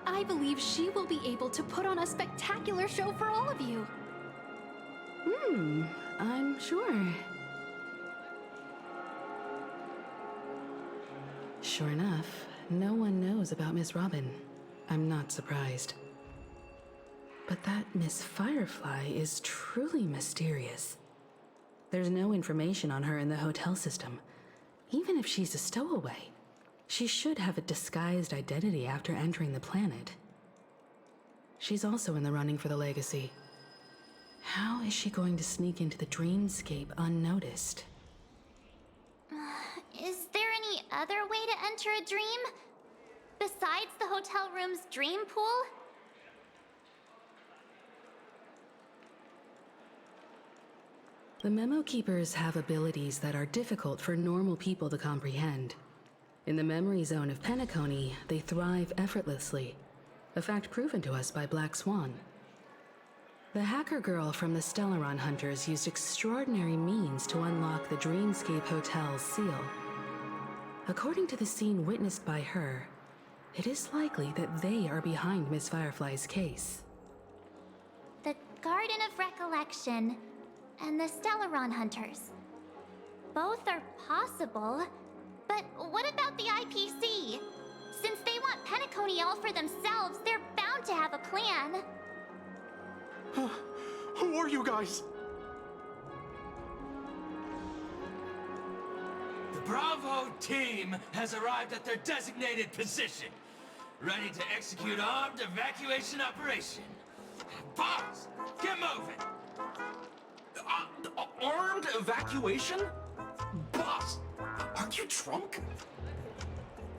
Speaker 5: I believe she will be able to put on a spectacular show for all of you.
Speaker 2: I'm sure. Sure enough, no one knows about Miss Robin. I'm not surprised. But that Miss Firefly is truly mysterious. There's no information on her in the hotel system. Even if she's a stowaway, she should have a disguised identity after entering the planet. She's also in the running for the legacy. How is she going to sneak into the dreamscape unnoticed?
Speaker 1: Is there any other way to enter a dream? Besides the hotel room's dream pool?
Speaker 2: The Memo Keepers have abilities that are difficult for normal people to comprehend. In the memory zone of Penacony, they thrive effortlessly, a fact proven to us by Black Swan. The hacker girl from the Stellaron Hunters used extraordinary means to unlock the Dreamscape Hotel's seal. According to the scene witnessed by her, it is likely that they are behind Miss Firefly's case.
Speaker 1: The Garden of Recollection and the Stellaron Hunters. Both are possible, but what about the IPC? Since they want Penacony all for themselves, they're bound to have a plan.
Speaker 22: Who are you guys?
Speaker 23: The Bravo team has arrived at their designated position.
Speaker 7: ready to execute armed evacuation operation. Boss, get moving!
Speaker 19: Armed evacuation? Boss, are you drunk?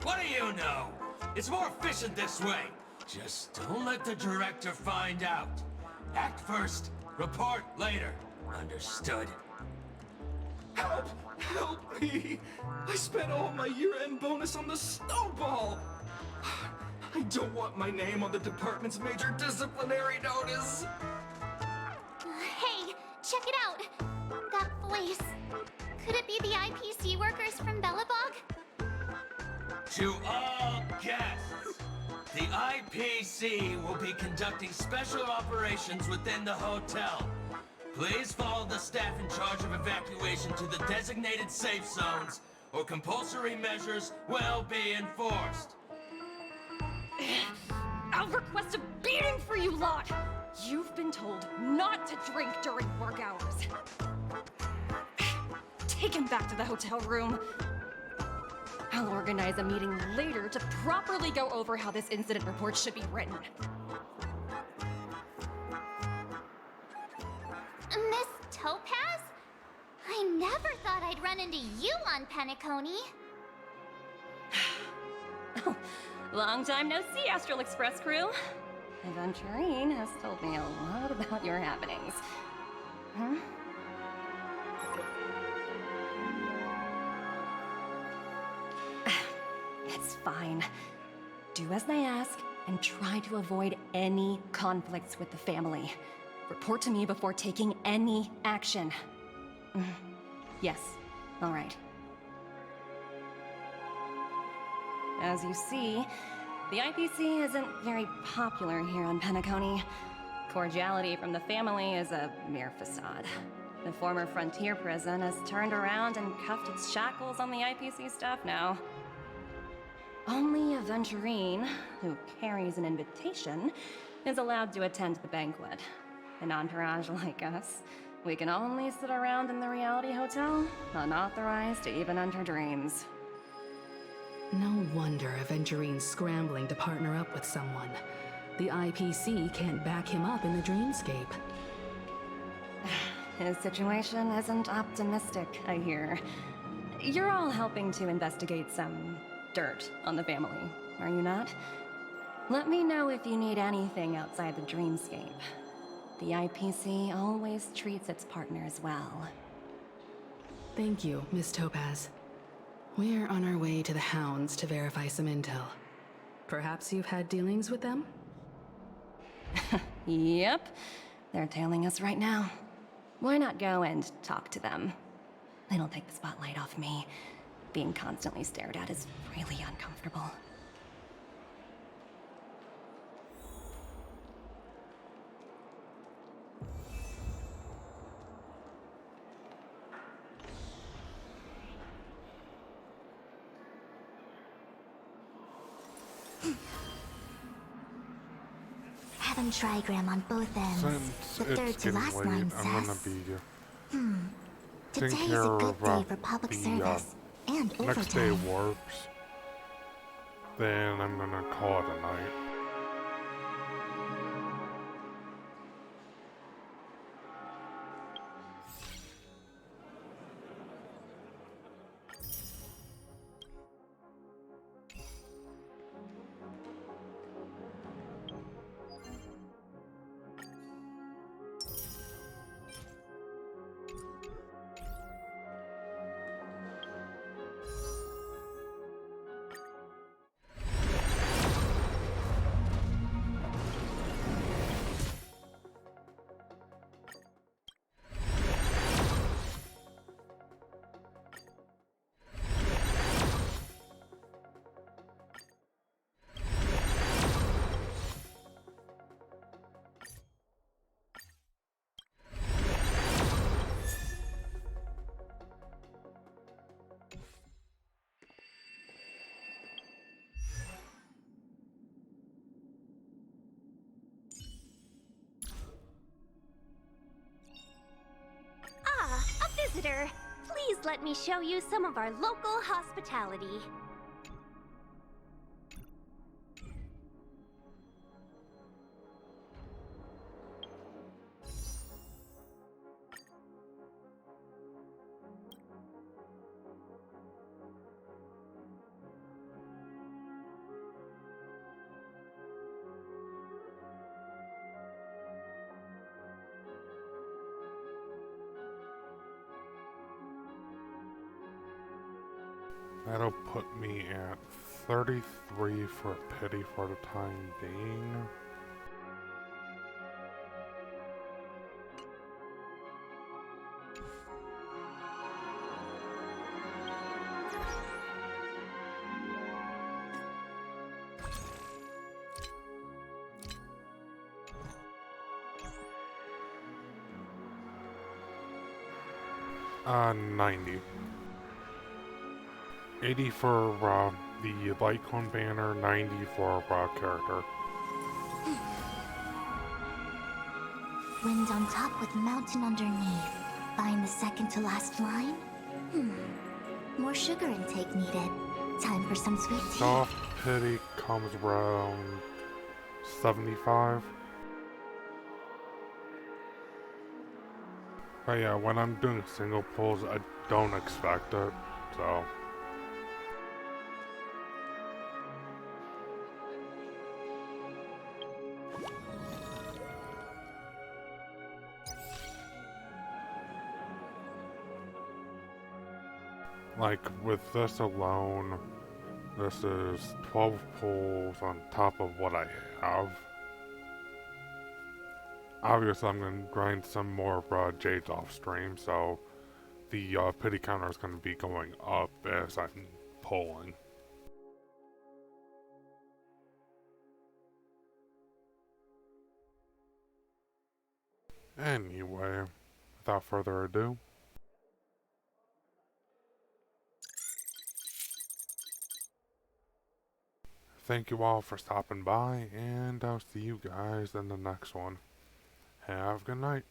Speaker 7: What do you know? It's more efficient this way. Just don't let the director find out. Act first, report later. Understood?
Speaker 19: Help! Help me! I spent all my year-end bonus on the snowball! I don't want my name on the department's major disciplinary notice!
Speaker 1: Hey, check it out! That voice. Could it be the IPC workers from Bellabog?
Speaker 7: To all guests, the IPC will be conducting special operations within the hotel. Please follow the staff in charge of evacuation to the designated safe zones, or compulsory measures will be enforced.
Speaker 15: I'll request a beating for you lot! You've been told not to drink during work hours. Take him back to the hotel room. I'll organize a meeting later to properly go over how this incident report should be written.
Speaker 1: Miss Topaz? I never thought I'd run into you on Penacony.
Speaker 15: Long time no see, Astral Express crew. Aventurine has told me a lot about your happenings. Huh? It's fine. Do as they ask, and try to avoid any conflicts with the family. Report to me before taking any action. Yes, all right. As you see, the IPC isn't very popular here on Penacony. Cordiality from the family is a mere facade. The former frontier prison has turned around and cuffed its shackles on the IPC staff now. Only Aventurine, who carries an invitation, is allowed to attend the banquet. An entourage like us, we can only sit around in the reality hotel, unauthorized to even enter dreams.
Speaker 2: No wonder Aventurine's scrambling to partner up with someone. The IPC can't back him up in the dreamscape.
Speaker 15: His situation isn't optimistic, I hear. You're all helping to investigate some dirt on the family, are you not? Let me know if you need anything outside the dreamscape. The IPC always treats its partners well.
Speaker 2: Thank you, Miss Topaz. We're on our way to the Hounds to verify some intel. Perhaps you've had dealings with them?
Speaker 15: Yep. They're tailing us right now. Why not go and talk to them? It'll take the spotlight off me. Being constantly stared at is really uncomfortable.
Speaker 1: Have him trigram on both ends.
Speaker 18: Since
Speaker 1: The third
Speaker 18: it's
Speaker 1: to
Speaker 18: getting
Speaker 1: last
Speaker 18: late,
Speaker 1: line
Speaker 18: I'm gonna
Speaker 1: says,
Speaker 18: be
Speaker 1: Today
Speaker 18: taking
Speaker 1: is
Speaker 18: care
Speaker 1: a good
Speaker 18: of
Speaker 1: day for public
Speaker 18: the
Speaker 1: service and
Speaker 18: next day
Speaker 1: overtime.
Speaker 18: warps. Then I'm gonna call it a night.
Speaker 22: Ah, a visitor. Please let me show you some of our local hospitality.
Speaker 18: That'll put me at 33 for pity for the time being. Uh, 90. 80 for the light cone banner, 90 for character.
Speaker 1: Wind on top with mountain underneath. Find the second to last line? More sugar intake needed. Time for some sweet tea.
Speaker 18: Soft pity comes around 75. But yeah, when I'm doing single pulls, I don't expect it, so. Like, with this alone, this is 12 pulls on top of what I have. Obviously, I'm going to grind some more Jades off stream, so the pity counter is going to be going up as I'm pulling. Anyway, without further ado, thank you all for stopping by, and I'll see you guys in the next one. Have a good night.